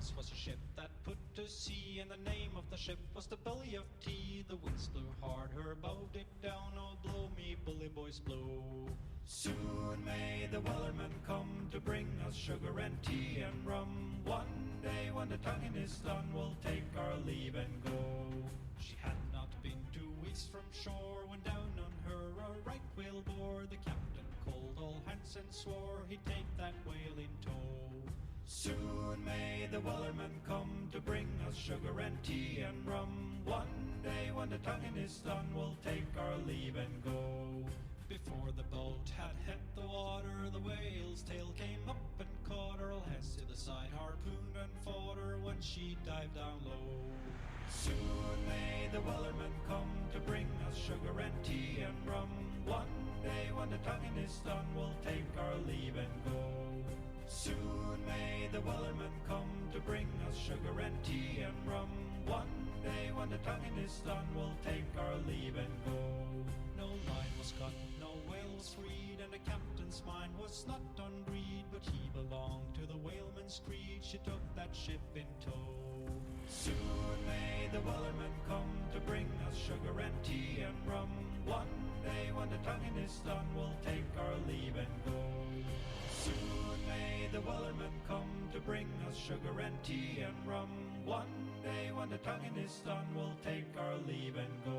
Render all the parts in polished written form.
once was a ship that put to sea, and the name of the ship was the Belly of Tea. The winds blew hard, her bow did down, oh blow me bully boys blow. Soon may the wellerman come to bring us sugar and tea and rum. One day when the tonguing is done, we'll take our leave and go. She had not been 2 weeks from shore when down on her a right whale bore. The captain called all hands and swore he'd take that whale in tow. Soon may the wellerman come to bring us sugar and tea and rum. One day when the tonguing is done, we'll take our leave and go. Before the boat had hit the water, the whale's tail came up and caught her. All hands to the side, harpooned and fought her when she dived down low. Soon may the wellerman come to bring us sugar and tea and rum. One day when the tonguing is done, we'll take our leave and go. Soon may the wellerman come to bring us sugar and tea and rum. One day when the tonguing is done, we'll take our leave and go. No line was cut, no whale was freed, and the captain's mind was not on greed, but he belonged to the whaleman's creed. She took that ship in tow. Soon may the wellerman come to bring us sugar and tea and rum. One day when the tonguing is done, we'll take our leave and go. Soon may the wellerman come to bring us sugar and tea and rum. One day when the tonguing is done, we'll take our leave and go.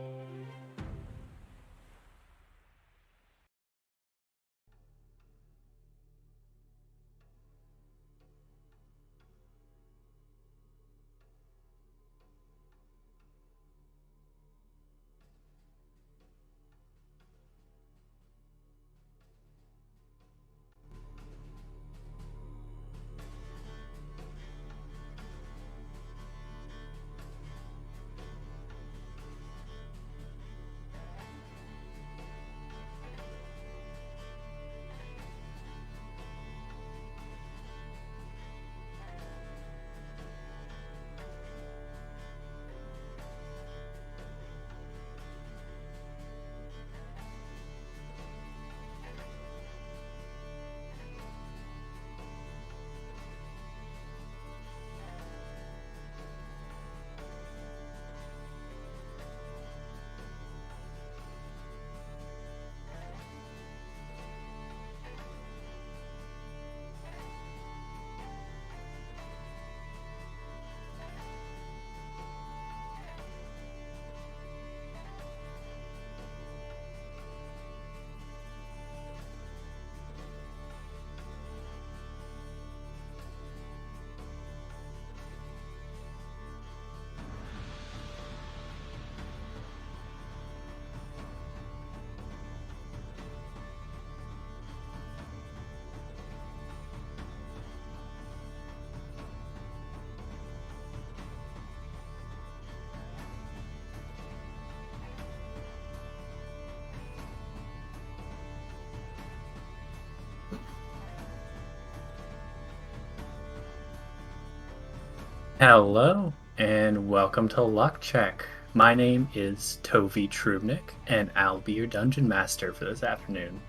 Hello, and welcome to Luck Check. My name is Tovi Trubnik, and I'll be your Dungeon Master for this afternoon.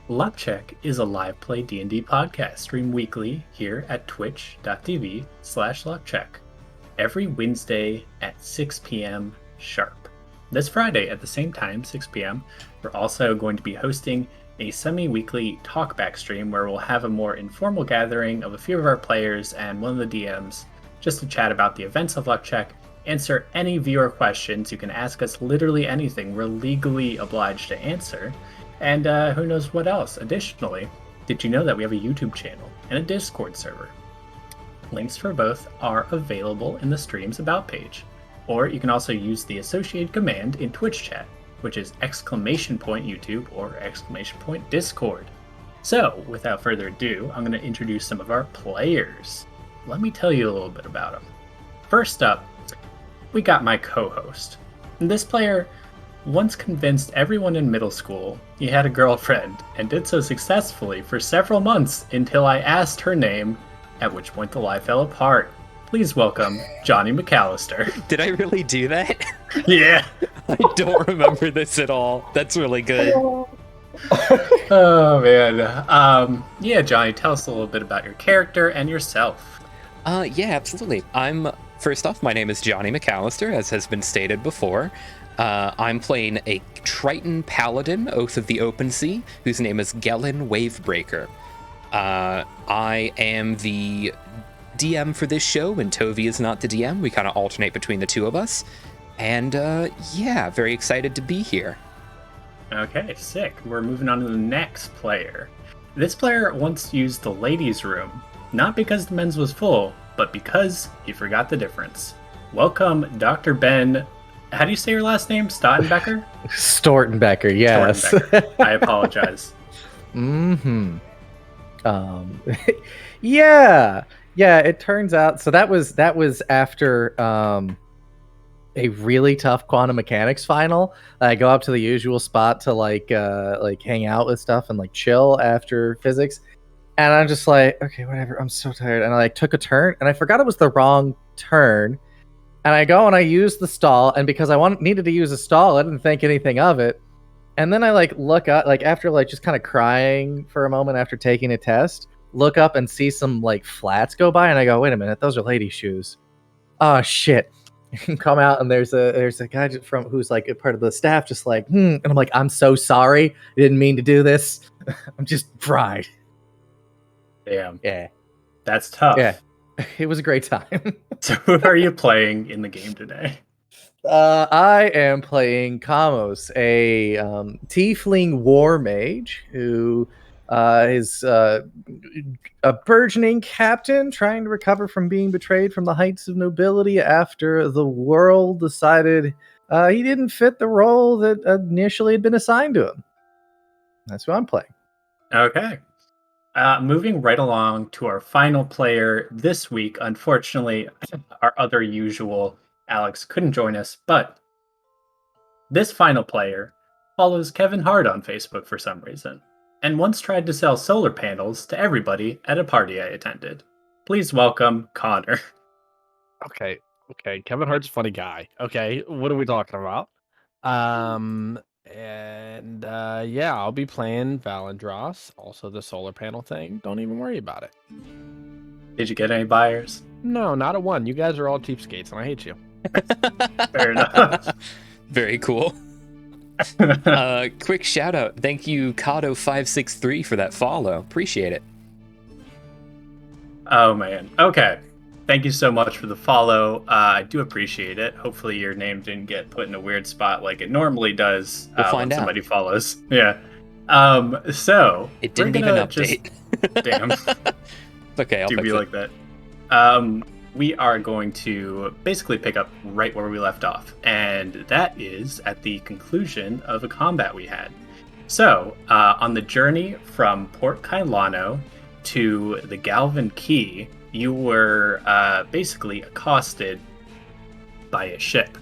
Luck Check is a live play D&D podcast streamed weekly here at twitch.tv/luckcheck every Wednesday at 6 p.m. sharp. This Friday at the same time, 6 p.m., we're also going to be hosting a semi-weekly talkback stream where we'll have a more informal gathering of a few of our players and one of the DMs just to chat about the events of Luck Check, answer any viewer questions. You can ask us literally anything. We're legally obliged to answer. And who knows what else. Additionally, did you know that we have a YouTube channel and a Discord server? Links for both are available in the stream's about page. Or you can also use the associated command in Twitch chat, which is !YouTube or !Discord. So, without further ado, I'm going to introduce some of our players. Let me tell you a little bit about them. First up, we got my co-host. This player once convinced everyone in middle school he had a girlfriend, and did so successfully for several months until I asked her name, at which point the lie fell apart. Please welcome Johnny McAllister. Did I really do that? Yeah. I don't remember this at all. That's really good. Oh, man. Yeah, Johnny, tell us a little bit about your character and yourself. Yeah, absolutely. First off, my name is Johnny McAllister, as has been stated before. I'm playing a Triton Paladin, Oath of the Open Sea, whose name is Gellin Wavebreaker. I am the DM for this show, and Tovi is not the DM. We kind of alternate between the two of us. And yeah, very excited to be here. Okay, sick. We're moving on to the next player. This player once used the ladies' room, not because the men's was full, but because he forgot the difference. Welcome, Dr. Ben. How do you say your last name? Stottenbecker? Stortenbecker, yes. Stortenbecker. I apologize. Mm-hmm. Yeah. It turns out. So that was after a really tough quantum mechanics final. I go up to the usual spot to like hang out with stuff and like chill after physics, and I'm just like, okay, whatever. I'm so tired, and I like took a turn, and I forgot it was the wrong turn, and I go and I use the stall, and because I needed to use a stall, I didn't think anything of it. And then I like look up, like after like just kind of crying for a moment after taking a test, look up and see some like flats go by, and I go, wait a minute, those are lady shoes. Oh shit. Come out, and there's a guy from who's like a part of the staff, just like, and I'm like, I'm so sorry, I didn't mean to do this. I'm just fried. Damn. Yeah. That's tough. Yeah. It was a great time. So who are you playing in the game today? I am playing Kamos, a tiefling war mage who is a burgeoning captain trying to recover from being betrayed from the heights of nobility after the world decided he didn't fit the role that initially had been assigned to him. That's who I'm playing. Okay. Moving right along to our final player this week. Unfortunately, our other usual Alex couldn't join us, but this final player follows Kevin Hart on Facebook for some reason, and once tried to sell solar panels to everybody at a party I attended. Please welcome Connor. Okay. Kevin Hart's a funny guy. Okay, what are we talking about? Yeah, I'll be playing Valendros, also the solar panel thing. Don't even worry about it. Did you get any buyers? No, not a one. You guys are all cheapskates, and I hate you. Fair enough. Very cool. Quick shout out. Thank you, Kato563, for that follow. Appreciate it. Oh, man. Okay. Thank you so much for the follow. I do appreciate it. Hopefully your name didn't get put in a weird spot like it normally does when somebody follows. Yeah. So it didn't even update. Damn. Okay, I'll do fix be it. like that. We are going to basically pick up right where we left off, and that is at the conclusion of a combat we had. So, on the journey from Port Kailano to the Galvin Key, you were basically accosted by a ship.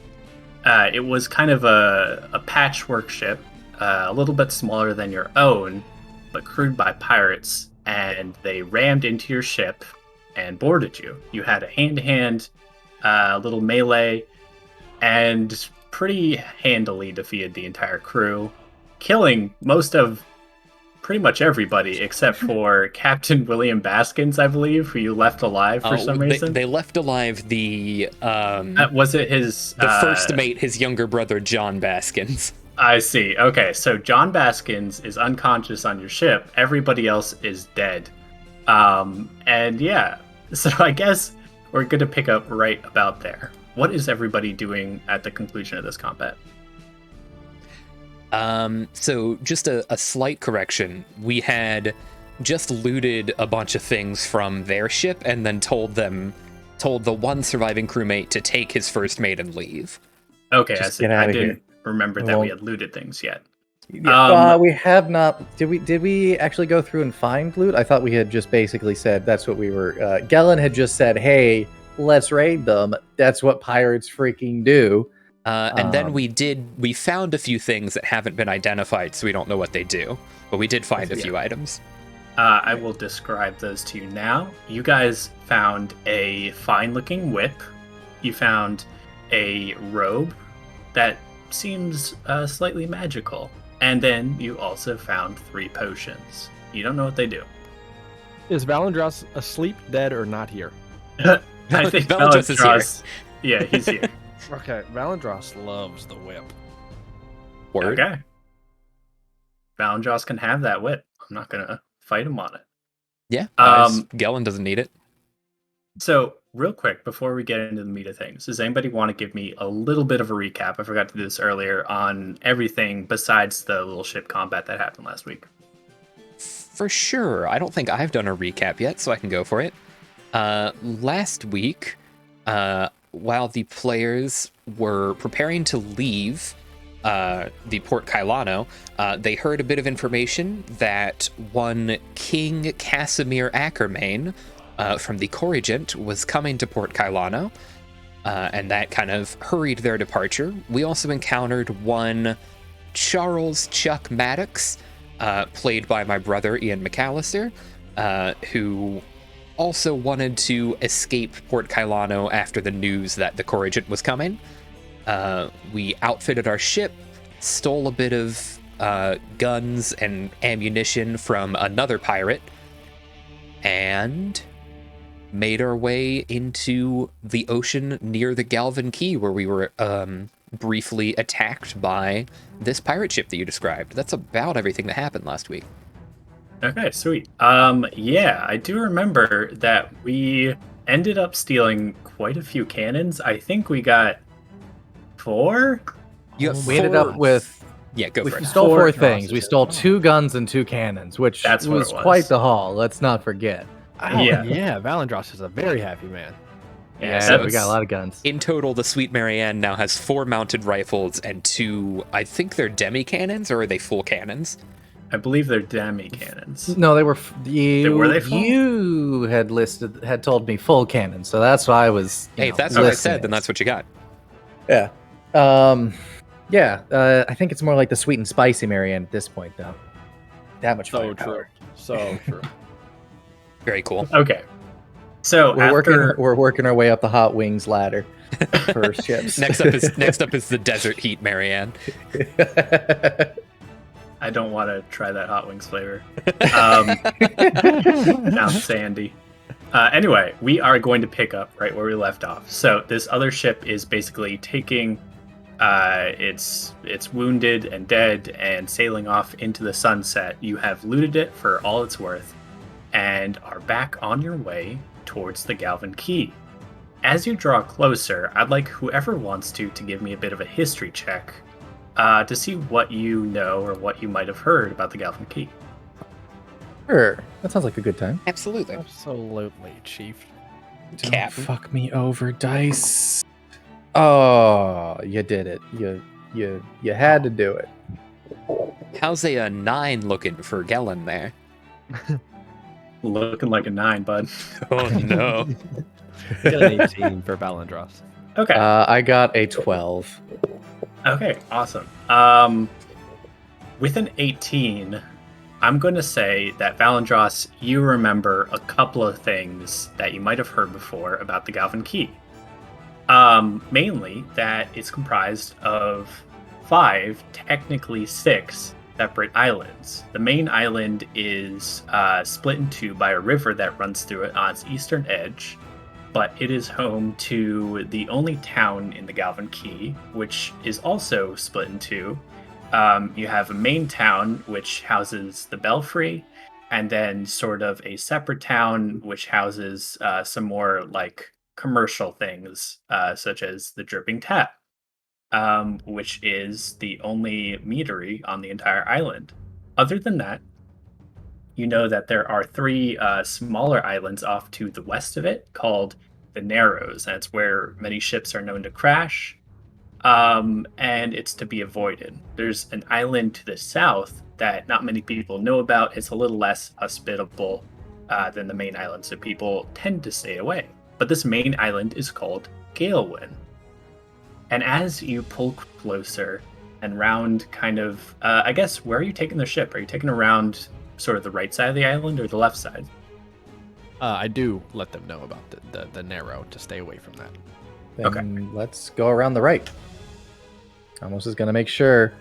It was kind of a patchwork ship, a little bit smaller than your own, but crewed by pirates, and they rammed into your ship and boarded you. You had a hand-to-hand little melee, and pretty handily defeated the entire crew, killing most of pretty much everybody except for Captain William Baskins, I believe, who you left alive for some reason. They left alive the was it his the first mate, his younger brother John Baskins. I see. Okay, so John Baskins is unconscious on your ship. Everybody else is dead. And yeah, so I guess we're going to pick up right about there. What is everybody doing at the conclusion of this combat? So just a slight correction. We had just looted a bunch of things from their ship and then told the one surviving crewmate to take his first mate and leave. Okay, Just I didn't remember that we had looted things yet. We have not. Did we actually go through and find loot? I thought we had just basically said that's what we were. Gellin had just said, "Hey, let's raid them." That's what pirates freaking do. And then we found a few things that haven't been identified, so we don't know what they do. But we did find a few items. I will describe those to you now. You guys found a fine-looking whip. You found a robe that seems slightly magical. And then you also found 3 potions. You don't know what they do. Is Valendros asleep, dead, or not here? I think Valandros is here. Valandros. Yeah, he's here. Okay, Valandros loves the whip. Word. Okay. Valandros can have that whip. I'm not gonna fight him on it. Yeah. Gellin doesn't need it. So, real quick, before we get into the meat of things, does anybody want to give me a little bit of a recap? I forgot to do this earlier on everything besides the little ship combat that happened last week. For sure. I don't think I've done a recap yet, so I can go for it. Last week, while the players were preparing to leave the Port Kailano, they heard a bit of information that one King Casimir Ackermain from the Corrigent was coming to Port Kailano, and that kind of hurried their departure. We also encountered one Charles Chuck Maddox, played by my brother Ian McAllister, who also wanted to escape Port Kailano after the news that the Corrigent was coming. We outfitted our ship, stole a bit of guns and ammunition from another pirate, and made our way into the ocean near the Galvin Key, where we were briefly attacked by this pirate ship that you described. That's about everything that happened last week. Okay, sweet. Yeah, I do remember that we ended up stealing quite a few cannons. I think we got 4? You got We ended up with Yeah, go we for it. stole 4 4 things. We crosses. stole 2 guns and 2 cannons, which That's what was it was. quite the haul. Let's not forget. Yeah. Yeah, Valandros is a very happy man. Yeah, so we got it's- a lot of guns. In total, the Sweet Marianne now has 4 mounted rifles and 2, I think they're demi-cannons, or are they full cannons? I believe they're demi cannons. No, they were Were they full? You had told me full cannon, so that's why I was. Hey, if that's what I said, then that's what you got. Yeah. I think it's more like the sweet and spicy Marianne at this point, though. That much So firepower. true. So true. Very cool. Okay. So We're working our way up the hot wings ladder for ships. Next up is the desert heat Marianne. I don't want to try that hot wings flavor. Sounds sandy. Anyway, we are going to pick up right where we left off. So this other ship is basically taking its wounded and dead and sailing off into the sunset. You have looted it for all it's worth and are back on your way towards the Galvin Key. As you draw closer, I'd like whoever wants to give me a bit of a history check to see what you know or what you might have heard about the Galvin Key. Sure. That sounds like a good time. Absolutely. Absolutely, Chief. Cap. Fuck me over, dice. Oh, you did it. You had to do it. How's a 9 looking for Gellin there? Looking like a 9, bud. Oh no. Get an 18 for Valandros. Okay. I got a 12. Okay, awesome. With an 18, I'm going to say that Valandros, you remember a couple of things that you might have heard before about the Galvin Key. Mainly that it's comprised of 5, technically 6, separate islands. The main island is split in 2 by a river that runs through it on its eastern edge, but it is home to the only town in the Galvin Key, which is also split in 2. You have a main town, which houses the Belfry, and then sort of a separate town, which houses some more like commercial things, such as the Dripping Tap, which is the only meadery on the entire island. Other than that, you know that there are 3 smaller islands off to the west of it called the Narrows. That's where many ships are known to crash, and it's to be avoided. There's an island to the south that not many people know about. It's a little less hospitable than the main island, so people tend to stay away. But this main island is called Galewin. And as you pull closer and round kind of, I guess, where are you taking the ship? Are you taking around sort of the right side of the island or the left side? I do let them know about the narrow to stay away from that. Then Okay. let's go around the right. Almost is going to make sure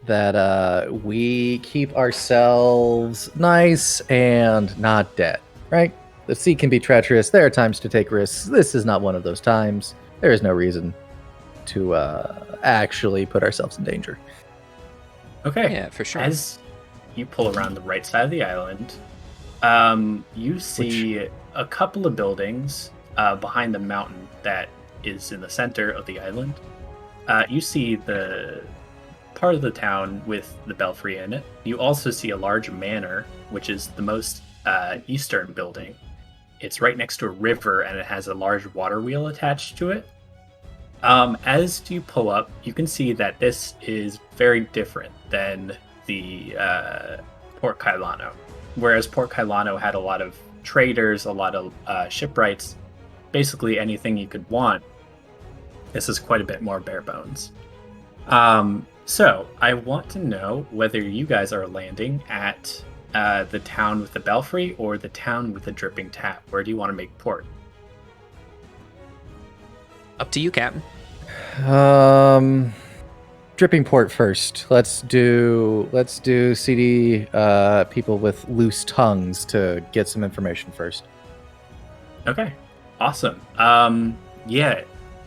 that we keep ourselves nice and not dead, right? the sea can be treacherous. There are times to take risks. This is not one of those times. There is no reason to actually put ourselves in danger. Okay. Yeah, for sure. As you pull around the right side of the island, you see a couple of buildings behind the mountain that is in the center of the island. You see the part of the town with the belfry in it. You also see a large manor, which is the most eastern building. It's right next to a river, and it has a large water wheel attached to it. As you pull up, you can see that this is very different than the Port Kailano. Whereas Port Kailano had a lot of traders, a lot of shipwrights, basically anything you could want. This is quite a bit more bare bones. So I want to know whether you guys are landing at the town with the belfry or the town with the dripping tap. Where do you want to make port? Up to you, Captain. Dripping port first. Let's do CD people with loose tongues to get some information first. Okay, awesome. Yeah,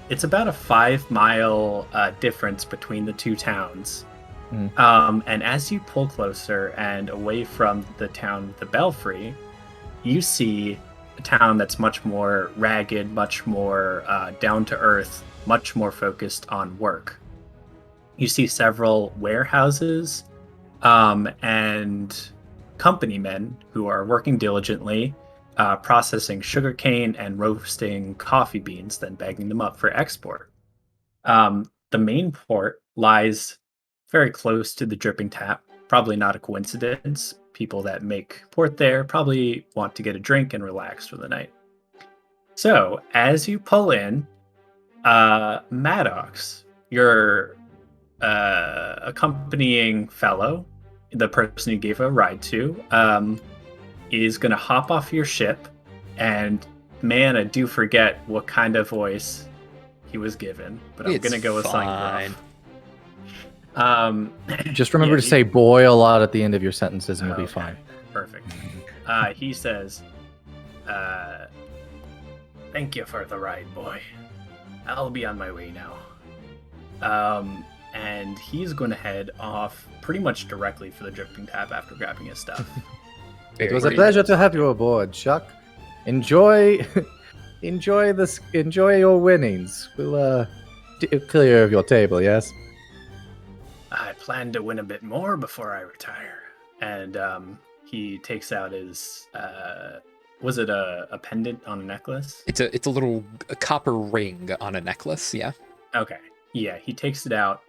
it's about a 5-mile difference between the two towns. And as you pull closer and away from the town with the belfry, you see a town that's much more ragged, much more down to earth, much more focused on work. You see several warehouses and company men who are working diligently, processing sugarcane and roasting coffee beans, then bagging them up for export. The main port lies very close to the dripping tap. Probably not a coincidence. People that make port there probably want to get a drink and relax for the night. So, as you pull in, Maddox, your accompanying fellow, the person you gave a ride to, is going to hop off your ship. And man, I do forget what kind of voice he was given, but I'm going to go with something rough. Just remember to say boy a lot at the end of your sentences and you'll be fine. Perfect. He says, thank you for the ride, boy. I'll be on my way now. And he's going to head off pretty much directly for the dripping tap after grabbing his stuff. It was a pleasure to have you aboard, Chuck. Enjoy your winnings. We'll clear of your table, yes? I plan to win a bit more before I retire. And he takes out his was it a pendant on a necklace? It's a little copper ring on a necklace, yeah. Okay. Yeah, he takes it out,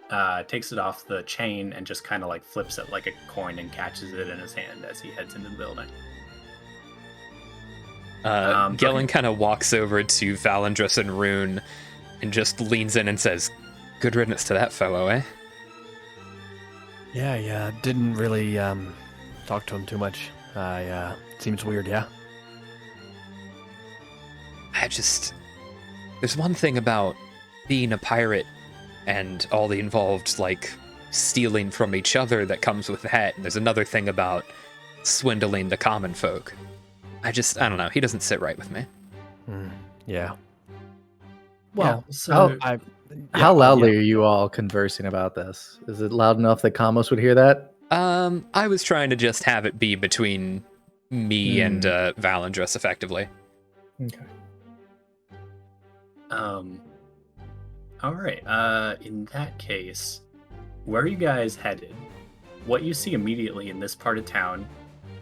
takes it off the chain, and just kind of like flips it like a coin and catches it in his hand as he heads into the building. Gellin kind of walks over to Valandris and Rune and just leans in and says, "Good riddance to that fellow, eh?" Yeah, didn't really talk to him too much. Seems weird, yeah? There's one thing about being a pirate and all the involved, like, stealing from each other that comes with that. And there's another thing about swindling the common folk. I don't know. He doesn't sit right with me. Yeah. Well, yeah. so... How loudly are you all conversing about this? Is it loud enough that Kamos would hear that? I was trying to just have it be between me and Valandris, effectively. Okay. All right. In that case, where are you guys headed? What you see immediately in this part of town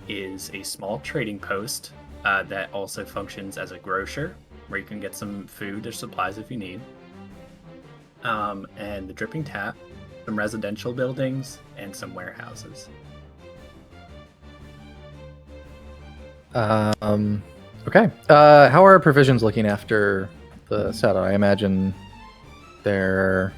is a small trading post that also functions as a grocer, where you can get some food or supplies if you need. And the dripping tap, some residential buildings, and some warehouses. Okay. How are our provisions looking after the setup? I imagine they're...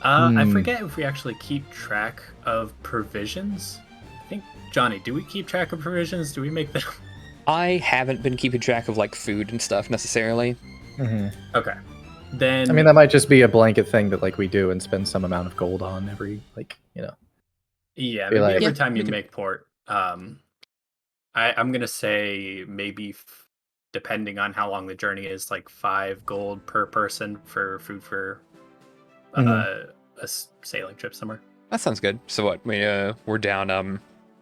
I forget if we actually keep track of provisions. I think, Johnny, do we keep track of provisions? Do we make them? I haven't been keeping track of, like, food and stuff necessarily. Mm-hmm. Okay. Then... I mean, that might just be a blanket thing that, like, we do and spend some amount of gold on every, like, you know. Yeah, maybe like, every time you make port. I'm gonna say maybe, depending on how long the journey is, like 5 gold per person for food for Mhm. sailing trip somewhere. That sounds good. So what? We're down.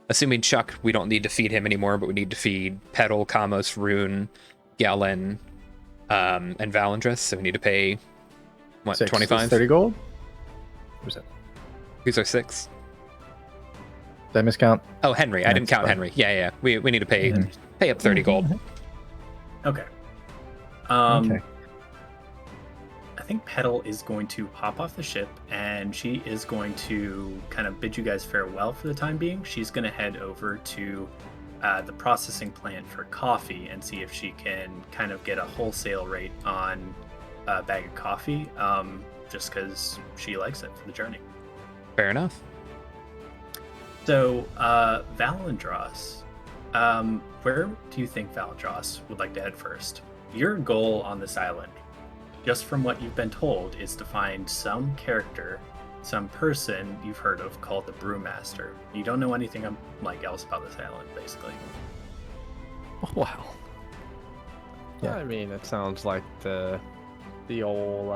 Assuming Chuck, we don't need to feed him anymore, but we need to feed Petal, Kamos, Rune, Galen, and Valandris. So we need to pay what, 6 is 25? 30 gold? Who's that? Who's our 6? Did I miscount? Oh, Henry. I didn't That's count fine. Henry. Yeah. We need to pay Mhm. pay up 30 gold. Okay. Okay. I think Petal is going to hop off the ship, and she is going to kind of bid you guys farewell for the time being. She's going to head over to the processing plant for coffee and see if she can kind of get a wholesale rate on a bag of coffee, just because she likes it for the journey. Fair enough. So, Valandros, where do you think Valandros would like to head first? Your goal on this island, just from what you've been told, is to find some character, some person you've heard of called the Brewmaster. You don't know anything else about this island, basically. Wow. Yeah. I mean, it sounds like the old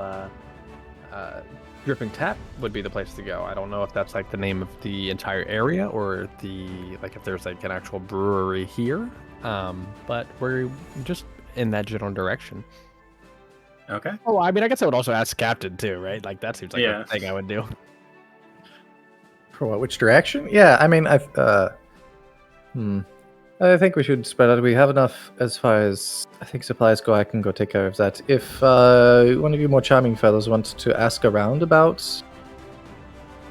Dripping Tap would be the place to go. I don't know if that's like the name of the entire area or if there's like an actual brewery here. But we're just in that general direction. Okay. Oh, I mean, I guess I would also ask Captain too, right? Like that seems like Yeah. a thing I would do. For what? Which direction? Yeah, I mean, I think we should spread out. We have enough as far as I think supplies go. I can go take care of that. If one of you more charming fellows wants to ask around about,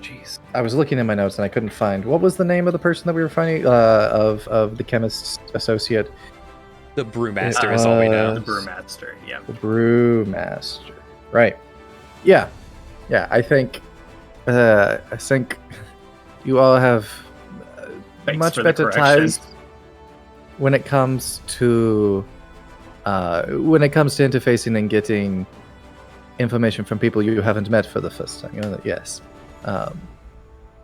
jeez, I was looking in my notes and I couldn't find what was the name of the person that we were finding of the chemist's associate. The Brewmaster is all we know. The Brewmaster, yeah. The Brewmaster, right? Yeah. I think you all have Thanks much for the better correction. ties when it comes to interfacing and getting information from people you haven't met for the first time. You know that, yes.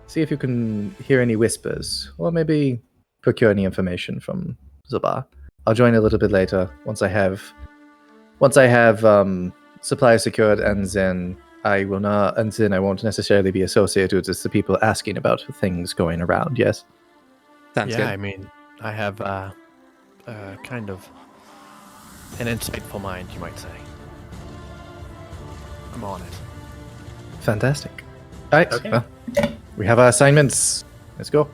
See if you can hear any whispers, or maybe procure any information from Zabar. I'll join a little bit later once I have supplies secured, and then I won't necessarily be associated with the people asking about things going around. Yes. Sounds Yeah, good. I mean, I have kind of an insightful mind, you might say. I'm on it. Fantastic. All right. Okay. Well, we have our assignments. Let's go.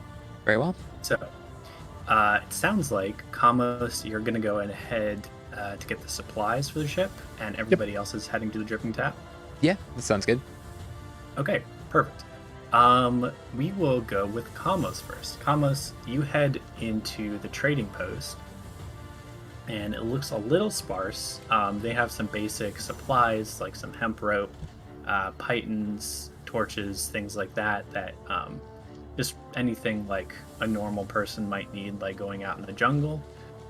Very well. So, it sounds like, Kamos, you're going to go ahead to get the supplies for the ship, and everybody else is heading to the Dripping Tap. Yeah, that sounds good. Okay, perfect. We will go with Kamos first. Kamos, you head into the trading post, and it looks a little sparse. They have some basic supplies, like some hemp rope, pythons, torches, things like that, just anything like a normal person might need, like going out in the jungle.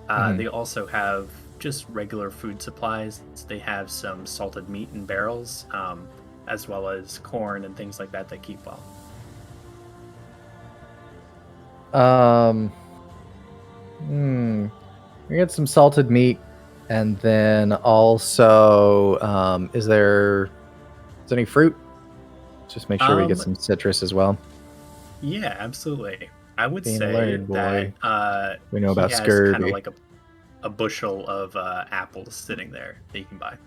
They also have just regular food supplies. They have some salted meat in barrels, as well as corn and things like that keep well. We get some salted meat, and then also, is there any fruit? Just make sure we get some citrus as well. Yeah, absolutely. I would Being a say learned boy, that we know about he has scurvy. kind of like a bushel of apples sitting there that you can buy.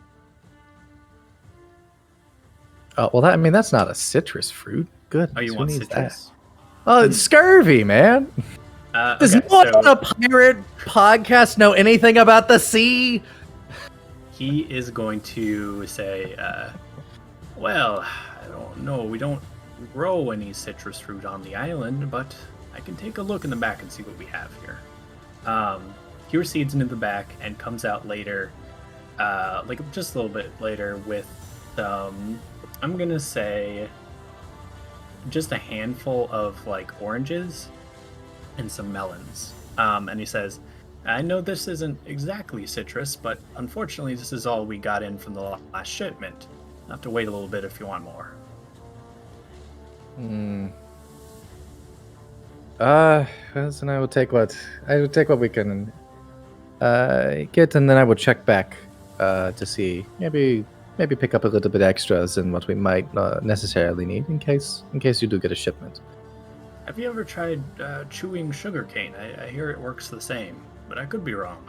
Oh well, that's not a citrus fruit. Good. Oh, you want citrus? Oh, it's scurvy, man. Does Okay, no one on so a pirate podcast know anything about the sea? he is going to say, well, I don't know. We don't grow any citrus fruit on the island, but I can take a look in the back and see what we have here. He recedes into the back and comes out later, just a little bit later, with I'm gonna say just a handful of oranges and some melons. And he says, I know this isn't exactly citrus, but unfortunately this is all we got in from the last shipment. You'll have to wait a little bit if you want more. Well, then I will take what we can get, and then I will check back to see maybe pick up a little bit extras in what we might not necessarily need in case you do get a shipment. Have you ever tried chewing sugarcane? I hear it works the same, but I could be wrong.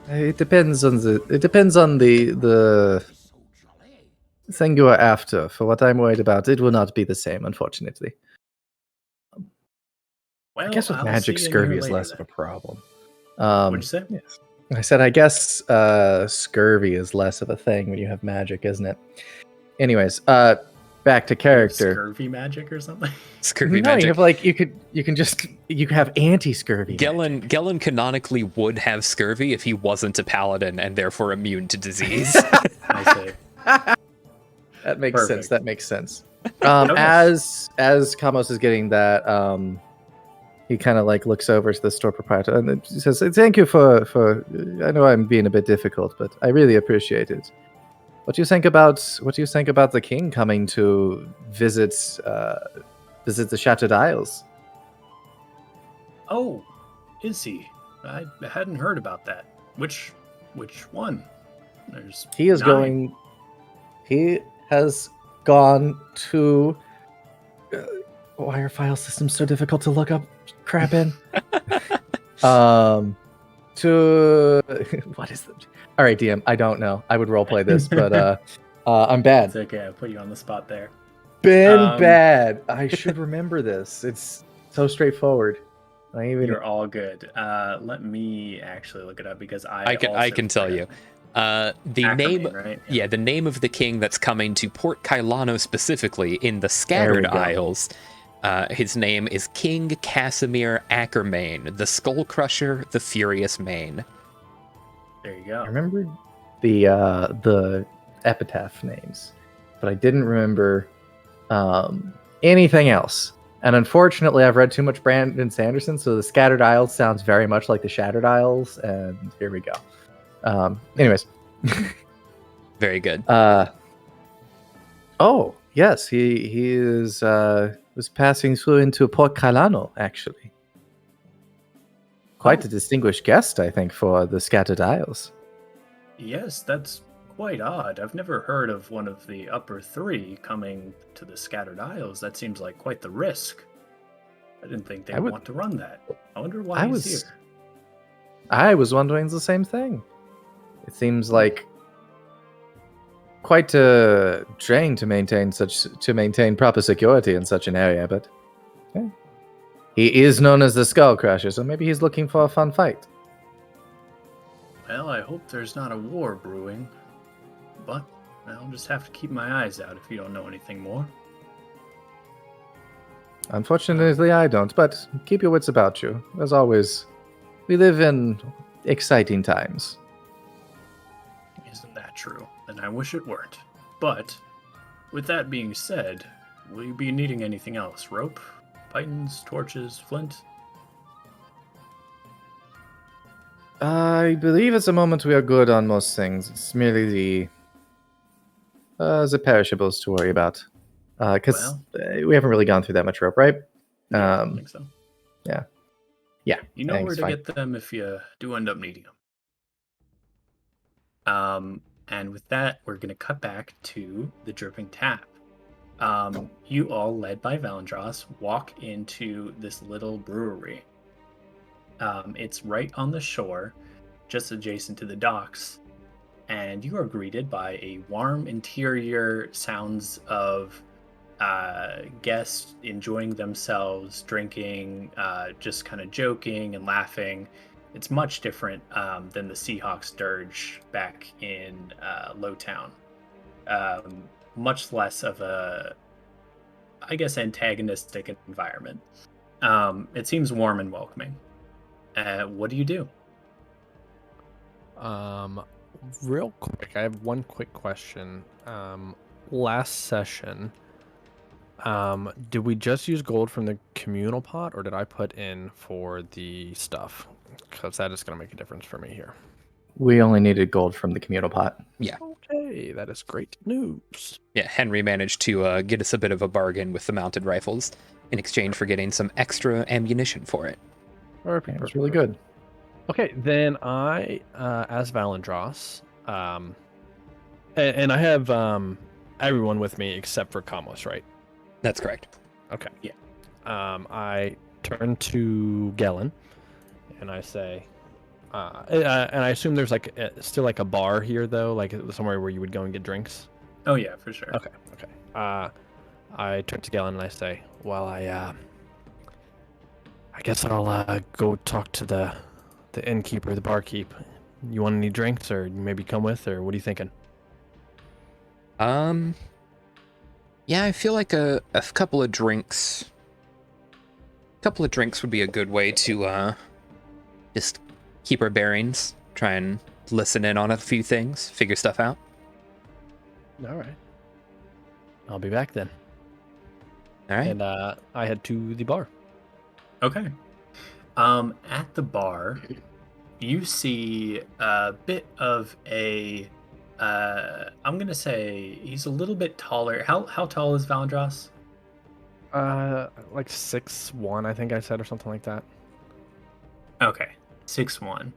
It depends on the thing you are after. For what I'm worried about, it will not be the same, unfortunately. Well, I guess with I'll magic, see you in scurvy here is later, less then. of a problem. What'd you say? Yes. I said, I guess scurvy is less of a thing when you have magic, isn't it? Anyways, back to You have character. scurvy magic or something? Scurvy No, magic. you have like you can have anti-scurvy. Gellin canonically would have scurvy if he wasn't a paladin and therefore immune to disease. I see. That makes Perfect. sense. That makes sense. Okay. As Kamos is getting that, he kind of like looks over to the store proprietor and he says, "Thank you for. I know I'm being a bit difficult, but I really appreciate it. What do you think about the king coming to visit the Shattered Isles?" Oh, is he? I hadn't heard about that. Which one? There's He is 9. going. He has gone to. Why are file systems so difficult to look up crap in? To what is the? All right, DM. I don't know. I would roleplay this, but I'm bad. It's okay. I put you on the spot there. Bad. I should remember this. It's so straightforward. You're all good. Let me actually look it up because I can tell you. The Ackerman, name, right? yeah, the name of the king that's coming to Port Kailano specifically in the Scattered go. Isles. His name is King Casimir Ackermain, the Skull Crusher, the Furious Mane. There you go. I remembered the epitaph names, but I didn't remember anything else. And unfortunately, I've read too much Brandon Sanderson, so the Scattered Isles sounds very much like the Shattered Isles, and here we go. Anyways. Very good. Oh, yes, he is was passing through into Port Kailano, actually. Quite a distinguished guest, I think, for the Scattered Isles. Yes, that's quite odd. I've never heard of one of the upper 3 coming to the Scattered Isles. That seems like quite the risk. I didn't think they would want to run that. I wonder why he's here. I was wondering the same thing. It seems like quite a drain to maintain proper security in such an area, but he is known as the Skull Crusher, so maybe he's looking for a fun fight. Well, I hope there's not a war brewing, but I'll just have to keep my eyes out if you don't know anything more. Unfortunately, I don't, but keep your wits about you. As always, we live in exciting times. Isn't that true? And I wish it weren't. But, with that being said, will you be needing anything else? Rope? Pythons? Torches? Flint? I believe at the moment we are good on most things. It's merely the perishables to worry about. Because we haven't really gone through that much rope, right? Yeah, I think so. Yeah. You know where to get them if you do end up needing them. And with that, we're going to cut back to the Dripping Tap. You all, led by Valendros, walk into this little brewery. It's right on the shore, just adjacent to the docks. And you are greeted by a warm interior, sounds of guests enjoying themselves, drinking, just kind of joking and laughing. It's much different than the Seahawks dirge back in Lowtown. Much less of a, I guess, antagonistic environment. It seems warm and welcoming. What do you do? Real quick, I have one quick question. Last session, did we just use gold from the communal pot, or did I put in for the stuff? Because that is going to make a difference for me here. We only needed gold from the communal pot. Yeah. Okay, that is great news. Yeah, Henry managed to get us a bit of a bargain with the mounted rifles. in exchange for getting some extra ammunition for it. Perfect. It's really good. Okay, then I, as Valandros, and I have everyone with me except for Kamos, right? That's correct. Okay. Yeah. I turn to Gellin, and I say, and I assume there's like still like a bar here though, like somewhere where you would go and get drinks. Oh yeah, for sure. Okay. I turn to Gellin and I say, well, I guess I'll go talk to the innkeeper, the barkeep. You want any drinks, or maybe come with, or what are you thinking? Yeah, I feel like a couple of drinks. Couple of drinks would be a good way to just keep our bearings, try and listen in on a few things, figure stuff out. All right. I'll be back then. All right. And I head to the bar. Okay. At the bar, you see a bit of a. I'm gonna say he's a little bit taller. How tall is Valandros? Like 6'1", I think I said, or something like that. Okay, 6'1".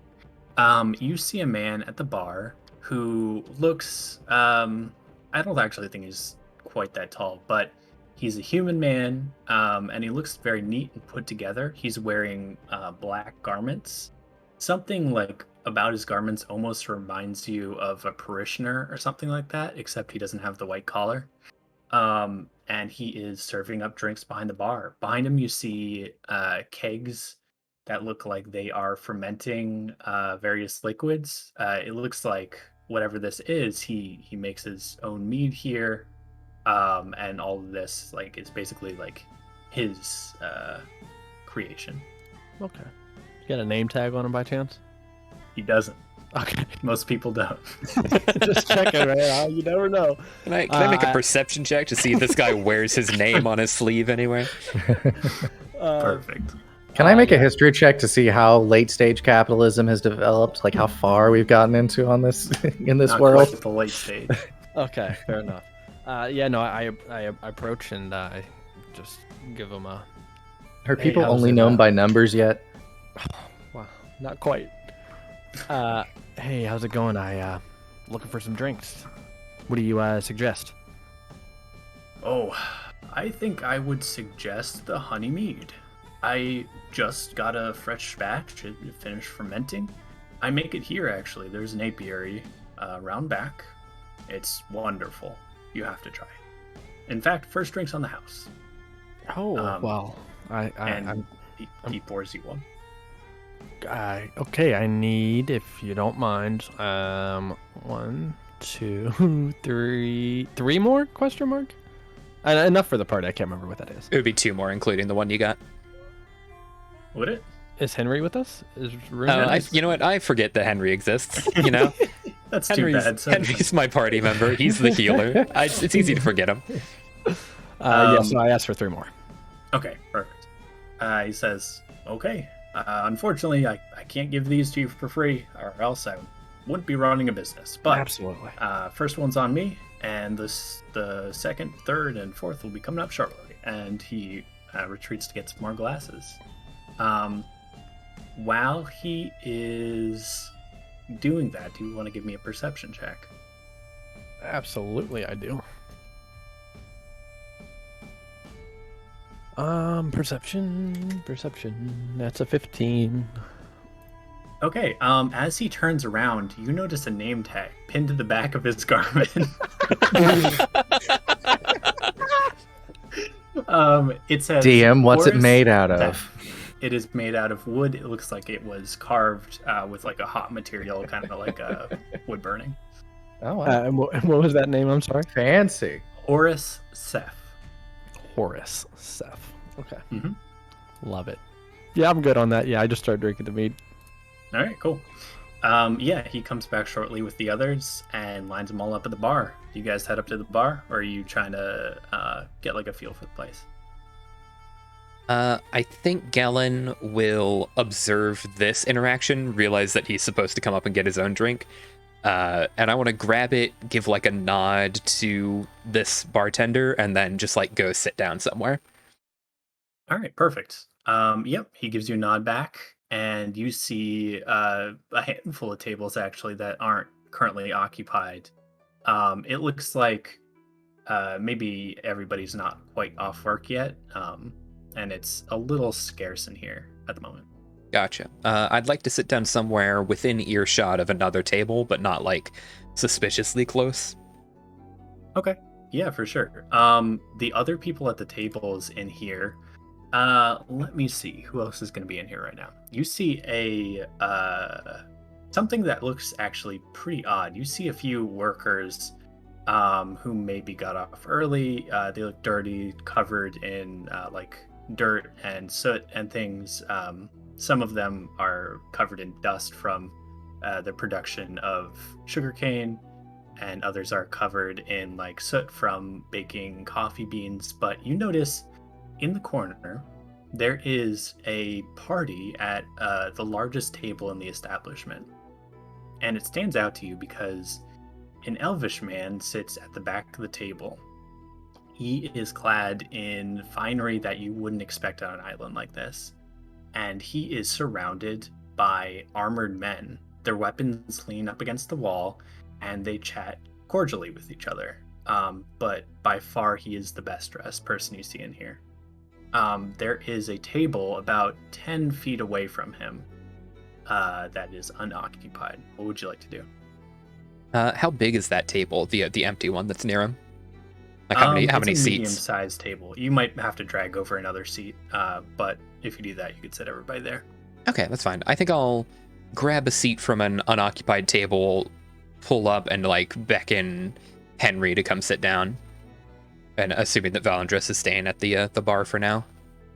You see a man at the bar who looks. I don't actually think he's quite that tall, but he's a human man, and he looks very neat and put together. He's wearing black garments. Something like about his garments almost reminds you of a parishioner or something like that, except he doesn't have the white collar. And he is serving up drinks behind the bar. Behind him, you see kegs that look like they are fermenting various liquids. It looks like whatever this is, he makes his own mead here, and all of this like is basically like his creation. Okay. You got a name tag on him by chance? He doesn't. Okay. Most people don't. Just checking, right? You never know. Can I make a perception check to see if this guy wears his name on his sleeve anywhere? Perfect. Can I make a history check to see how late stage capitalism has developed? Like how far we've gotten into on this in this Not world? quite at the late stage. Okay, fair enough. Yeah, no, I approach and I just give him a. Are Hey, people how's only it, known by numbers yet? Wow, not quite. Hey, how's it going? I looking for some drinks. What do you suggest? Oh, I think I would suggest the honey mead. I just got a fresh batch. It finished fermenting. I make it here, actually. There's an apiary round back. It's wonderful. You have to try it. In fact, first drink's on the house. Oh, well, He pours you one. Okay, I need, if you don't mind, 1, 2, 3 more? Question mark? Enough for the party. I can't remember what that is. It would be 2 more, including the one you got. Would it? Is Henry with us? Is Rune You know what? I forget that Henry exists. You know, That's too bad. Henry's my party member. He's the healer. It's easy to forget him. Yes, I asked for 3 more. Okay, perfect. He says, okay, unfortunately, I can't give these to you for free, or else I wouldn't be running a business. But Absolutely. First one's on me, and the second, third, and fourth will be coming up shortly. And he retreats to get some more glasses. While he is doing that, do you want to give me a perception check? Absolutely, I do. Perception. That's a 15. Okay, as he turns around, you notice a name tag pinned to the back of his garment. It says, DM, what's it "Forest made out Death." of? It is made out of wood. It looks like it was carved with like a hot material, kind of like wood burning. Oh, wow. And what was that name? I'm sorry. Fancy. Horus Seth. Horace Seth. Okay. Mhm. Love it. Yeah, I'm good on that. Yeah, I just started drinking the mead. All right, cool. Yeah, he comes back shortly with the others and lines them all up at the bar. Do you guys head up to the bar, or are you trying to get like a feel for the place? I think Gellin will observe this interaction, realize that he's supposed to come up and get his own drink, and I want to grab it, give like a nod to this bartender, and then just like go sit down somewhere. All right, perfect. Yep, he gives you a nod back, and you see a handful of tables actually that aren't currently occupied. It looks like maybe everybody's not quite off work yet, and it's a little scarce in here at the moment. Gotcha. I'd like to sit down somewhere within earshot of another table, but not like suspiciously close. Okay, yeah, for sure. The other people at the tables in here. Let me see who else is going to be in here right now. You see a something that looks actually pretty odd. You see a few workers who maybe got off early. They look dirty, covered in like dirt and soot and things. Some of them are covered in dust from the production of sugarcane, and others are covered in like soot from baking coffee beans. But you notice in the corner, there is a party at the largest table in the establishment. And it stands out to you because an elvish man sits at the back of the table. He is clad in finery that you wouldn't expect on an island like this. And he is surrounded by armored men. Their weapons lean up against the wall, and they chat cordially with each other. But by far, he is the best dressed person you see in here. There is a table about 10 feet away from him that is unoccupied. What would you like to do? How big is that table? The empty one that's near him? Like how many It's a seats? medium-sized table. You might have to drag over another seat, but if you do that, you could sit everybody there. Okay, that's fine. I think I'll grab a seat from an unoccupied table, pull up, and like beckon Henry to come sit down. And assuming that Valandris is staying at the bar for now.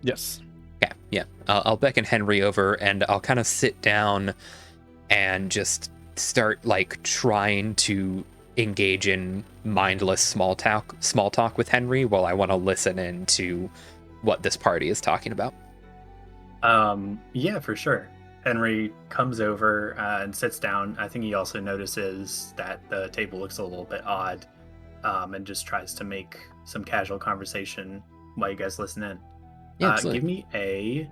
Yes. Yeah, yeah. I'll beckon Henry over, and I'll kind of sit down and just start like trying to engage in mindless small talk with Henry while I want to listen in to what this party is talking about. Yeah, for sure. Henry comes over and sits down. I think he also notices that the table looks a little bit odd, and just tries to make some casual conversation while you guys listen in. Yeah, Give me a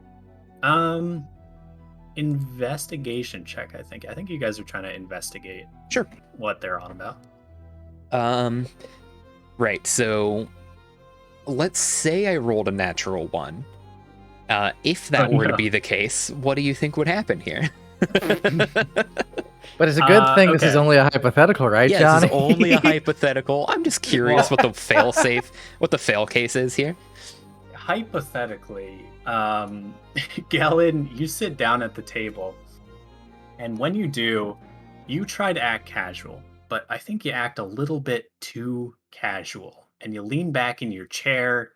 investigation check. I think you guys are trying to investigate Sure. what they're on about. Right. So let's say I rolled a natural 1. If that were to be the case, what do you think would happen here? But it's a good thing this is okay. only a hypothetical, right, Yeah, Johnny? this is only a hypothetical. I'm just curious what the fail case is here. Hypothetically, Galen, you sit down at the table, and when you do, you try to act casual, but I think you act a little bit too casual, and you lean back in your chair,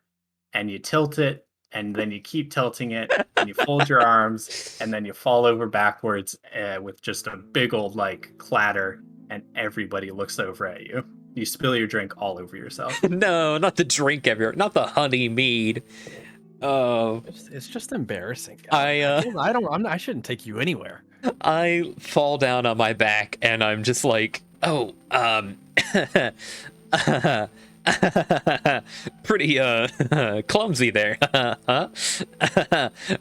and you tilt it, and then you keep tilting it, and you fold your arms, and then you fall over backwards with just a big old like clatter, and everybody looks over at you. You spill your drink all over yourself. No, not the drink ever, not the honey mead. Oh, It's just embarrassing. I shouldn't take you anywhere. I fall down on my back and I'm just like, oh, pretty clumsy there, huh?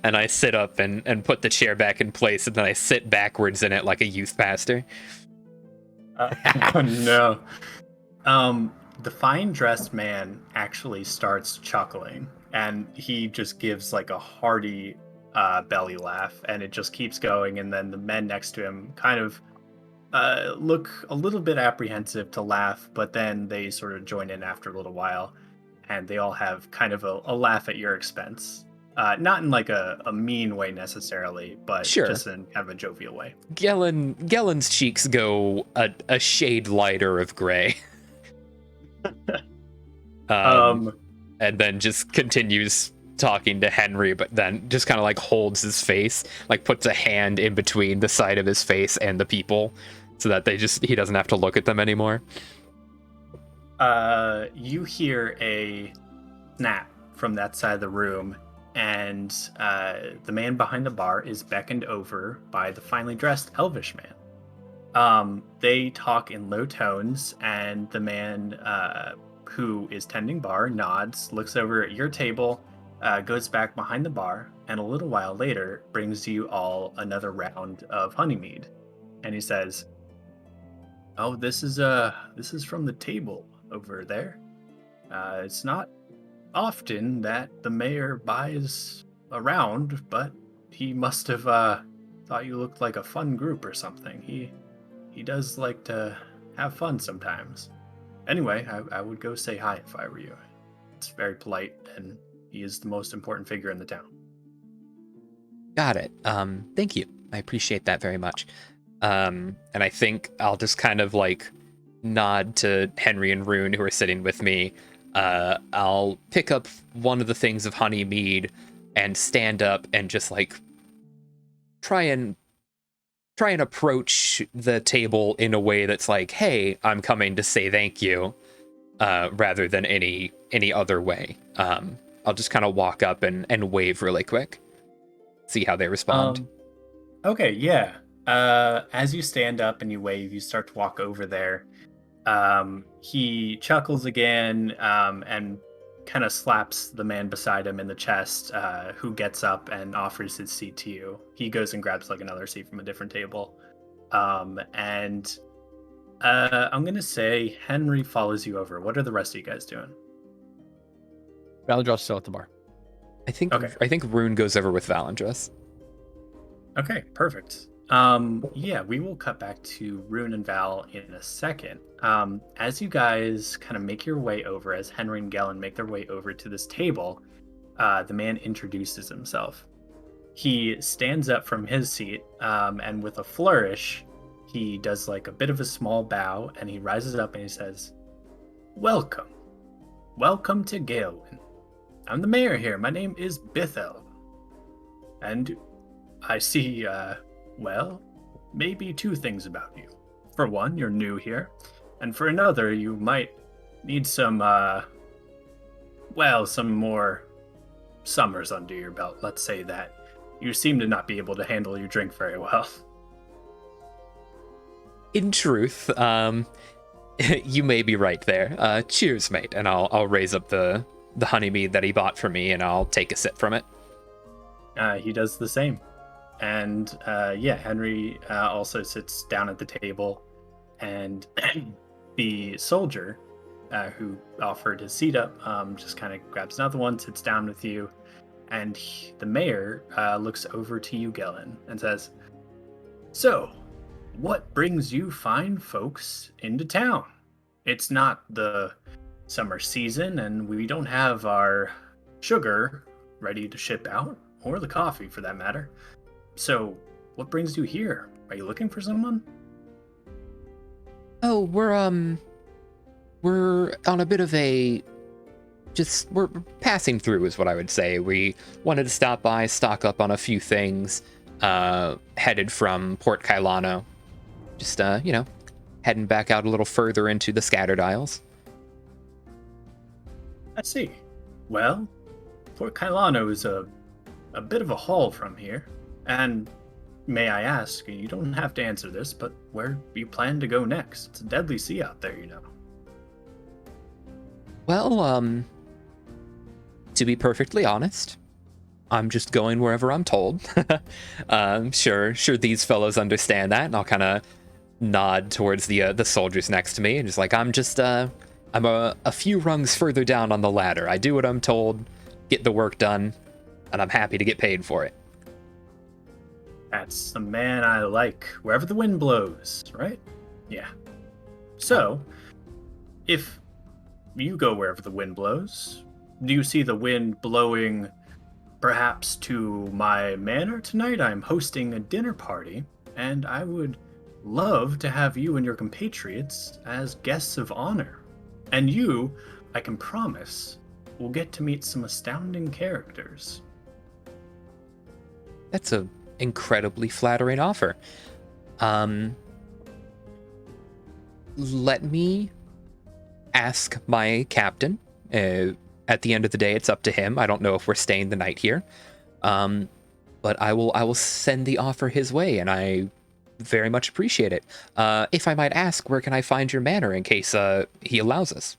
And I sit up and put the chair back in place, and then I sit backwards in it like a youth pastor. Oh no. The fine dressed man actually starts chuckling, and he just gives like a hearty belly laugh, and it just keeps going. And then the men next to him kind of look a little bit apprehensive to laugh, but then they sort of join in after a little while, and they all have kind of a laugh at your expense. Not in like a mean way necessarily, but Sure. just in kind of a jovial way. Gellen's cheeks go a shade lighter of gray. And then just continues talking to Henry, but then just kind of like holds his face, like puts a hand in between the side of his face and the people, so that he doesn't have to look at them anymore. You hear a snap from that side of the room, and the man behind the bar is beckoned over by the finely dressed elvish man. They talk in low tones, and the man who is tending bar nods, looks over at your table, goes back behind the bar, and a little while later brings you all another round of honeymead. And he says, "Oh, this is from the table over there. It's not often that the mayor buys around, but he must have thought you looked like a fun group or something. He does like to have fun sometimes. Anyway, I would go say hi if I were you. It's very polite, and he is the most important figure in the town." Got it. Thank you. I appreciate that very much. And I think I'll just kind of like nod to Henry and Rune who are sitting with me. I'll pick up one of the things of honey mead and stand up and just like try and approach the table in a way that's like, "Hey, I'm coming to say thank you," rather than any other way. I'll just kind of walk up and wave really quick, see how they respond. Okay, yeah. As you stand up and you wave, you start to walk over there. He chuckles again, and kind of slaps the man beside him in the chest, who gets up and offers his seat to you. He goes and grabs like another seat from a different table. And I'm gonna say Henry follows you over. What are the rest of you guys doing? Valandros still at the bar. I think Okay. I think Rune goes over with Valandros. Okay, perfect. Yeah, we will cut back to Rune and Val in a second. As you guys kind of make your way over, as Henry and Gellin make their way over to this table, the man introduces himself. He stands up from his seat, and with a flourish, he does like a bit of a small bow, and he rises up and he says, "Welcome. Welcome to Galewin. I'm the mayor here. My name is Bithel. And I see, well, maybe two things about you. For one, you're new here. And for another, you might need some more summers under your belt, let's say that. You seem to not be able to handle your drink very well." In truth, you may be right there. Cheers, mate, and I'll raise up the honey mead that he bought for me, and I'll take a sip from it. He does the same. And yeah, Henry also sits down at the table, and the soldier who offered his seat up just kind of grabs another one, sits down with you, and the mayor looks over to you, Gellin, and says, "So, what brings you fine folks into town? It's not the summer season, and we don't have our sugar ready to ship out, or the coffee for that matter. So, what brings you here? Are you looking for someone?" Oh, we're on a bit of a we're passing through is what I would say. We wanted to stop by, stock up on a few things, headed from Port Kailano. Just heading back out a little further into the Scattered Isles. I see. Well, Port Kailano is a bit of a haul from here. And may I ask, you don't have to answer this, but where do you plan to go next? It's a deadly sea out there, you know. Well, to be perfectly honest, I'm just going wherever I'm told. Sure these fellows understand that, and I'll kind of nod towards the soldiers next to me, and just like, I'm a few rungs further down on the ladder. I do what I'm told, get the work done, and I'm happy to get paid for it. That's the man I like. Wherever the wind blows, right? Yeah. So, if you go wherever the wind blows, do you see the wind blowing perhaps to my manor tonight? I'm hosting a dinner party, and I would love to have you and your compatriots as guests of honor. And you, I can promise, will get to meet some astounding characters. That's a incredibly flattering offer. Let me ask my captain. At the end of the day, it's up to him. I don't know if we're staying the night here. But I will send the offer his way, and I very much appreciate it. If I might ask, where can I find your manor in case he allows us?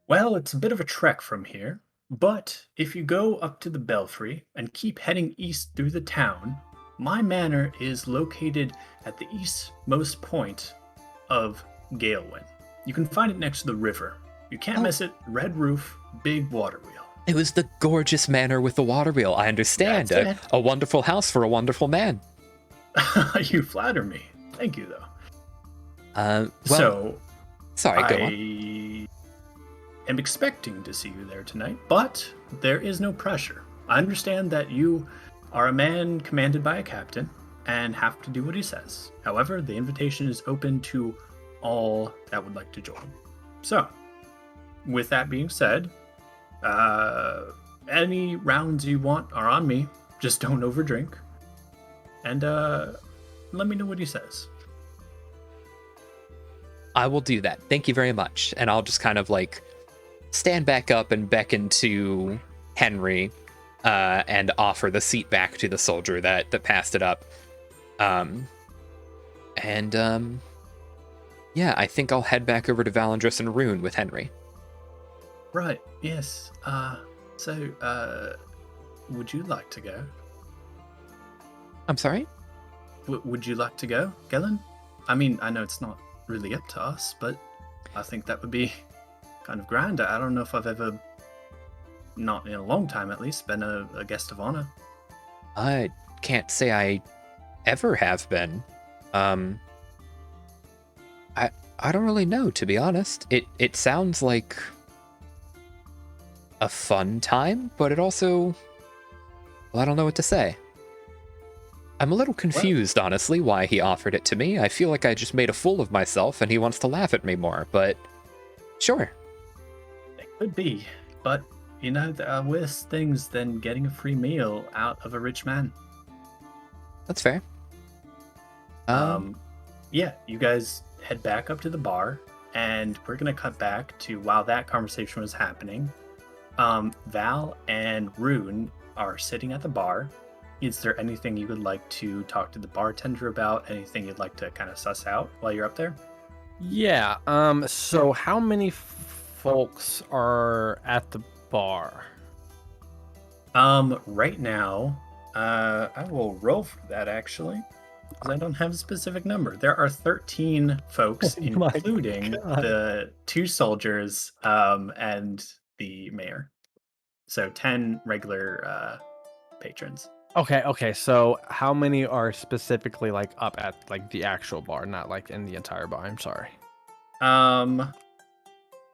Well, it's a bit of a trek from here, But if you go up to the belfry and keep heading east through the town, my manor is located at the eastmost point of Galewind. You can find it next to the river. You can't miss it. Red roof, big water wheel. It was the gorgeous manor with the water wheel. I understand. That's it. A wonderful house for a wonderful man. You flatter me. Thank you, though. Well, So, sorry, go on. I am expecting to see you there tonight, but there is no pressure. I understand that you are a man commanded by a captain and have to do what he says. However, the invitation is open to all that would like to join. So, with that being said, any rounds you want are on me. Just don't overdrink. And let me know what he says. I will do that. Thank you very much. And I'll just kind of like stand back up and beckon to Henry and offer the seat back to the soldier that passed it up. Yeah, I think I'll head back over to Valendris and Rune with Henry. Right, yes. So, would you like to go? I'm sorry? Would you like to go, Gellin? I mean, I know it's not really up to us, but I think that would be kind of grand. I don't know if I've ever, not in a long time at least, been a guest of honor. I can't say I ever have been. I don't really know, to be honest. It sounds like a fun time, but it also, well, I don't know what to say. I'm a little confused, honestly, why he offered it to me. I feel like I just made a fool of myself and he wants to laugh at me more, but sure. It could be, but, you know, there are worse things than getting a free meal out of a rich man. That's fair. Yeah, you guys head back up to the bar, and we're going to cut back to while that conversation was happening. Val and Rune are sitting at the bar. Is there anything you would like to talk to the bartender about? Anything you'd like to kind of suss out while you're up there? Yeah. So how many folks are at the bar? Right now, I will roll for that actually, because I don't have a specific number. There are 13 folks, Oh my including God. the 2 soldiers, and the mayor. So 10 regular patrons. Okay. So how many are specifically like up at like the actual bar, not like in the entire bar? I'm sorry.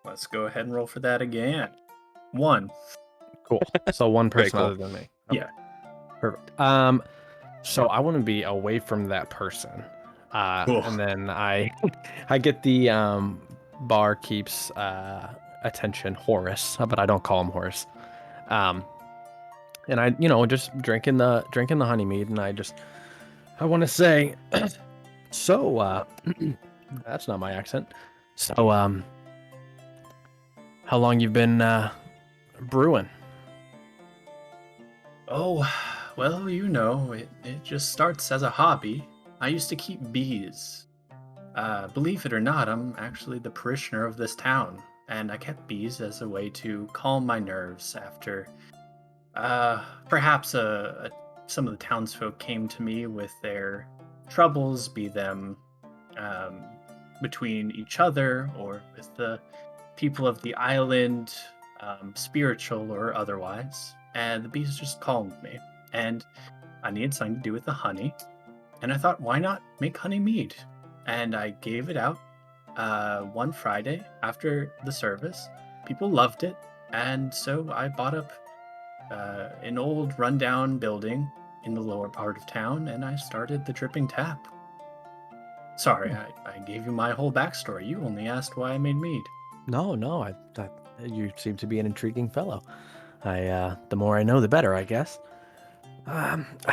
Let's go ahead and roll for that again. 1. Cool. So one Very person cool. other than me. Yeah. Perfect. So I want to be away from that person. Cool. And then I get the barkeep's attention, Horace, but I don't call him Horace. And I, just drinking the honey mead, and I want to say, so that's not my accent. So how long you've been brewing? Oh, well, you know, it just starts as a hobby. I used to keep bees. Believe it or not, I'm actually the parishioner of this town, and I kept bees as a way to calm my nerves after perhaps some of the townsfolk came to me with their troubles, be them between each other or with the people of the island, spiritual or otherwise. And the bees just calmed me. And I needed something to do with the honey. And I thought, why not make honey mead? And I gave it out one Friday after the service. People loved it. And so I bought up an old rundown building in the lower part of town, and I started the Dripping Tap. Sorry, I gave you my whole backstory. You only asked why I made mead. No, I you seem to be an intriguing fellow. The more I know, the better, I guess.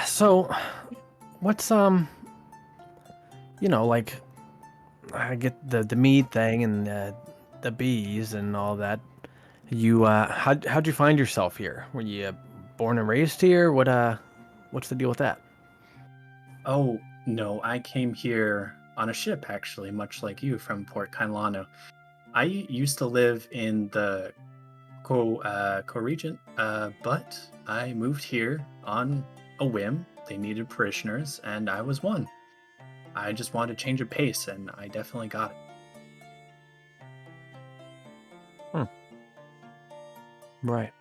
So what's like I get the mead thing and the bees and all that. You how'd you find yourself here? Were you born and raised here? What's the deal with that? Oh, no, I came here on a ship, actually, much like you, from Port Kailano. I used to live in the co-regent, but I moved here on a whim. They needed parishioners, and I was one. I just wanted to change of pace, and I definitely got it. Right.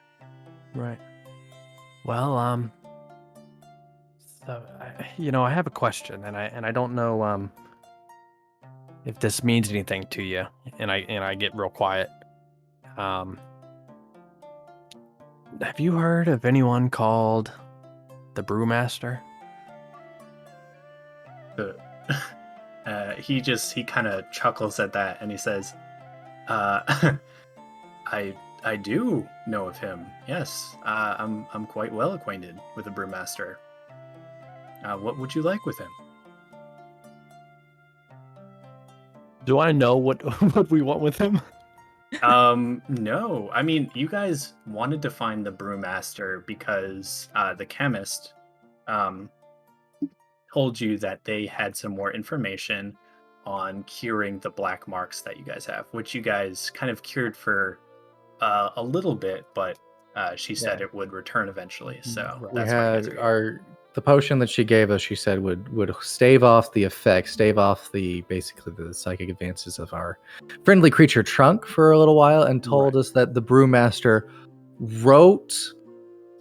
Well, so I have a question, and I don't know if this means anything to you, and I get real quiet. Have you heard of anyone called the Brewmaster? He kind of chuckles at that, and he says, I do know of him. Yes, I'm quite well acquainted with the brewmaster. What would you like with him? Do I know what what we want with him? No. I mean, you guys wanted to find the brewmaster because the chemist told you that they had some more information on curing the black marks that you guys have, which you guys kind of cured for a little bit, but she said it would return eventually. So Right. We that's why you guys had are here. the potion that she gave us. She said would stave off the effects, stave off basically the psychic advances of our friendly creature Trunk for a little while, and told Right. us that the brewmaster wrote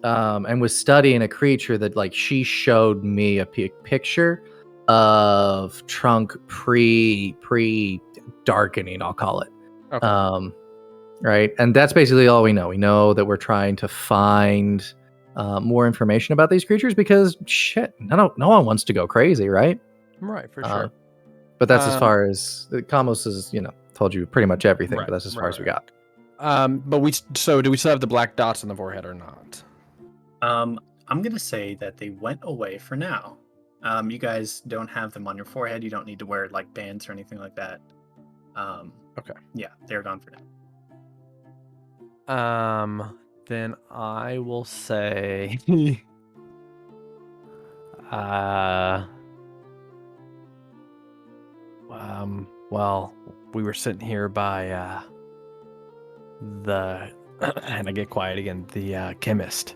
and was studying a creature that like she showed me a picture of Trunk pre darkening, I'll call it. Okay. Right, and that's basically all we know. We know that we're trying to find more information about these creatures because shit, no one wants to go crazy, right? Right, for sure. But that's as far as Kamos has, told you pretty much everything. Right, But that's as far as we got. But so do we still have the black dots on the forehead or not? I'm gonna say that they went away for now. You guys don't have them on your forehead. You don't need to wear like bands or anything like that. Okay. Yeah, they're gone for now. Then I will say, well, we were sitting here by the, and I get quiet again, the chemist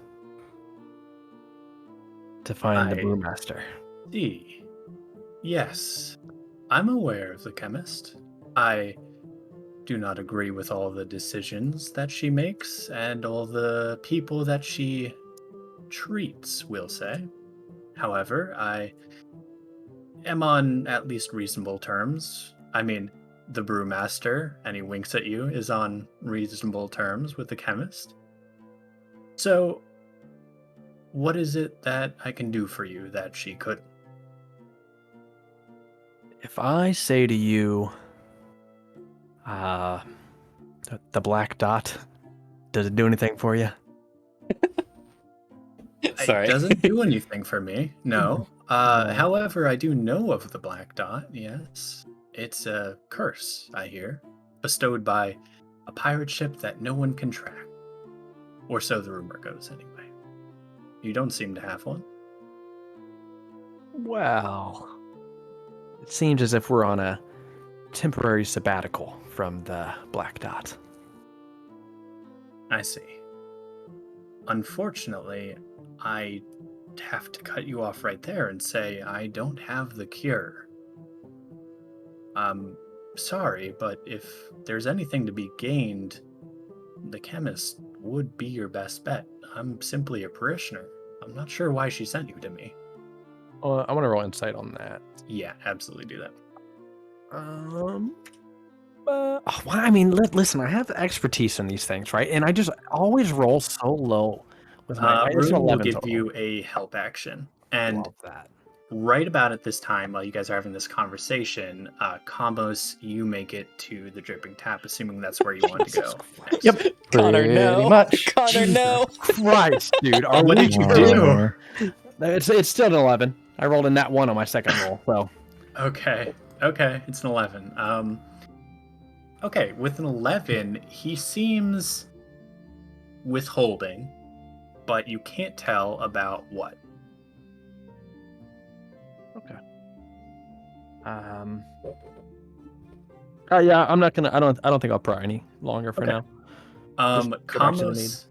to find the I brewmaster. see. Yes, I'm aware of the chemist. I do not agree with all the decisions that she makes and all the people that she treats, we'll say. However, I am on at least reasonable terms. I mean, the brewmaster, and he winks at you, is on reasonable terms with the chemist. So, what is it that I can do for you that she couldn't? If I say to you, the black dot, does it do anything for you? Sorry. It doesn't do anything for me, no. No. However, I do know of the Black Dot, yes. It's a curse, I hear, bestowed by a pirate ship that no one can track. Or so the rumor goes, anyway. You don't seem to have one. Well, it seems as if we're on a temporary sabbatical from the black dot. I see. Unfortunately, I have to cut you off right there and say I don't have the cure. I'm sorry, but if there's anything to be gained, the chemist would be your best bet. I'm simply a parishioner. I'm not sure why she sent you to me. I want to roll insight on that. Yeah, absolutely do that. I mean, listen, I have expertise in these things, right? And I just always roll so low with my. It's an Rune will 11 give total. you a help action. And Love that. right about at this time, while you guys are having this conversation, Combos, you make it to the Dripping Tap, assuming that's where you want to go. next. Yep. Connor, Pretty no. much. Connor, no. Christ, dude. Are What we did you kidding? do? It's still an 11. I rolled a nat 1 on my second roll, so. Okay, it's an 11. Okay, with an 11, he seems withholding, but you can't tell about what. Okay. Yeah, I'm not gonna. I don't think I'll pry any longer for Okay. now. direction to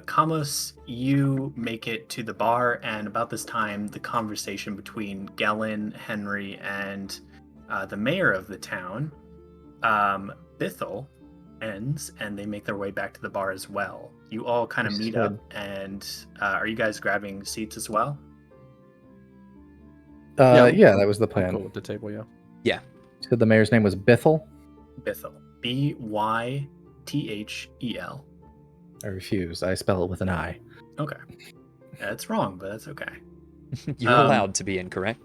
Kamos, you make it to the bar, and about this time, the conversation between Gellin, Henry, and the mayor of the town, Bithel, ends, and they make their way back to the bar as well. You all kind of meet up, and are you guys grabbing seats as well? Yeah, that was the I'm plan. cool with the table, yeah. Yeah. You said the mayor's name was Bithel? Bithel. Bythel. I refuse. I spell it with an I. Okay. That's wrong, but that's okay. You're allowed to be incorrect.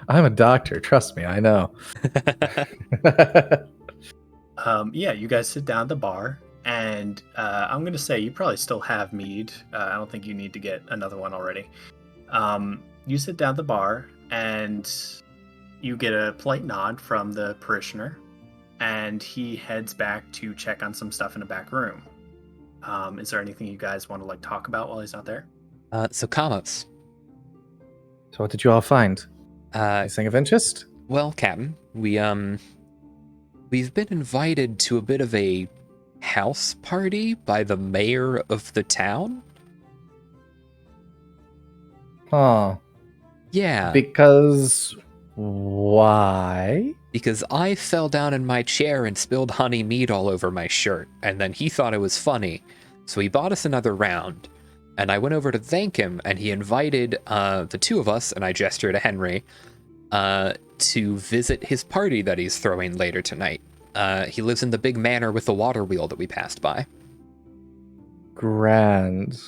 I'm a doctor. Trust me, I know. Yeah, you guys sit down at the bar, and I'm going to say you probably still have mead. I don't think you need to get another one already. You sit down at the bar, and you get a polite nod from the parishioner, and he heads back to check on some stuff in the back room. Is there anything you guys want to talk about while he's not there? So Kamos. So what did you all find? Anything of interest? Well, Captain, we've been invited to a bit of a house party by the mayor of the town. Huh. Yeah. Because why? Because I fell down in my chair and spilled honey mead all over my shirt, and then he thought it was funny, so he bought us another round. And I went over to thank him, and he invited the two of us, and I gestured to Henry, to visit his party that he's throwing later tonight. He lives in the big manor with the water wheel that we passed by. Grand.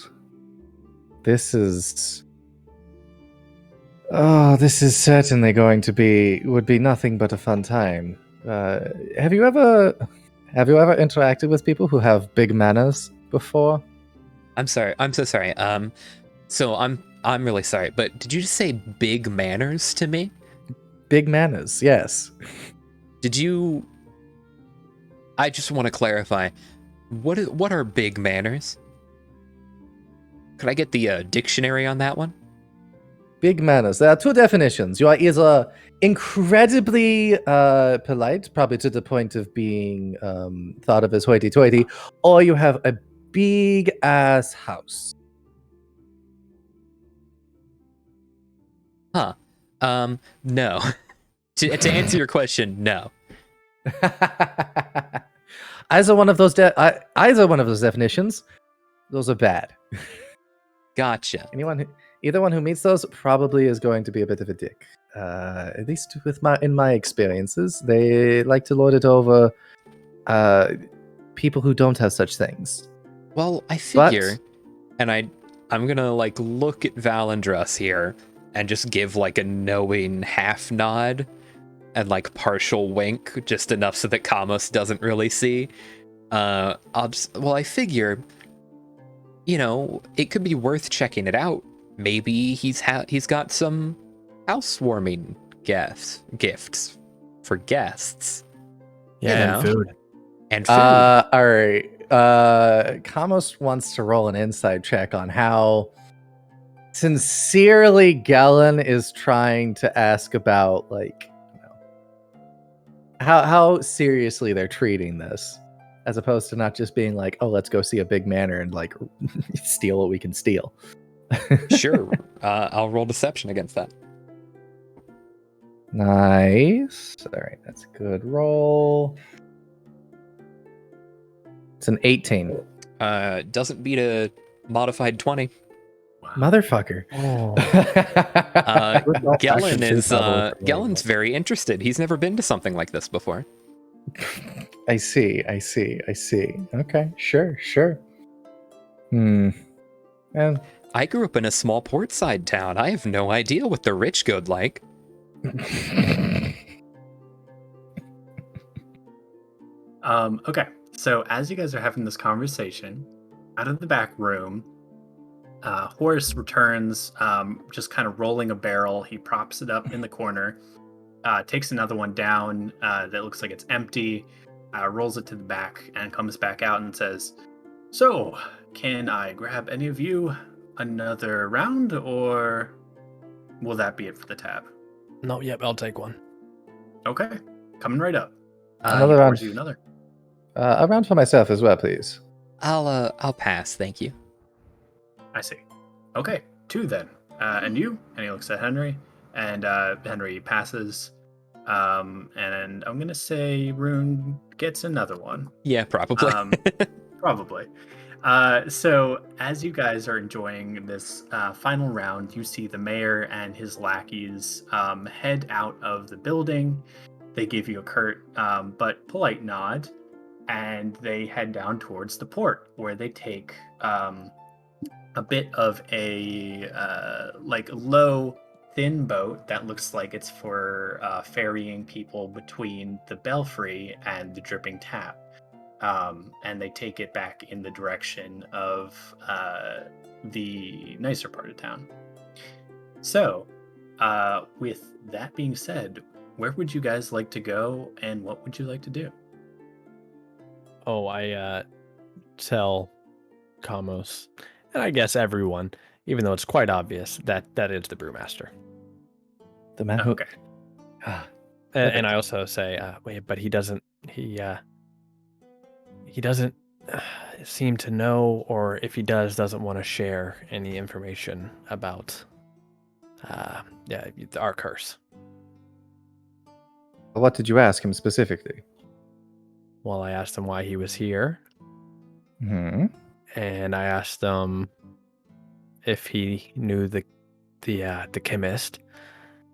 This is certainly would be nothing but a fun time. Have you ever interacted with people who have big manners before? I'm sorry. I'm so sorry. So I'm really sorry, but did you just say big manners to me? Big manners, yes. Did you? I just want to clarify. What are big manners? Could I get the dictionary on that one? Big manners. There are two definitions. You are either incredibly polite, probably to the point of being thought of as hoity-toity, or you have a big ass house. Huh. No. To answer your question, no. Either one of those definitions, those are bad. Gotcha. Either one who meets those probably is going to be a bit of a dick. At least in my experiences, they like to lord it over people who don't have such things. Well, I figure, and I'm gonna look at Valandrus here and just give a knowing half nod and partial wink, just enough so that Kamos doesn't really see. I figure, it could be worth checking it out. Maybe he's got some housewarming gifts for guests. Yeah, and food. And food. All right. Kamos wants to roll an inside check on how sincerely Gellin is trying to ask about how seriously they're treating this, as opposed to not just being oh, let's go see a big manor and steal what we can steal. Sure. I'll roll deception against that. Nice. All right, that's a good roll. It's an 18. Doesn't beat a modified 20. Motherfucker. Oh. Gellin's very interested. He's never been to something like this before. I see. Okay, sure. And I grew up in a small portside town. I have no idea what the rich go like. Okay, so as you guys are having this conversation, out of the back room, Horace returns, just kind of rolling a barrel. He props it up in the corner, takes another one down that looks like it's empty, rolls it to the back, and comes back out and says, "So, can I grab any of you another round, or will that be it for the tab?" No, yep, I'll take one. Okay, coming right up. Another he round. pours you another. A round for myself as well, please. I'll pass, thank you. I see. Okay, 2 then. And you? And he looks at Henry, and Henry passes. And I'm gonna say Rune gets another one. Yeah, probably. Probably. So as you guys are enjoying this final round, you see the mayor and his lackeys head out of the building. They give you a curt but polite nod, and they head down towards the port, where they take a bit of a like low, thin boat that looks like it's for ferrying people between the belfry and the dripping tap. And they take it back in the direction of the nicer part of town. So, with that being said, where would you guys like to go, and what would you like to do? Oh, I tell Kamos, and I guess everyone, even though it's quite obvious that that is the brewmaster. The man who. Okay. And I also say, wait, but he doesn't seem to know, or if he doesn't want to share any information about our curse. What did you ask him specifically? Well, I asked him why he was here, Hmm. and I asked him if he knew the chemist,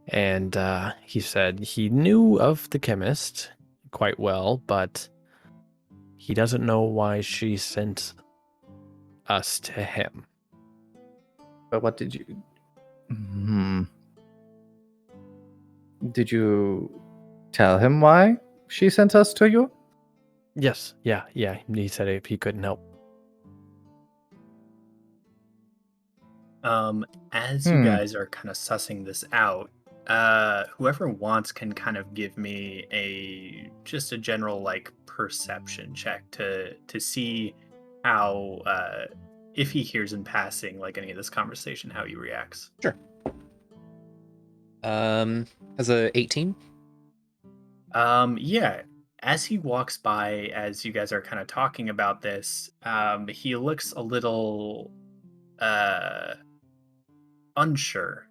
and he said he knew of the chemist quite well, but he doesn't know why she sent us to him. But what did you? Hmm. Did you tell him why she sent us to you? Yes, yeah. He said if he couldn't help. As you guys are kind of sussing this out, whoever wants can kind of give me just a general like perception check to see how if he hears in passing like any of this conversation, how he reacts. Sure. As a 18? Yeah. As he walks by, as you guys are kind of talking about this, he looks a little unsure.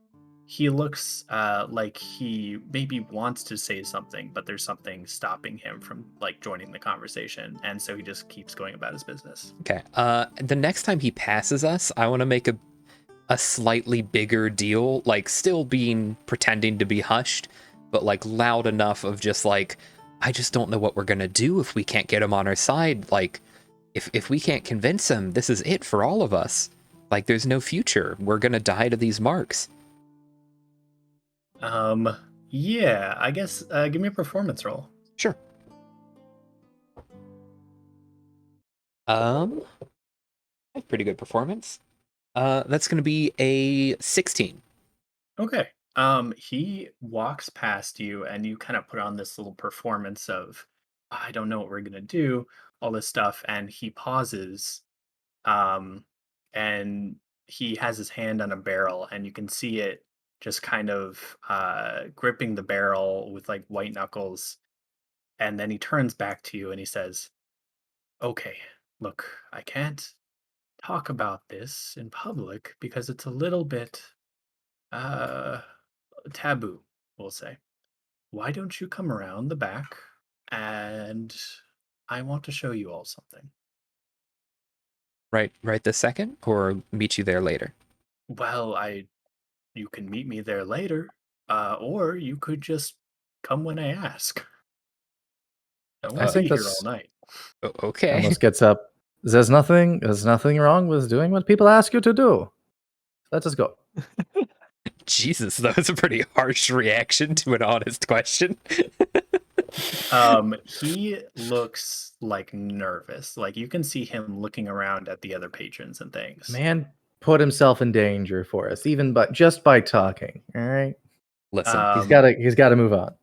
He looks like he maybe wants to say something, but there's something stopping him from like joining the conversation, and so he just keeps going about his business. Okay. The next time he passes us, I want to make a slightly bigger deal, like still pretending to be hushed, but like loud enough of just like, I just don't know what we're gonna do if we can't get him on our side. Like, if we can't convince him, this is it for all of us. Like, there's no future. We're gonna die to these marks. Yeah, I guess give me a performance roll. Sure. Pretty good performance. That's gonna be a 16. Okay. He walks past you, and you kind of put on this little performance of, I don't know what we're gonna do, all this stuff, and he pauses, um, and he has his hand on a barrel, and you can see it just kind of gripping the barrel with like white knuckles, and then he turns back to you and he says, "Okay, look, I can't talk about this in public because it's a little bit uh taboo, we'll say. Why don't you come around the back and I want to show you all something." Right this second, or meet you there later? Well, you can meet me there later, or you could just come when I ask. I I won't think be here all that's night. Okay. almost gets up. There's nothing wrong with doing what people ask you to do. Let us go. Jesus, that was a pretty harsh reaction to an honest question. He looks like nervous. Like you can see him looking around at the other patrons and things. Man put himself in danger for us, even but just by talking. All right, Listen, he's got to move on.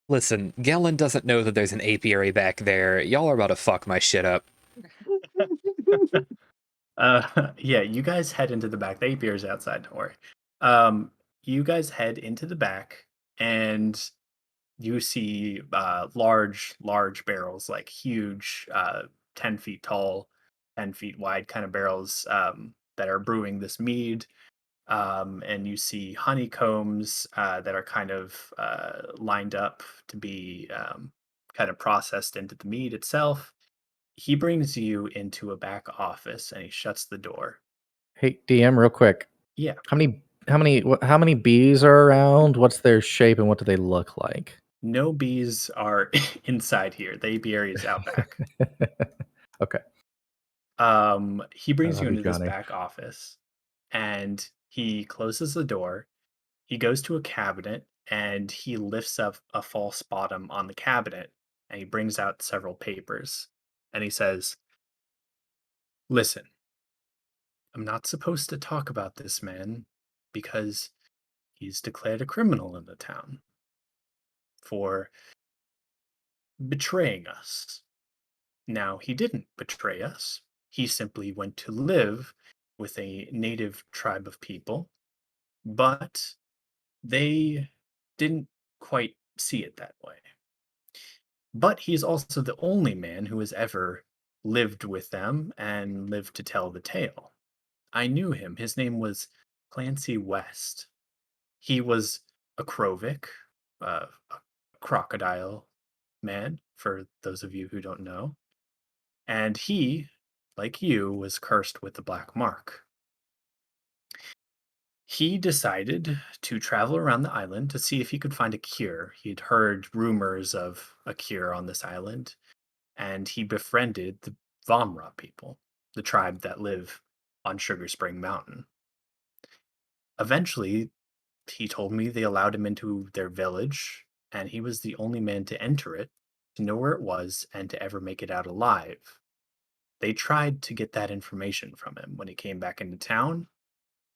listen, Gellin doesn't know that there's an apiary back there. Y'all are about to fuck my shit up. Yeah, you guys head into the back. The apiary's outside, don't worry. You guys head into the back, and you see large barrels, like huge 10 feet tall, 10 feet wide kind of barrels that are brewing this mead. And you see honeycombs that are kind of lined up to be kind of processed into the mead itself. He brings you into a back office and he shuts the door. Hey, DM, real quick. Yeah, How many bees are around? What's their shape and what do they look like? no bees are inside here. The apiary is out back. Okay. He I brings you love you, into this Johnny. back office and he closes the door. He goes to a cabinet and he lifts up a false bottom on the cabinet and he brings out several papers and he says, "Listen, I'm not supposed to talk about this man because he's declared a criminal in the town for betraying us. Now, he didn't betray us. He simply went to live with a native tribe of people, but they didn't quite see it that way. But he's also the only man who has ever lived with them and lived to tell the tale. I knew him. His name was Clancy West. He was a Krovik, a crocodile man, for those of you who don't know. And he, like you, was cursed with the Black Mark. He decided to travel around the island to see if he could find a cure. He'd heard rumors of a cure on this island, and he befriended the Vamra people, the tribe that live on Sugar Spring Mountain. Eventually, he told me they allowed him into their village, and he was the only man to enter it, to know where it was, and to ever make it out alive. They tried to get that information from him when he came back into town.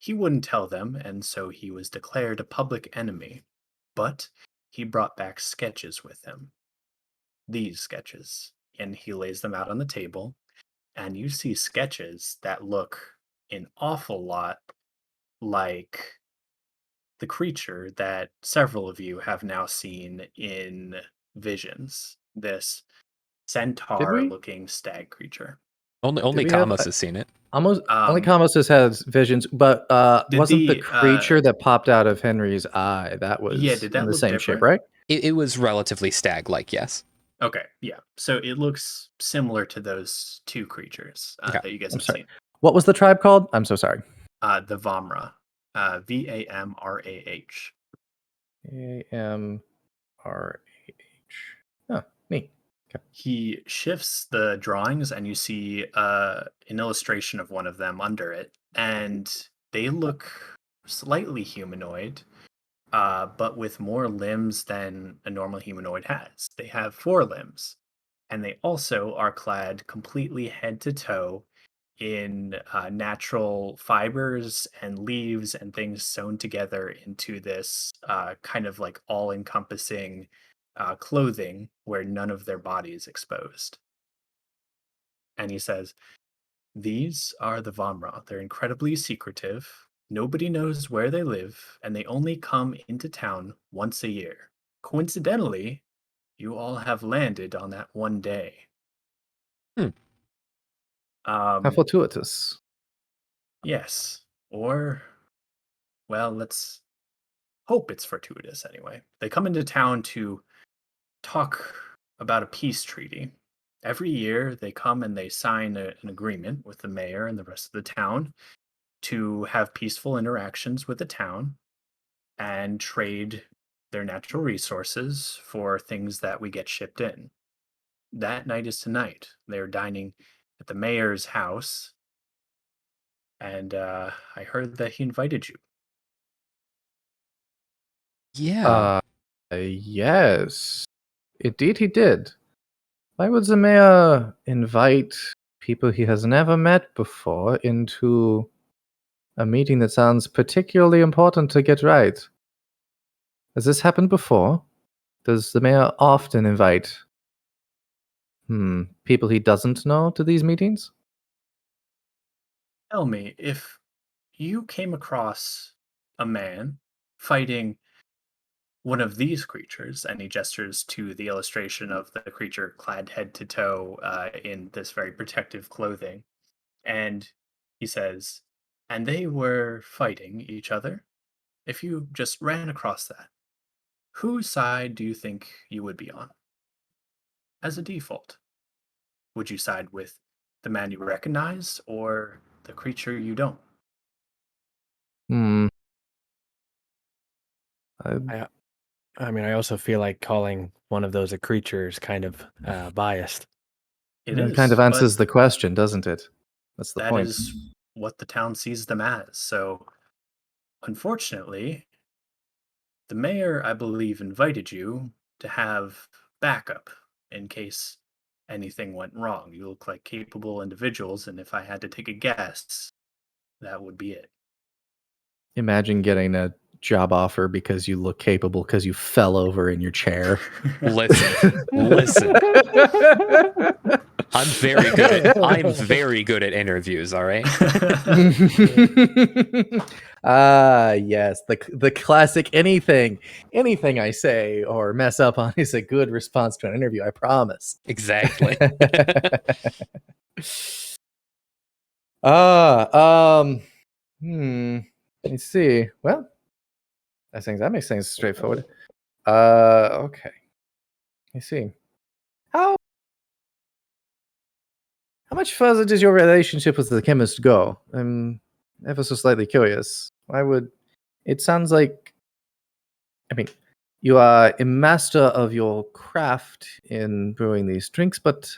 He wouldn't tell them, and so he was declared a public enemy. But he brought back sketches with him. These sketches. And he lays them out on the table, and you see sketches that look an awful lot like the creature that several of you have now seen in visions. This Did centaur we? looking stag creature. Only We have Kamos has seen it. almost only Um, Kamos has visions, but did wasn't the the creature that popped out of Henry's eye that yeah, was did in that the look same shape, different? right? It was relatively stag-like, yes. Okay, yeah. So it looks similar to those two creatures Okay. that you guys I'm have sorry. seen. What was the tribe called? I'm so sorry. The Vamra, Vamrah. AMRAH. Oh, neat. Okay. He shifts the drawings, and you see an illustration of one of them under it, and they look slightly humanoid, but with more limbs than a normal humanoid has. They have 4 limbs, and they also are clad completely head to toe in natural fibers and leaves and things sewn together into this kind of like all encompassing clothing where none of their body is exposed. And he says, "These are the Vamra. They're incredibly secretive. Nobody knows where they live, and they only come into town once a year. Coincidentally, you all have landed on that one day." Hmm. How Um, fortuitous. yes. Or, well, let's hope it's fortuitous anyway. They come into town to talk about a peace treaty. Every year, they come and they sign an agreement with the mayor and the rest of the town to have peaceful interactions with the town and trade their natural resources for things that we get shipped in. That night is tonight. They're dining at the mayor's house, and I heard that he invited you. Yeah. Uh, yes. Indeed, he did. Why would the mayor invite people he has never met before into a meeting that sounds particularly important to get right? Has this happened before? Does the mayor often invite people he doesn't know to these meetings? Tell me, if you came across a man fighting one of these creatures, and he gestures to the illustration of the creature clad head to toe in this very protective clothing, and he says, and they were fighting each other. If you just ran across that, whose side do you think you would be on? As a default, would you side with the man you recognize or the creature you don't? Hmm. I mean, I also feel like calling one of those a creature is kind of biased. It It kind of is, but answers the question, doesn't it? That's the that point. is what the town sees them as. So, unfortunately, the mayor, I believe, invited you to have backup in case anything went wrong. You look like capable individuals, and if I had to take a guess, that would be it. Imagine getting a job offer because you look capable because you fell over in your chair. Listen, listen. I'm very good at interviews, all right? Yes, the classic anything I say or mess up on is a good response to an interview, I promise. Exactly. Ah, let me see. Well, that makes things straightforward. Okay. I see. How How much further does your relationship with the chemist go? I'm ever so slightly curious. Why would it sounds like I mean you are a master of your craft in brewing these drinks, but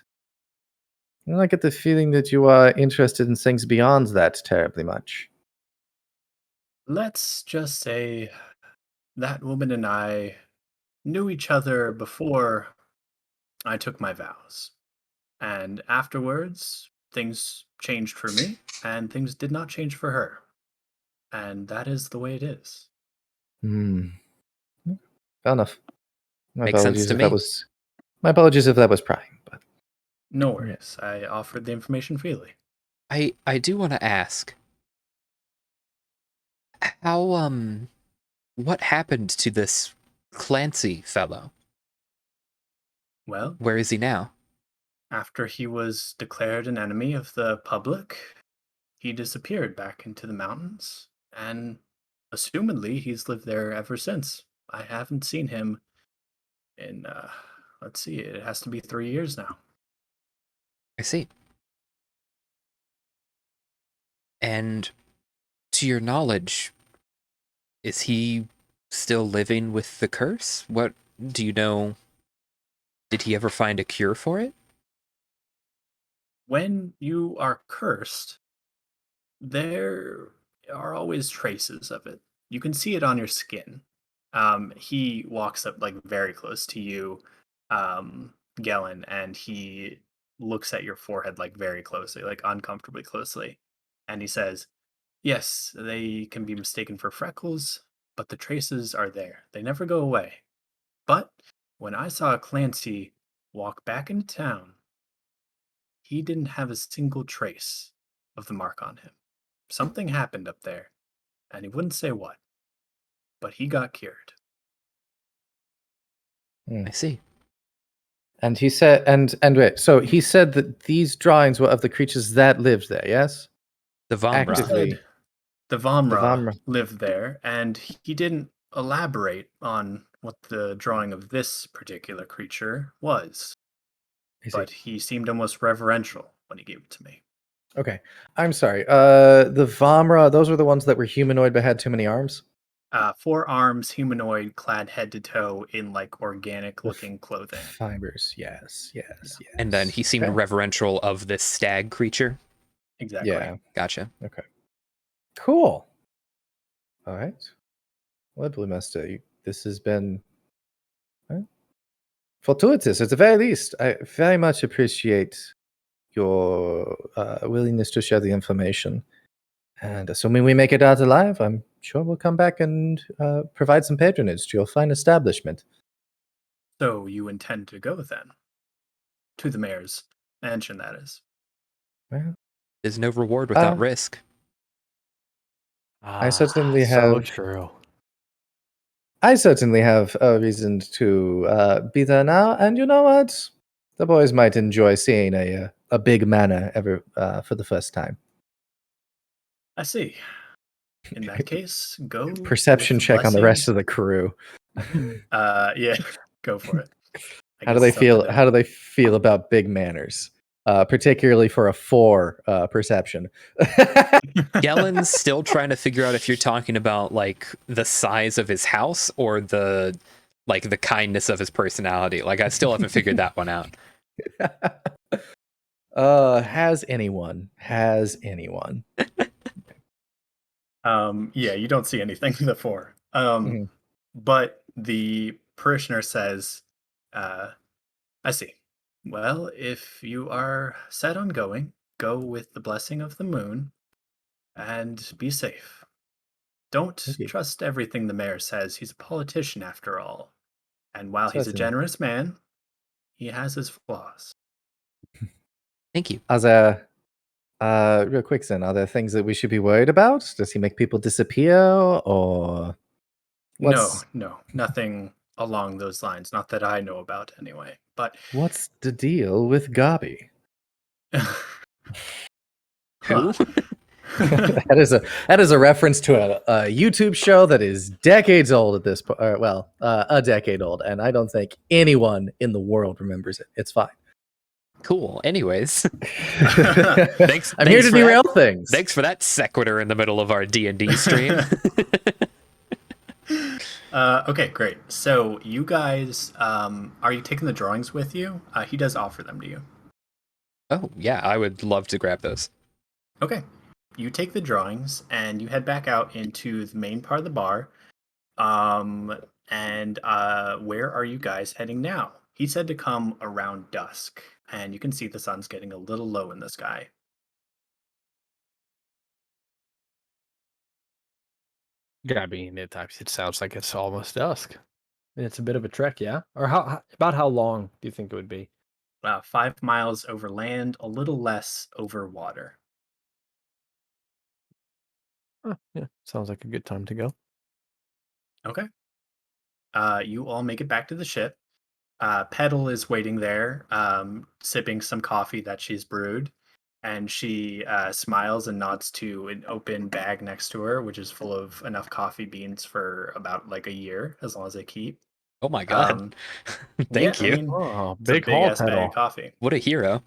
I don't get the feeling that you are interested in things beyond that terribly much. Let's just say that woman and I knew each other before I took my vows. And afterwards, things changed for me, and things did not change for her. And that is the way it is. Hmm. Fair enough. Makes sense to me. My apologies if that was prying, but No yeah. worries. I offered the information freely. I do want to ask, how what happened to this Clancy fellow? Well, Where is he now? after he was declared an enemy of the public, he disappeared back into the mountains, and assumedly he's lived there ever since. I haven't seen him in, let's see, it has to be 3 years now. I see. And to your knowledge, is he still living with the curse? What do you know? Did he ever find a cure for it? When you are cursed, there are always traces of it. You can see it on your skin. He walks up like very close to you, Gellin, and he looks at your forehead like very closely, like uncomfortably closely. And he says, yes, they can be mistaken for freckles, but the traces are there. They never go away. But when I saw Clancy walk back into town, he didn't have a single trace of the mark on him. Something happened up there, and he wouldn't say what, but he got cured. I see. And he said and wait, so he said that these drawings were of the creatures that lived there, yes? The Vomra. Actively. Said the Vomra Vomra. lived there, and he didn't elaborate on what the drawing of this particular creature was, I see. but he seemed almost reverential when he gave it to me. Okay. I'm sorry. The Vomra, those were the ones that were humanoid but had too many arms? 4 arms, humanoid, clad head to toe in like organic looking clothing. Fibers. Yes. And then he seemed Okay. reverential of this stag creature. Exactly. Yeah. Gotcha. Okay. Cool. All right. Well, Blue Master, this has been fortuitous at the very least. I very much appreciate your willingness to share the information. And assuming we make it out alive, I'm sure we'll come back and provide some patronage to your fine establishment. So you intend to go then? To the mayor's mansion, that is. Well, There's no reward without risk. I certainly So have. true. I certainly have a reason to be there now, and you know what? The boys might enjoy seeing a big manor ever for the first time. I see. In that case, go Perception with the check on the blessing. rest of the crew. Yeah, go for it. I How do guess they it's up to feel? them. How do they feel about big manners? Particularly for a 4 perception. Gellen's still trying to figure out if you're talking about like the size of his house or the kindness of his personality. Like I still haven't figured that one out. Has anyone? Has anyone? Yeah, you don't see anything before. Mhm. But the parishioner says, I see. Well, if you are set on going, go with the blessing of the moon and be safe. Don't Thank you. trust everything the mayor says. He's a politician after all. And while he's a Certainly. generous man, he has his flaws. Thank you. Are there, real quick then, are there things that we should be worried about? Does he make people disappear, or what's No, nothing along those lines. Not that I know about anyway. But what's the deal with Gabi? Who? That is a reference to a YouTube show that is decades old at this point. A decade old, and I don't think anyone in the world remembers it. It's fine. Cool. Anyways, Thanks. I'm here thanks to for derail that. things. Thanks for that sequitur in the middle of our D&D stream. Okay, great. So you guys, are you taking the drawings with you? He does offer them to you. Oh, yeah, I would love to grab those. Okay. You take the drawings and you head back out into the main part of the bar. And where are you guys heading now? He said to come around dusk, and you can see the sun's getting a little low in the sky. Gabi, it sounds like it's almost dusk. It's a bit of a trek, yeah? Or about how long do you think it would be? 5 miles over land, a little less over water. Oh, yeah, sounds like a good time to go. Okay. You all make it back to the ship. Petal is waiting there, sipping some coffee that she's brewed, and she smiles and nods to an open bag next to her, which is full of enough coffee beans for about like a year, as long as they keep. Oh my god. Um, yeah, Thank I you. mean, Oh, it's a big big haul ass bag of pedal. coffee. What a hero.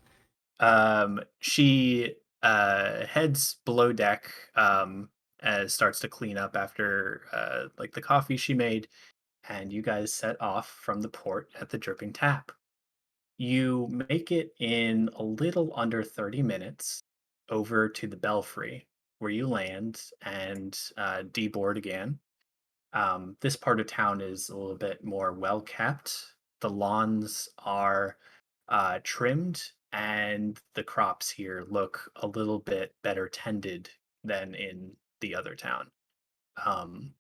She heads below deck, as starts to clean up after like the coffee she made, and you guys set off from the port at the Dripping Tap. You make it in a little under 30 minutes over to the Belfry, where you land and deboard again. This part of town is a little bit more well kept. The lawns are trimmed, and the crops here look a little bit better tended than in the other town. Um,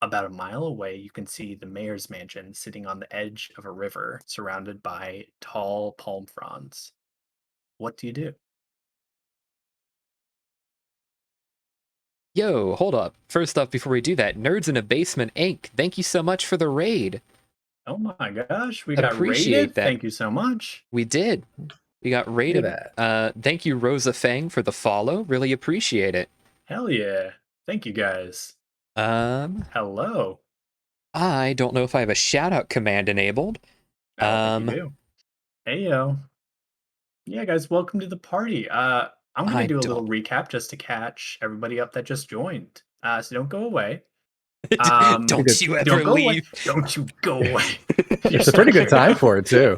about a mile away, you can see the mayor's mansion sitting on the edge of a river surrounded by tall palm fronds. What do you do? Yo, hold up. First up, before we do that, Nerds in a Basement Inc. Thank you so much for the raid. Oh my gosh, we got Appreciate raided. that. Thank you so much. We did. We got raided. that. Thank you, Rosa Fang, for the follow. Really appreciate it. Hell yeah. Thank you guys. Um, Hello. I don't know if I have a shout out command enabled. I don't think you do. Hey yo. Yeah, guys, welcome to the party. I'm gonna I do a don't. little recap just to catch everybody up that just joined. So don't go away. Don't you ever Don't go away. leave. Don't you go away. It's a pretty good time for it too.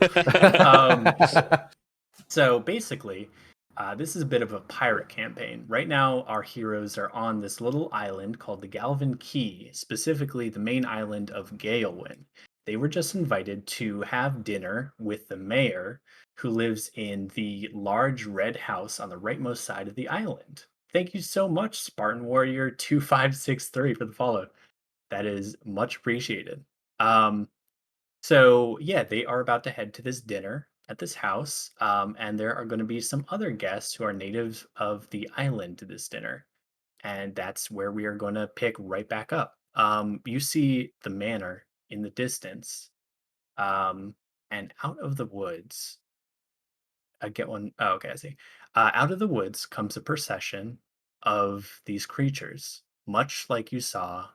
So basically, this is a bit of a pirate campaign. Right now, our heroes are on this little island called the Galvin Key, specifically the main island of Galewen. They were just invited to have dinner with the mayor, who lives in the large red house on the rightmost side of the island. Thank you so much, Spartan Warrior 2563, for the follow. That is much appreciated. So yeah, they are about to head to this dinner at this house, and there are going to be some other guests who are natives of the island to this dinner, and that's where we are going to pick right back up. You see the manor in the distance, and out of the woods, I get one. Oh, okay, I see. Out of the woods comes a procession of these creatures, much like you saw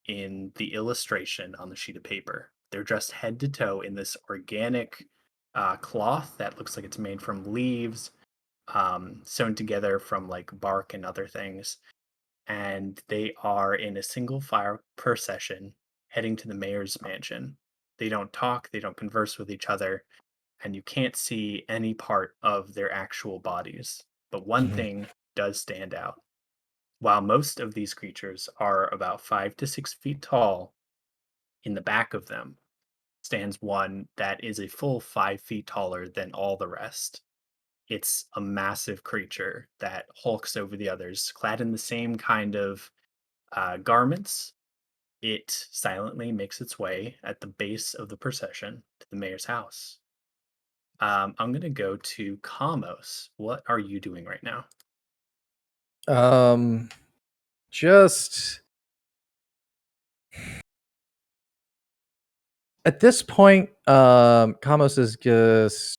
in the illustration on the sheet of paper. They're dressed head to toe in this organic cloth that looks like it's made from leaves, sewn together from like bark and other things. And they are in a single file procession heading to the mayor's mansion. They don't talk, they don't converse with each other, and you can't see any part of their actual bodies. But one thing does stand out. While most of these creatures are about 5 to 6 feet tall, in the back of them stands one that is a full 5 feet taller than all the rest. It's a massive creature that hulks over the others, clad in the same kind of garments. It silently makes its way at the base of the procession to the mayor's house. I'm going to go to Kamos. What are you doing right now? Just at this point, Kamos is just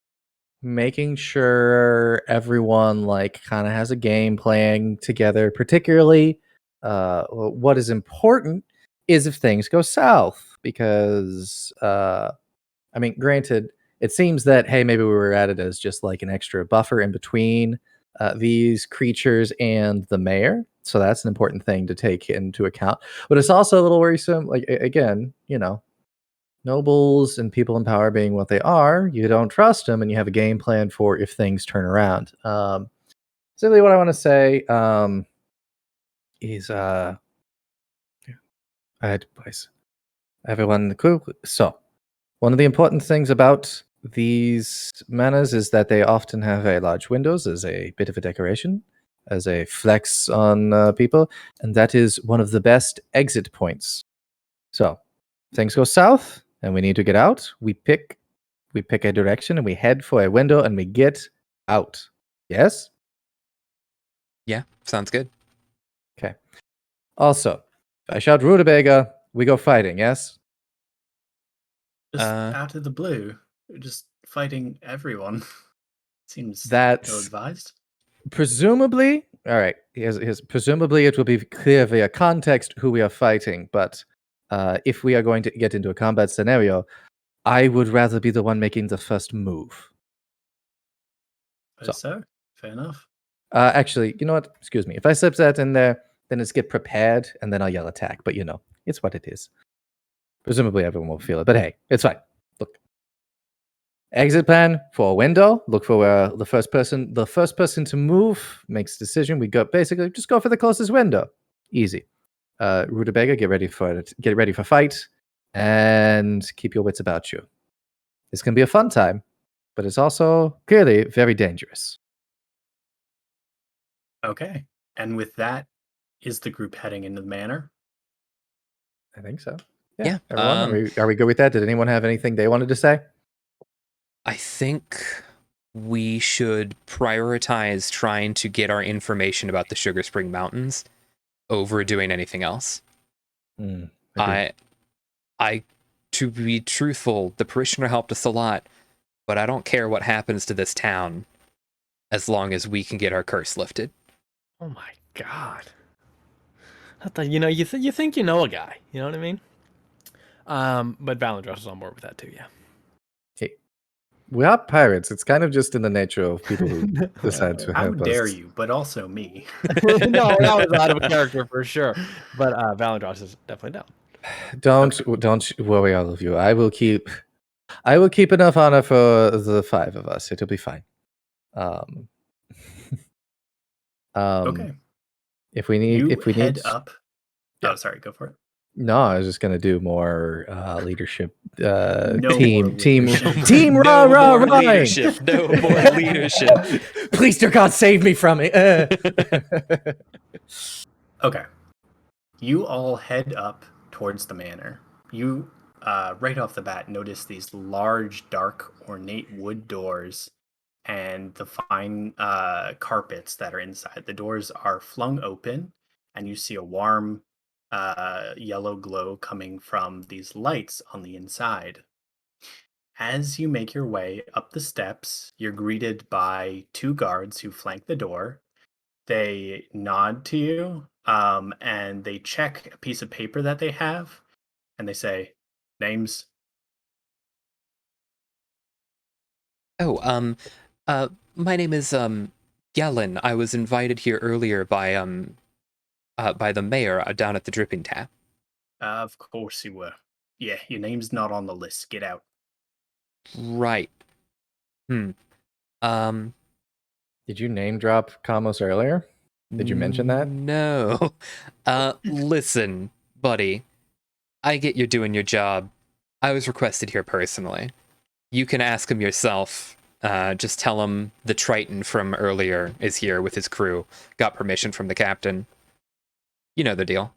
making sure everyone like kind of has a game playing together. Particularly, what is important is if things go south, because I mean, granted, it seems that hey, maybe we were at it as just like an extra buffer in between these creatures and the mayor. So that's an important thing to take into account. But it's also a little worrisome. Like again, nobles and people in power being what they are, you don't trust them, and you have a game plan for if things turn around. Simply, what I want to say is, I had place everyone cool. So, one of the important things about these manors is that they often have very large windows as a bit of a decoration, as a flex on people, and that is one of the best exit points. So, things go south, and we need to get out. We pick a direction, and we head for a window, and we get out. Yes. Yeah, sounds good. Okay. Also, if I shout Rutabaga, we go fighting. Yes. Just out of the blue, just fighting everyone. Seems That's ill-advised. presumably, all right. Presumably, it will be clear via context who we are fighting. But if we are going to get into a combat scenario, I would rather be the one making the first move. So, fair enough. Actually, you know what? Excuse me. If I slip that in there, then it's get prepared, and then I'll yell attack. But it's what it is. Presumably, everyone will feel it. But hey, it's fine. Look, exit plan for a window. Look for where the first person to move makes a decision. We go basically just go for the closest window. Easy. Rutabaga, get ready for fight, and keep your wits about you. This can be a fun time, but it's also clearly very dangerous. Okay. And with that, is the group heading into the manor? I think so. Yeah, Everyone, are we good with that? Did anyone have anything they wanted to say? I think we should prioritize trying to get our information about the Sugar Spring Mountains over doing anything else. Agreed. To be truthful, the parishioner helped us a lot, but I don't care what happens to this town as long as we can get our curse lifted. Oh my god. I thought, you think you know a guy, you know what I mean? But Valandros is on board with that too, yeah. Hey, we are pirates. It's kind of just in the nature of people who decide to How help us. dare you, but also me. No, that was out of character for sure. But Valandros is definitely down. Don't worry, all of you. I will keep enough honor for the 5 of us. It'll be fine. Okay. If we need, head up. Yeah. Oh, sorry. Go for it. No, I was just gonna do more leadership. No team, more team, leadership. team. No Rah, more rah, leadership. No more leadership. Please, dear God, save me from it. Okay. You all head up towards the manor. You, right off the bat, notice these large, dark, ornate wood doors and the fine carpets that are inside. The doors are flung open, and you see a warm yellow glow coming from these lights on the inside. As you make your way up the steps, you're greeted by two guards who flank the door. They nod to you, and they check a piece of paper that they have, and they say, "Names." Oh, my name is Yellen. I was invited here earlier by the mayor down at the Dripping Tap. Of course you were. Yeah, your name's not on the list. Get out. Right. Hmm. Um. Did you name drop Kamos earlier? Did you mention that? No. Listen, buddy. I get you're doing your job. I was requested here personally. You can ask him yourself. Just tell him the Triton from earlier is here with his crew. Got permission from the captain. You know the deal.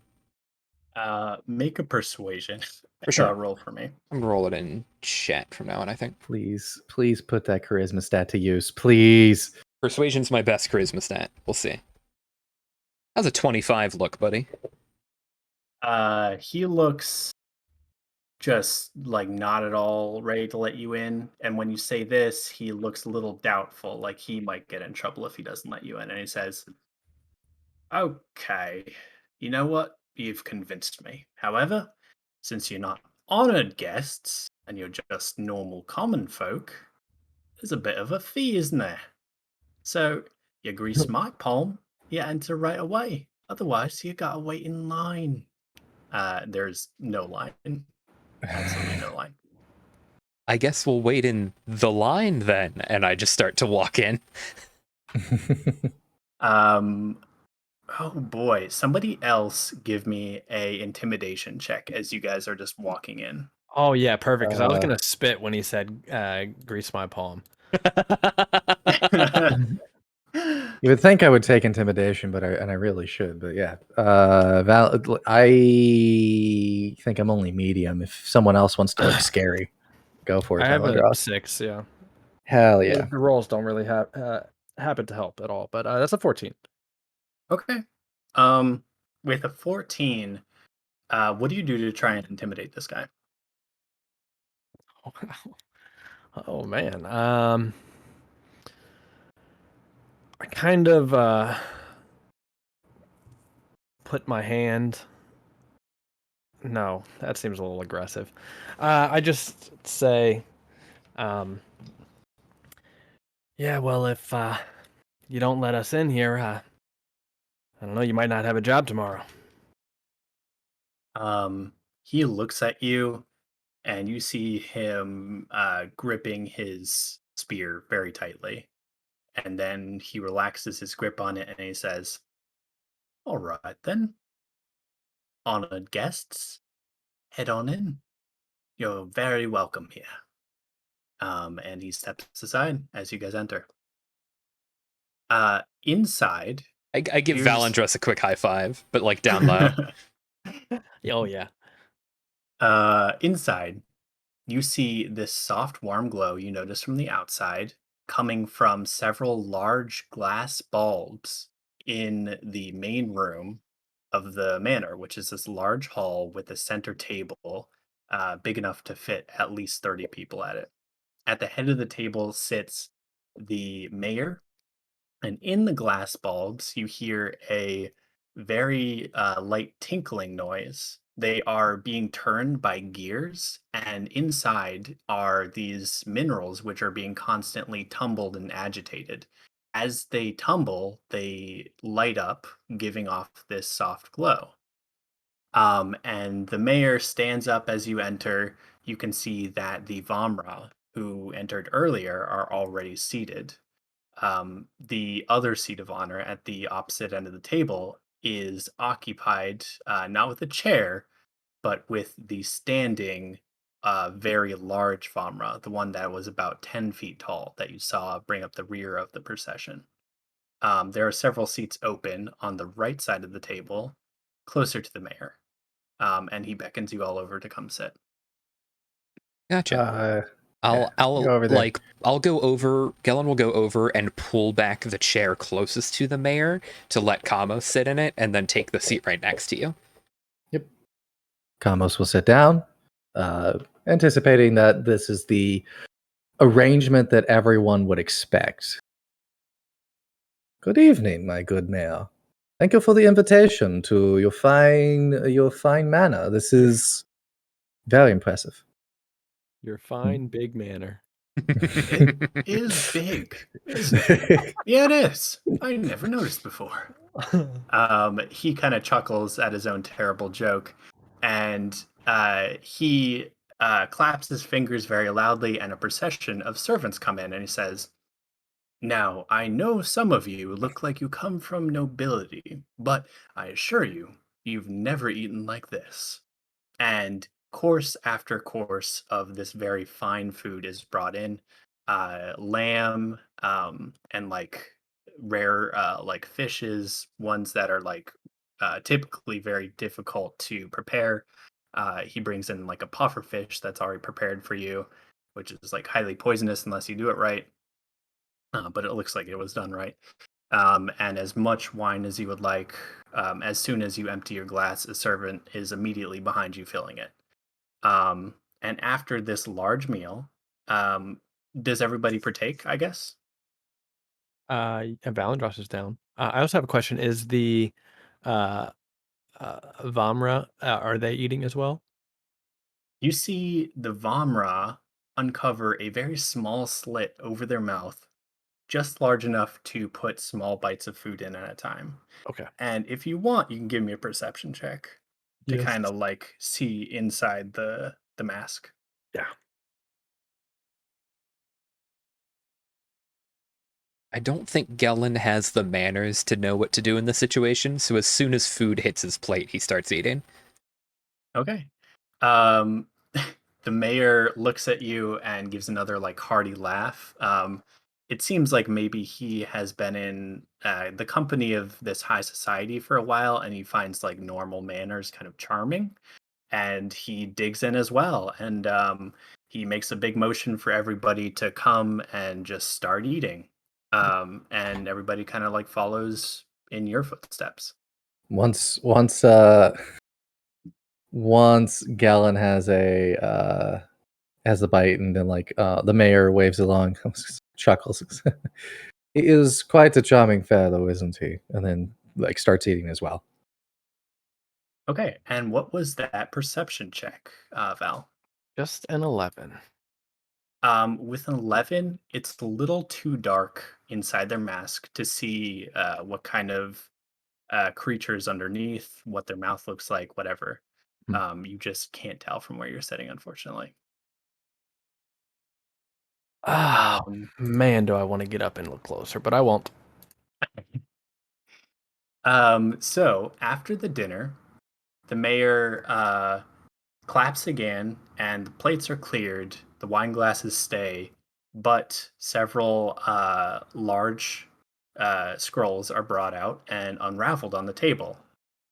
Make a persuasion For sure. roll for me. I'm gonna roll it in chat from now on, I think. Please put that charisma stat to use. Please. Persuasion's my best charisma stat. We'll see. How's a 25 look, buddy? He looks just like not at all ready to let you in. And when you say this, he looks a little doubtful, like he might get in trouble if he doesn't let you in. And he says, "Okay, you know what? You've convinced me. However, since you're not honored guests and you're just normal common folk, there's a bit of a fee, isn't there? So you grease my palm, you enter right away. Otherwise, you gotta wait in line." There's no line. Absolutely no line. I guess we'll wait in the line then, and I just start to walk in. Oh boy, somebody else give me a intimidation check as you guys are just walking in. Oh yeah, perfect. Because I was gonna spit when he said "grease my palm." You would think I would take intimidation, but I really should. But yeah, I think I'm only medium. If someone else wants to look scary, go for it. I have a Valandros. 6. Yeah. Hell yeah. The rolls don't really happen to help at all, but that's a 14. Okay. With a 14, what do you do to try and intimidate this guy? Oh man. I kind of put my hand. No, that seems a little aggressive. I just say, yeah, well, if you don't let us in here, I don't know, you might not have a job tomorrow. He looks at you, and you see him gripping his spear very tightly. And then he relaxes his grip on it and he says, "All right, then. Honored guests, head on in. You're very welcome here." And he steps aside as you guys enter. Inside, I give here's- Valandros a quick high five, but like down low. Oh yeah. Inside, you see this soft, warm glow you notice from the outside coming from several large glass bulbs in the main room of the manor, which is this large hall with a center table big enough to fit at least 30 people at it. At the head of the table sits the mayor, and in the glass bulbs, you hear a very light tinkling noise. They are being turned by gears, and inside are these minerals which are being constantly tumbled and agitated. As they tumble, they light up, giving off this soft glow. And the mayor stands up as you enter. You can see that the Vamra, who entered earlier, are already seated. The other seat of honor at the opposite end of the table is occupied not with a chair, but with the standing, very large Vamra, the one that was about 10 feet tall that you saw bring up the rear of the procession. There are several seats open on the right side of the table, closer to the mayor, and he beckons you all over to come sit. Gotcha. I'll go over there. I'll go over. Gellin will go over and pull back the chair closest to the mayor to let Kamo sit in it, and then take the seat right next to you. Kamos will sit down, anticipating that this is the arrangement that everyone would expect. Good evening, my good mayor. Thank you for the invitation to your fine manor. This is very impressive. Your fine big manner. It is big, isn't it? Yeah, it is. I never noticed before. He kind of chuckles at his own terrible joke, and he claps his fingers very loudly, and a procession of servants come in, and he says, "Now, I know some of you look like you come from nobility, but I assure you, you've never eaten like this." And course after course of this very fine food is brought in, lamb, and like rare like fishes, ones that are like typically very difficult to prepare. He brings in like a puffer fish that's already prepared for you, which is like highly poisonous unless you do it right, but it looks like it was done right. And as much wine as you would like. As soon as you empty your glass, a servant is immediately behind you filling it. And after this large meal, does everybody partake, I guess? And Valendros is down. I also have a question. Is the uh, Vamra, are they eating as well? You see the Vamra uncover a very small slit over their mouth, just large enough to put small bites of food in at a time. Okay. And if you want, you can give me a perception check to Yes. kind of like see inside the mask. Yeah. I don't think Gellin has the manners to know what to do in this situation, so as soon as food hits his plate, he starts eating. Okay. Um, the mayor looks at you and gives another like hearty laugh. It seems like maybe he has been in the company of this high society for a while, and he finds like normal manners kind of charming, and he digs in as well. And he makes a big motion for everybody to come and just start eating. And everybody kind of like follows in your footsteps. Once Galen has a bite, and then like the mayor waves along, chuckles. He is quite a charming fellow, isn't he? And then like starts eating as well. Okay, and what was that perception check, Val? Just an 11. With an 11, it's a little too dark inside their mask to see what kind of creatures underneath, what their mouth looks like, whatever. Hmm. You just can't tell from where you're sitting, unfortunately. Oh, Um, man, do I want to get up and look closer, but I won't. so after the dinner, the mayor claps again, and the plates are cleared. The wine glasses stay, but several large scrolls are brought out and unraveled on the table.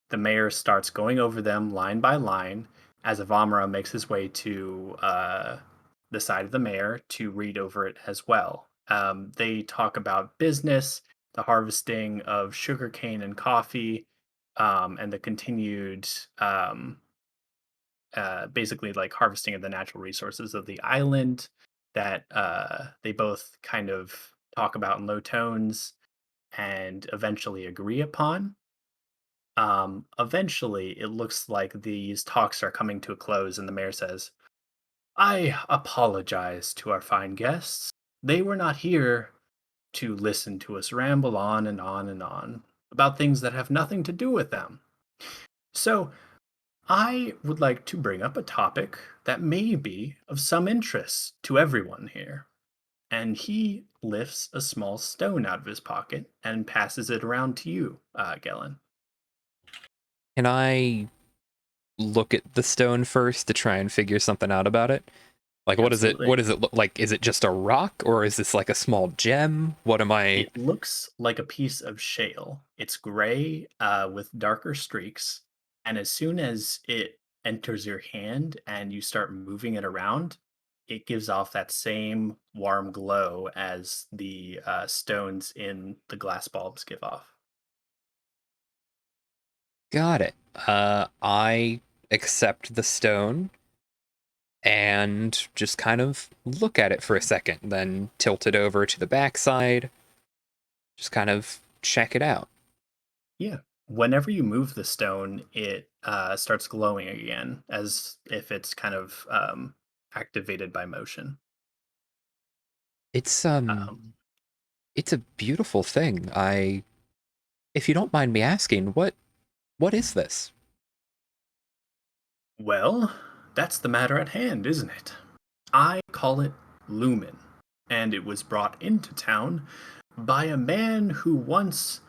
The mayor starts going over them line by line as Avamra makes his way to the side of the mayor to read over it as well. They talk about business, the harvesting of sugarcane and coffee, and the continued basically like harvesting of the natural resources of the island that they both kind of talk about in low tones and eventually agree upon. Eventually, it looks like these talks are coming to a close, and the mayor says, "I apologize to our fine guests. They were not here to listen to us ramble on and on and on about things that have nothing to do with them. So, I would like to bring up a topic that may be of some interest to everyone here." And he lifts a small stone out of his pocket and passes it around to you, Gellin. Can I look at the stone first to try and figure something out about it? Like, what is it? Absolutely. What does it look like? Is it just a rock, or is this like a small gem? What am I? It looks like a piece of shale. It's gray with darker streaks. And as soon as it enters your hand and you start moving it around, it gives off that same warm glow as the stones in the glass bulbs give off. Got it. I accept the stone and just kind of look at it for a second, then tilt it over to the backside, just kind of check it out. Yeah. Whenever you move the stone, it starts glowing again, as if it's kind of activated by motion. It's Um, it's a beautiful thing. If you don't mind me asking, what is this? well, that's the matter at hand, isn't it? I call it Lumen, and it was brought into town by a man who once,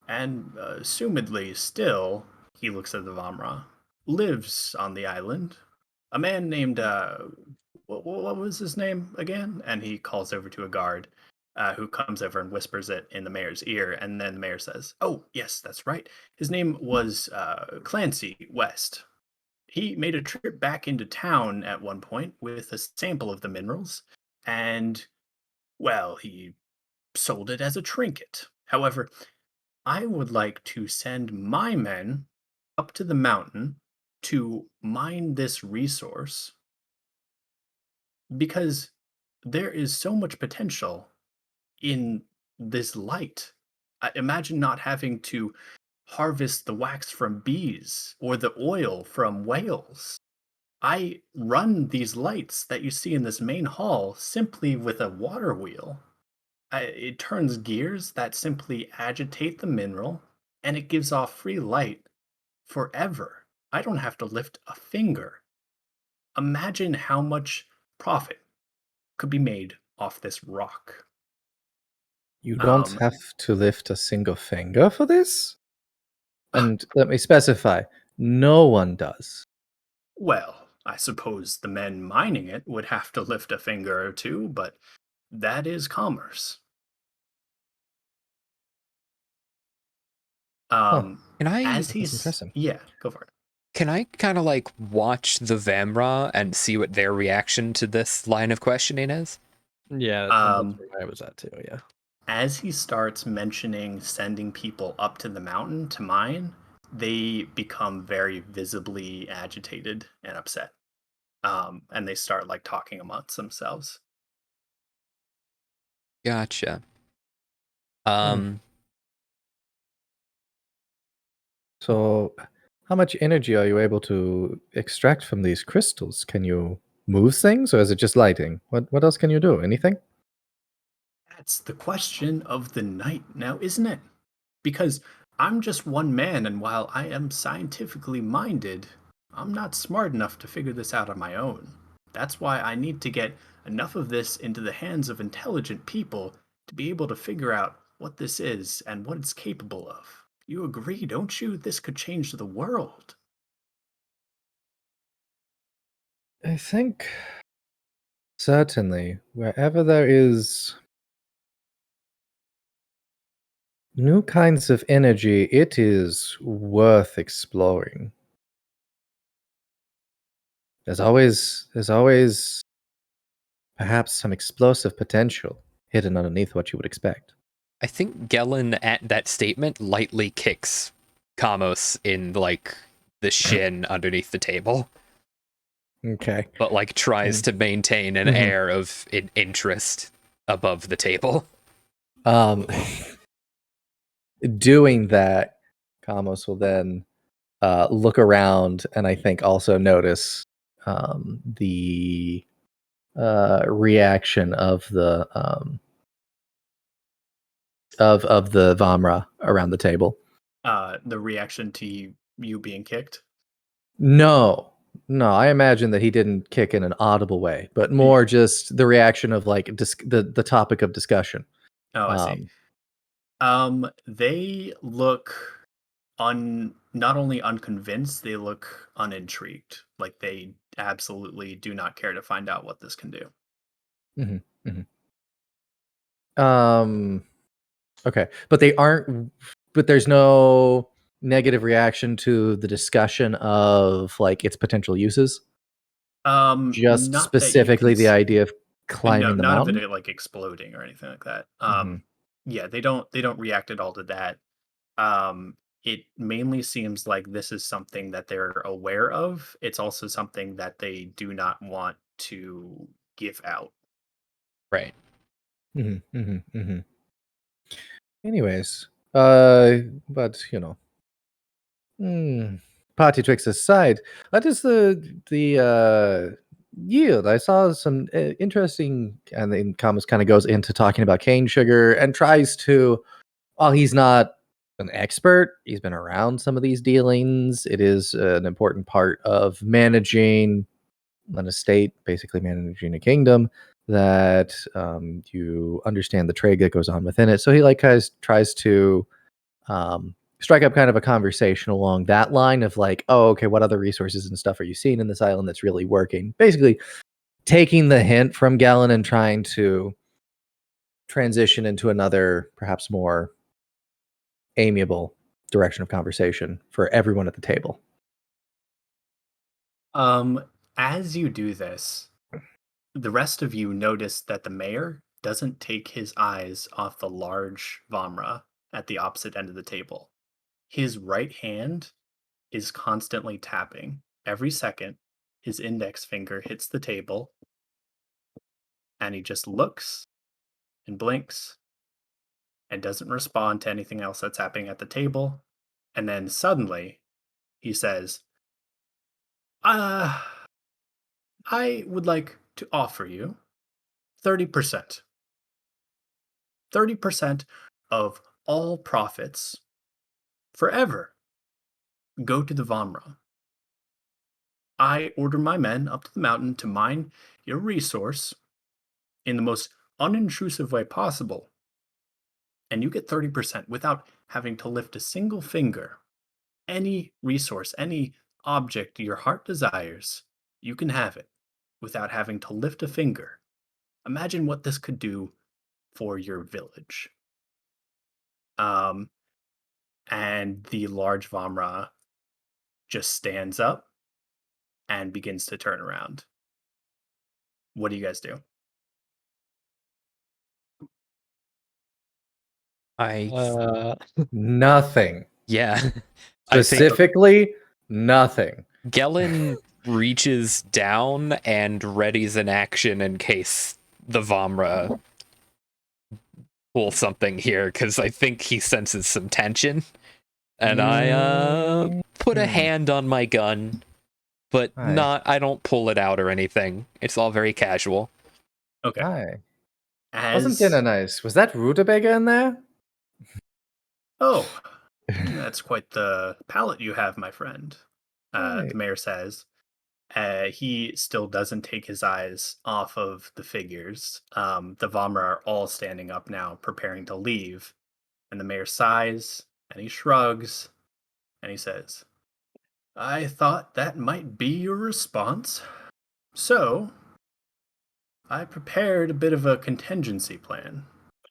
and assumedly still, he looks at the Vamra, lives on the island. A man named, what was his name again? And he calls over to a guard who comes over and whispers it in the mayor's ear. And then the mayor says, "Oh, yes, that's right. His name was Clancy West. He made a trip back into town at one point with a sample of the minerals, and, well, he sold it as a trinket. However, I would like to send my men up to the mountain to mine this resource because there is so much potential in this light. Imagine not having to harvest the wax from bees or the oil from whales. I run these lights that you see in this main hall simply with a water wheel. It turns gears that simply agitate the mineral, and it gives off free light forever. I don't have to lift a finger. Imagine how much profit could be made off this rock. You don't Um, have to lift a single finger for this? And let me specify, no one does. well, I suppose the men mining it would have to lift a finger or two, but that is commerce. Huh, Um, Can I as that's he's interesting. yeah, go for it. can I kind of like watch the Vamra and see what their reaction to this line of questioning is? Yeah, that's Um, where I was at too. Yeah. as he starts mentioning sending people up to the mountain to mine, they become very visibly agitated and upset. And they start like talking amongst themselves. Gotcha. Hmm. Um, So, how much energy are you able to extract from these crystals? Can you move things, or is it just lighting? What else can you do? Anything? That's the question of the night now, isn't it? Because I'm just one man, and while I am scientifically minded, I'm not smart enough to figure this out on my own. That's why I need to get enough of this into the hands of intelligent people to be able to figure out what this is and what it's capable of. You agree, don't you? This could change the world. I think certainly wherever there is new kinds of energy, it is worth exploring. There's always perhaps some explosive potential hidden underneath what you would expect. I think Gellin at that statement lightly kicks Kamos in like the shin underneath the table, Okay. but like tries Mm. to maintain an Mhm. air of interest above the table. Um, doing that, Kamos will then look around and I think also notice the reaction of the Vamra around the table. The reaction to you being kicked. No, no, I imagine that he didn't kick in an audible way, but more just the reaction of like the topic of discussion. Oh, I see. Um, They look not only unconvinced, they look unintrigued. Like they absolutely do not care to find out what this can do. mhm, mhm. Um, okay, but they aren't. But there's no negative reaction to the discussion of like its potential uses. Just Not that you can specifically the idea of no, climbing the not of mountain. it like exploding or anything like that. Mhm. Yeah, they don't react at all to that. Um it mainly seems like this is something that they're aware of. It's also something that they do not want to give out. Right. Anyways, but party tricks aside, what is the yield? I saw some interesting, and then Camus kind of goes into talking about cane sugar and tries to. While he's not an expert, he's been around some of these dealings. It is an important part of managing an estate, basically managing a kingdom, that you understand the trade that goes on within it. So he like tries to strike up kind of a conversation along that line of like, oh, okay, what other resources and stuff are you seeing in this island that's really working? Basically, taking the hint from Galen and trying to transition into another, perhaps more amiable direction of conversation for everyone at the table. As you do this, the rest of you notice that the mayor doesn't take his eyes off the large Vamra at the opposite end of the table. His right hand is constantly tapping. Every second, his index finger hits the table, and he just looks and blinks and doesn't respond to anything else that's happening at the table. And then suddenly, he says, I would like to offer you 30%. 30% of all profits forever go to the Vamra. I order my men up to the mountain to mine your resource in the most unintrusive way possible, and you get 30% without having to lift a single finger. Any resource, any object your heart desires, you can have it without having to lift a finger. Imagine what this could do for your village. And the large Vamra just stands up and begins to turn around. What do you guys do? Nothing. Yeah. I think Specifically, nothing. Gellin reaches down and readies an action in case the Vamra pull something here, because I think he senses some tension. And I put a hand on my gun, but I don't pull it out or anything. It's all very casual. Okay. Hi. Wasn't dinner nice? Was that rutabaga in there? Oh, that's quite the palate you have, my friend, the mayor says. He still doesn't take his eyes off of the figures. The Vamra are all standing up now, preparing to leave. And the mayor sighs, and he shrugs, and he says, I thought that might be your response. So, I prepared a bit of a contingency plan.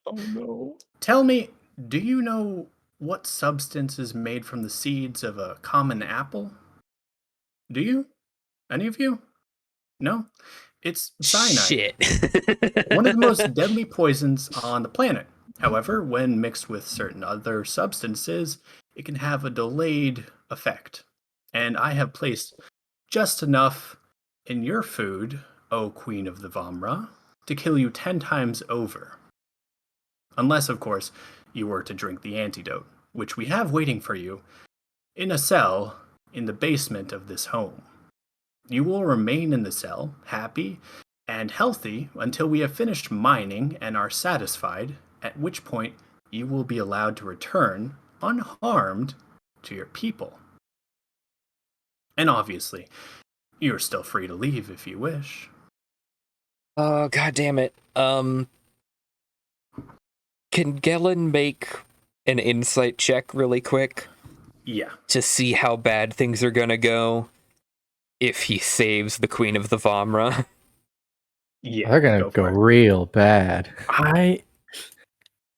Oh no. Tell me, do you know what substance is made from the seeds of a common apple? Do you? Any of you? No? It's cyanide. Shit. One of the most deadly poisons on the planet. However, when mixed with certain other substances, it can have a delayed effect. And I have placed just enough in your food, O Queen of the Vamra, to kill you 10 times over. Unless, of course, you were to drink the antidote, which we have waiting for you in a cell in the basement of this home. You will remain in the cell, happy and healthy, until we have finished mining and are satisfied, at which point you will be allowed to return unharmed to your people. And obviously, you're still free to leave if you wish. Oh, god damn it. Can Gellin make an insight check really quick? Yeah. To see how bad things are gonna go if he saves the Queen of the Vamra? Yeah. They're gonna go real bad.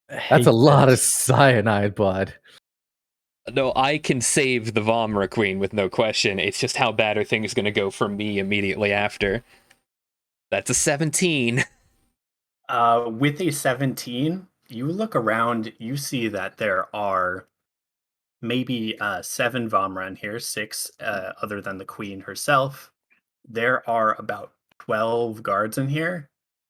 That's a lot of cyanide blood. No, I can save the Vamra Queen with no question. It's just how bad are things gonna go for me immediately after. That's a 17. With a 17, you look around, you see that there are maybe 7 Vomra in here, 6 other than the queen herself. There are about 12 guards in here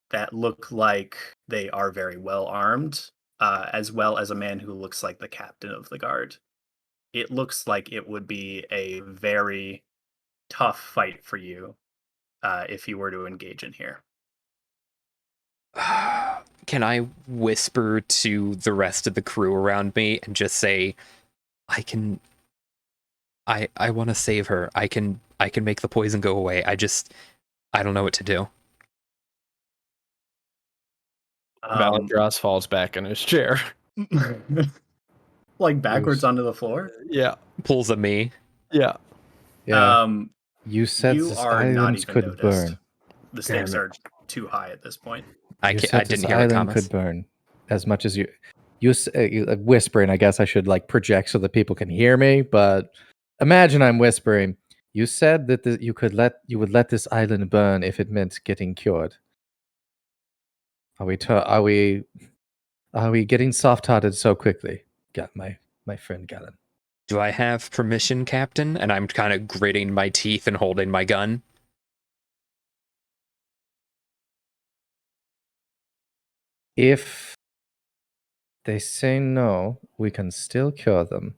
that look like they are very well armed, as well as a man who looks like the captain of the guard. It looks like it would be a very tough fight for you if you were to engage in here. Can I whisper to the rest of the crew around me and just say, I want to save her. I can make the poison go away. I don't know what to do. Valentros falls back in his chair. Like backwards onto the floor? Yeah. Pulls a me. Yeah. Yeah. Um, You said you this are not island even could noticed. burn. The stakes Damn are too high at this point. I You didn't said this hear it, island Thomas. could burn as much as you whispering. I guess I should like project so that people can hear me. But imagine I'm whispering. You said that you would let this island burn if it meant getting cured. Are we getting soft-hearted so quickly? Got my friend Galen. Do I have permission, Captain? And I'm kind of gritting my teeth and holding my gun. If they say no, we can still cure them.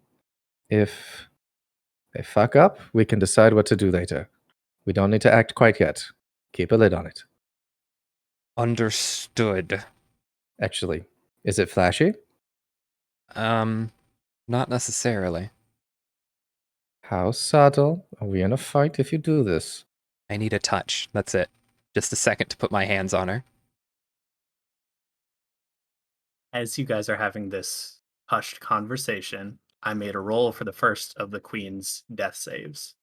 If they fuck up, we can decide what to do later. We don't need to act quite yet. Keep a lid on it. Understood. Actually, is it flashy? Not necessarily. How subtle? Are we in a fight if you do this? I need a touch. That's it. Just a second to put my hands on her. As you guys are having this hushed conversation, I made a roll for the first of the queen's death saves,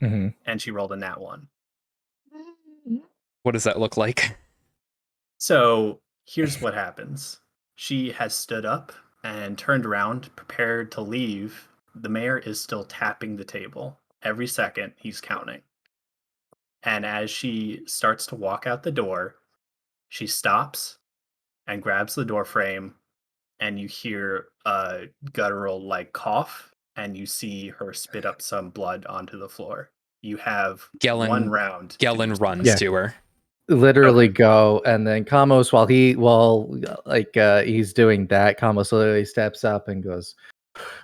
Mm-hmm. and she rolled a nat 1. What does that look like? So here's what happens. She has stood up and turned around, prepared to leave. The mayor is still tapping the table. Every second, he's counting. And as she starts to walk out the door, she stops and grabs the door frame, and you hear a guttural like cough, and you see her spit up some blood onto the floor. You have one round. Gellin runs to her. Literally Okay. go, and then Kamos, while he's doing that, Kamos literally steps up and goes,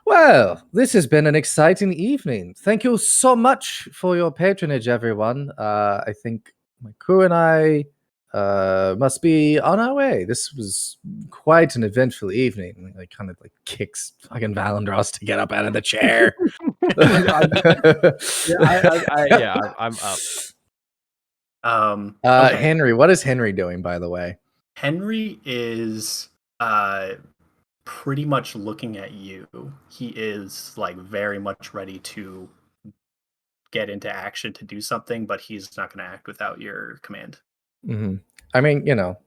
"Well, this has been an exciting evening. Thank you so much for your patronage, everyone. I think my crew and I must be on our way. This was quite an eventful evening." Like, kind of like kicks fucking Valandros to get up out of the chair. I'm up. Okay. Henry, what is Henry doing, by the way? Henry is pretty much looking at you. He is like very much ready to get into action to do something, but he's not going to act without your command. Mm-hmm. I mean,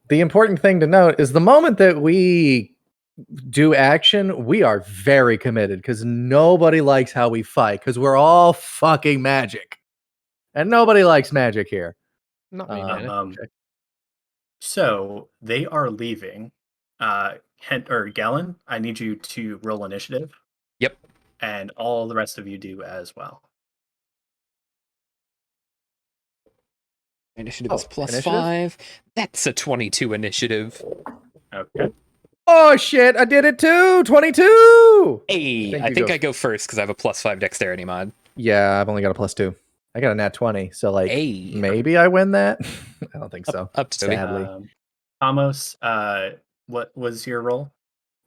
the important thing to note is the moment that we do action, we are very committed because nobody likes how we fight because we're all fucking magic. And nobody likes magic here. Not me, man. So they are leaving. Galen, I need you to roll initiative. Yep. And all the rest of you do as well. Initiative is plus initiative? 5. That's a 22 initiative. Okay. Oh shit, I did it too! 22! Hey, I think I go first because I have a plus 5 dexterity mod. Yeah, I've only got a +2. I got a nat 20, so like Hey. maybe I win that. I don't think so. Up to Toby. Sadly. Amos, what was your roll?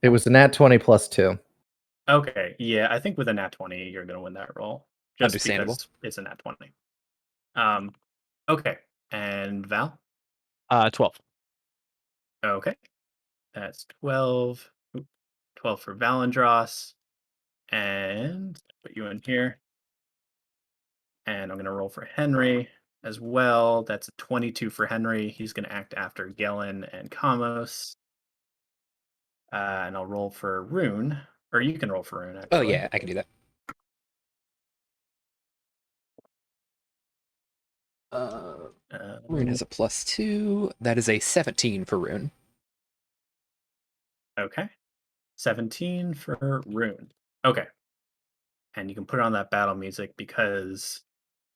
It was a nat 20 +2. Okay, yeah, I think with a nat 20, you're gonna win that roll. Just Understandable. because it's a nat 20. Okay, and Val? 12. Okay, that's 12. 12 for Valandros, and put you in here. And I'm gonna roll for Henry as well. That's a 22 for Henry. He's gonna act after Gellin and Kamos. And I'll roll for Rune, or you can roll for Rune. Actually. Oh, yeah, I can do that. Rune has a plus 2. That is a 17 for Rune. Okay. 17 for Rune. Okay. and you can put on that battle music because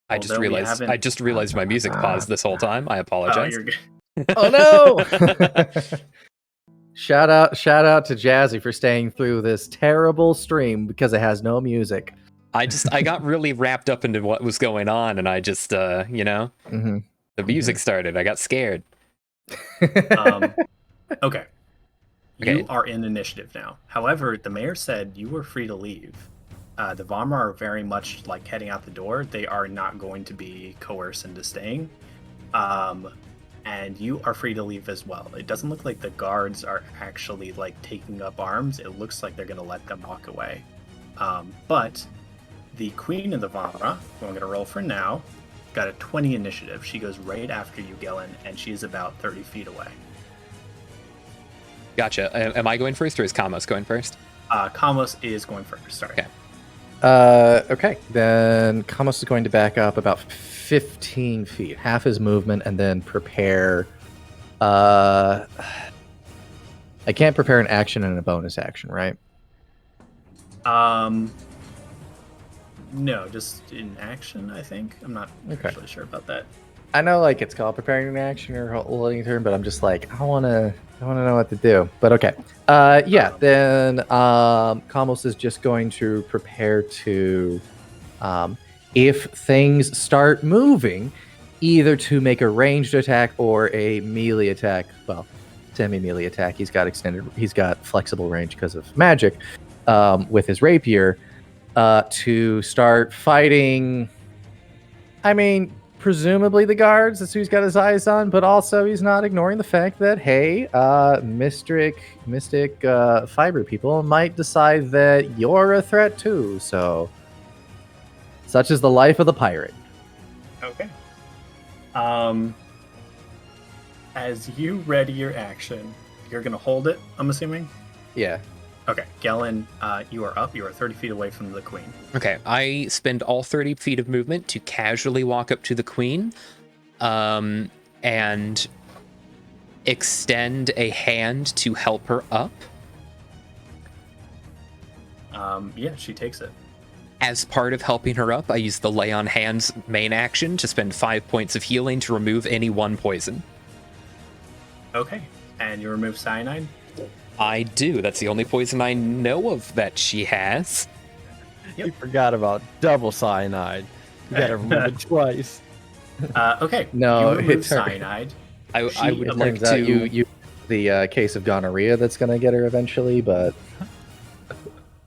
I just although we realized haven't- my music paused this whole time. I oh, apologize. you're good. Oh no! Shout out to Jazzy for staying through this terrible stream because it has no music. I got really wrapped up into what was going on, and I just Mm-hmm. the music started. I got scared. Okay. Okay. You are in initiative now. However, the mayor said you were free to leave. The Vamra are very much like heading out the door. They are not going to be coerced into staying. And you are free to leave as well. It doesn't look like the guards are actually like taking up arms. It looks like they're going to let them walk away. But the queen of the Vamra, who I'm going to roll for now, got a 20 initiative. She goes right after you, Gellin, and she is about 30 feet away. Gotcha. Am I going first, or is Kamos going first? Kamos is going first. Sorry. Okay. Okay, then Kamos is going to back up about 15 feet, half his movement, and then prepare. I can't prepare an action and a bonus action, right? No, just in action, I think. I'm not actually sure about that. I know, like, it's called preparing an action or holding a turn, but I'm just like, I want to know what to do. But okay. Then Kamos is just going to prepare to, if things start moving, either to make a ranged attack or a melee attack. Well, semi-melee attack. He's got flexible range because of magic with his rapier to start fighting. I mean, presumably the guards, that's who he's got his eyes on, but also he's not ignoring the fact that, hey, mystic fiber people might decide that you're a threat too. So, such is the life of the pirate. Okay. As you ready your action, you're going to hold it, I'm assuming? Yeah. Okay. Gellin, you are up. You are 30 feet away from the queen. Okay, I spend all 30 feet of movement to casually walk up to the queen, and extend a hand to help her up. Yeah, she takes it. As part of helping her up, I use the Lay on Hands main action to spend 5 points of healing to remove any one poison. Okay. And you remove cyanide? I do. That's the only poison I know of that she has. You forgot about double cyanide. You gotta remove it twice. Okay. No, you remove it cyanide. I would like Turns out to. you the case of gonorrhea that's going to get her eventually, but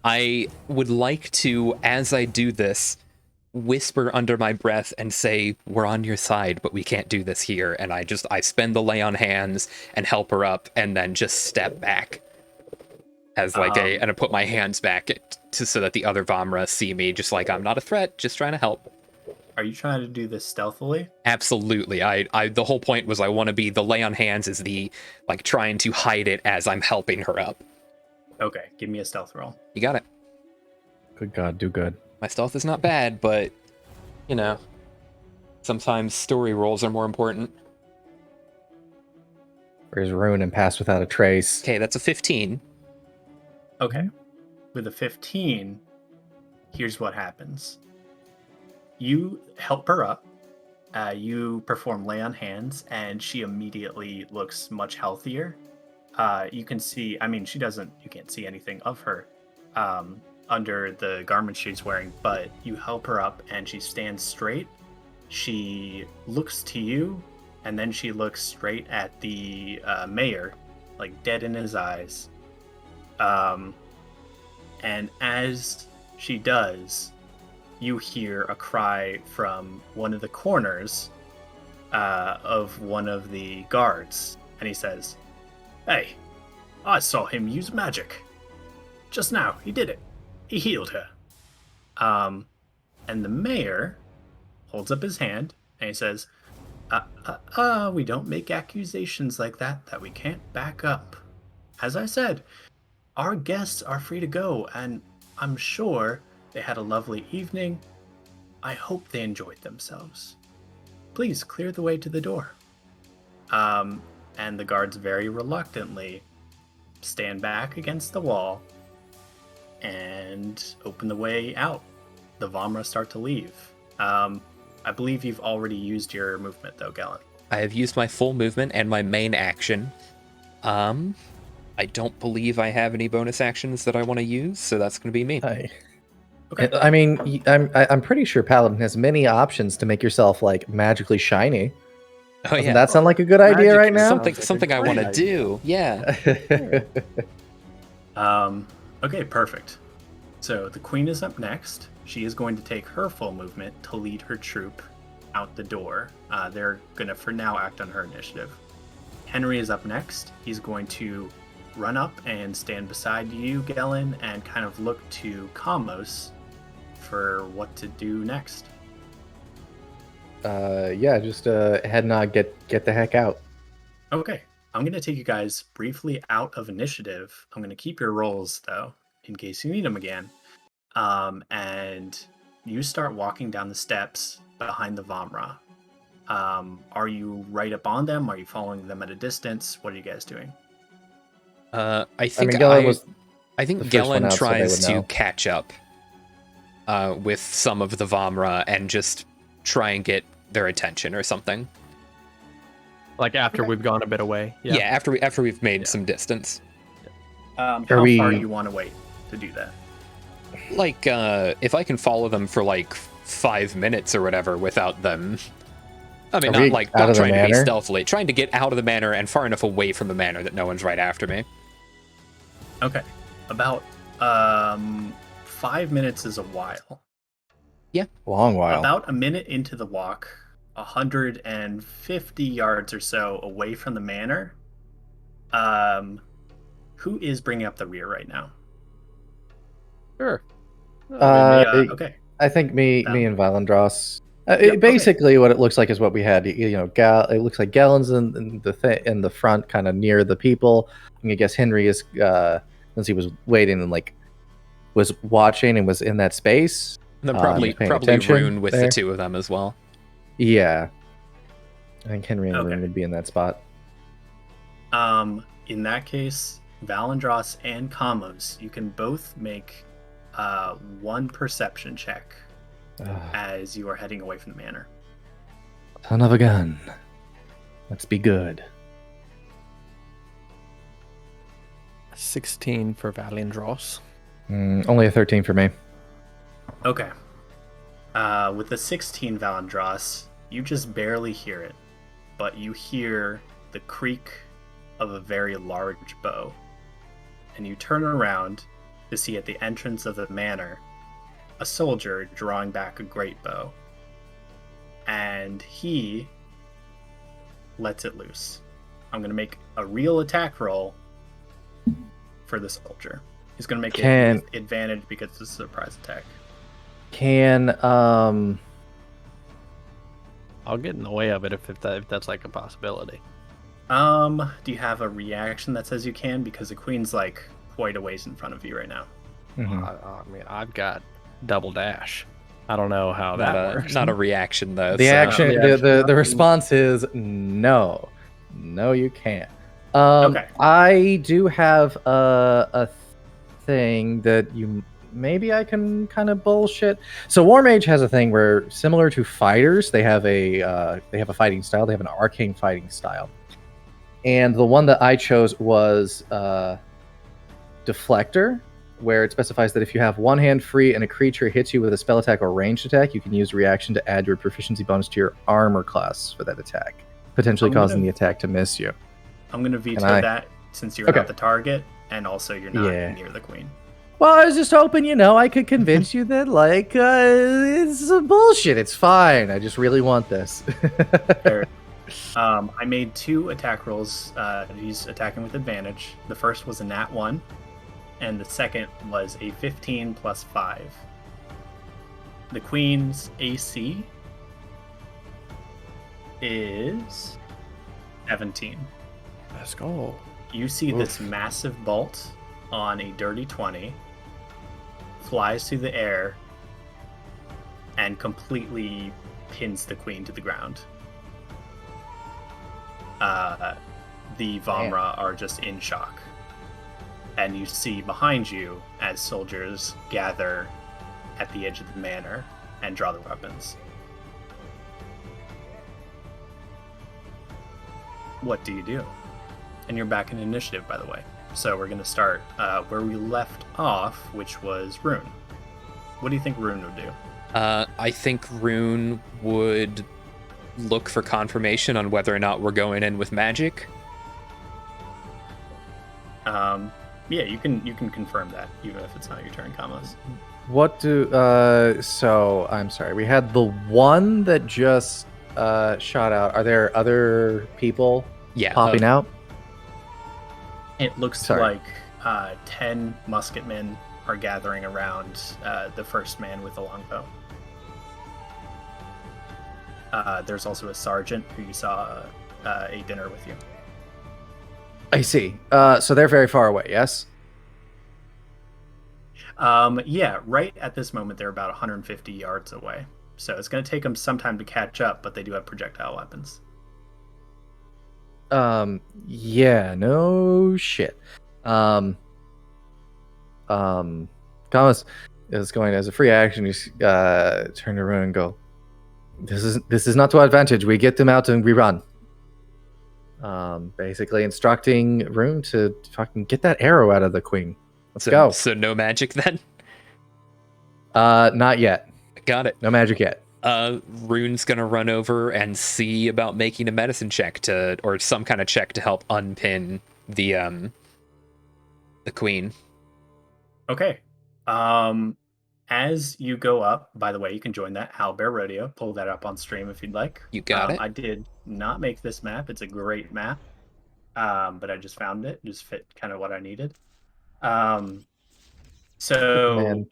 I would like to, as I do this, whisper under my breath and say, "We're on your side, but we can't do this here." And I spend the Lay on Hands and help her up, and then just step back as and I put my hands back so that the other Vamra see me, just like I'm not a threat, just trying to help. Are you trying to do this stealthily? Absolutely. I the whole point was I want to be the Lay on Hands is the trying to hide it as I'm helping her up. Okay, give me a stealth roll. You got it. good God, do good. My stealth is not bad, but sometimes story rolls are more important. Where's Rune and pass without a trace? Okay, that's a 15. Okay. With a 15, here's what happens. You help her up. You perform Lay on Hands, and she immediately looks much healthier. You can see, you can't see anything of her under the garment she's wearing, but you help her up and she stands straight. She looks to you, and then she looks straight at the mayor, like dead in his eyes. And as she does, you hear a cry from one of the corners of one of the guards, and he says, "Hey, I saw him use magic. Just now, he did it. He healed her." And the mayor holds up his hand, and he says, we don't make accusations like that we can't back up. As I said, our guests are free to go, and I'm sure they had a lovely evening. I hope they enjoyed themselves. Please clear the way to the door." And the guards very reluctantly stand back against the wall and open the way out the Vomra start to leave. I believe you've already used your movement, though, Galen. I have used my full movement and my main action. I don't believe I have any bonus actions that I want to use, so that's going to be me. Okay. I mean, I'm pretty sure Paladin has many options to make yourself like magically shiny. Oh Doesn't yeah, that sound like a good idea Magic right now? something I want to do. Yeah. Okay, perfect. So the queen is up next. She is going to take her full movement to lead her troop out the door. They're going to, for now, act on her initiative. Henry is up next. He's going to run up and stand beside you, Galen, and kind of look to Kamos for what to do next. Yeah, just head nod, get the heck out. Okay, I'm going to take you guys briefly out of initiative. I'm going to keep your rolls, though, in case you need them again. And you start walking down the steps behind the Vomra. Are you right up on them? Are you following them at a distance? What are you guys doing? I I think mean, Galen was I the think first Galen one out, so they tries would to know. catch up with some of the Vomra and just try and get their attention or something. Like after we've gone a bit away. Yeah, after we've made some distance. How far we- do you want to wait to do that? Like, if I can follow them for like 5 minutes or whatever without them. I mean, Are we not out of the trying to be manor? stealthily, trying to get out of the manor and far enough away from the manor that no one's right after me. Okay. About 5 minutes is a while. long while. About a minute into the walk, 150 yards or so away from the manor, who is bringing up the rear right now? Sure. Okay. I think me Val. and Valandros. okay. Basically, what it looks like is what we had. You know, it looks like Galen's in the front, kind of near the people. I guess Henry is, since he was waiting and like was watching and was in that space. And then He's paying probably attention Rune with there. the two of them as well. Yeah, I think Henry and Okay. Rune would be in that spot. In that case, Valandros and Kamos, you can both make one perception check as you are heading away from the manor. Son of a gun. Let's be good. 16 for Valandros. Only a 13 for me. Okay. With the 16 Valandros, you just barely hear it, but you hear the creak of a very large bow. And you turn around to see at the entrance of the manor a soldier drawing back a great bow. And he lets it loose. I'm going to make a real attack roll for the soldier. He's going to make it with advantage because it's a surprise attack. Can I'll get in the way of it if that's like a possibility. Do you have a reaction that says you can? Because the queen's like quite a ways in front of you right now. I mean, I've got double dash. I don't know how that works. Not a reaction though. the so- action? The response is no, you can't. Okay. I do have a thing that maybe I can kind of bullshit. So War Mage has a thing where, similar to fighters, they have a fighting style. They have an arcane fighting style, and the one that I chose was Deflector, where it specifies that if you have one hand free and a creature hits you with a spell attack or ranged attack, you can use reaction to add your proficiency bonus to your armor class for that attack, potentially causing the attack to miss you. I'm going to veto I- that since you're Okay. not the target, and also you're not Yeah. near the queen. Well, I was just hoping, I could convince you that, it's bullshit. It's fine. I just really want this. Fair. I made 2 attack rolls. He's attacking with advantage. The first was a nat 1, and the second was a 15 plus 5. The queen's AC is 17. Let's go. You see this massive bolt on a dirty 20 flies through the air and completely pins the queen to the ground. The Vomra are just in shock. And you see behind you, as soldiers gather at the edge of the manor and draw their weapons. What do you do? And you're back in initiative, by the way. So we're going to start where we left off, which was Rune. What do you think Rune would do? I think Rune would look for confirmation on whether or not we're going in with magic. Yeah, you can confirm that, even if it's not your turn, Kamos. What do so I'm sorry. We had the one that just shot out. Are there other people popping out? It looks Sorry. like 10 musketmen are gathering around the first man with the longbow. There's also a sergeant who you saw ate dinner with you. I see. So they're very far away, yes? Yeah, right at this moment, they're about 150 yards away. So it's going to take them some time to catch up, but they do have projectile weapons. Yeah, no shit. Thomas is going as a free action. He's turn around and go. This is not to our advantage. We get them out and we run. Basically instructing Rune to fucking get that arrow out of the queen. Let's go. So no magic then? Not yet. Got it. No magic yet. Rune's gonna run over and see about making a medicine check or some kind of check to help unpin the queen. Okay. As you go up, by the way, you can join that Owlbear Rodeo. Pull that up on stream if you'd like. You got it. I did not make this map. It's a great map. But I just found it. Just fit kind of what I needed. So Man.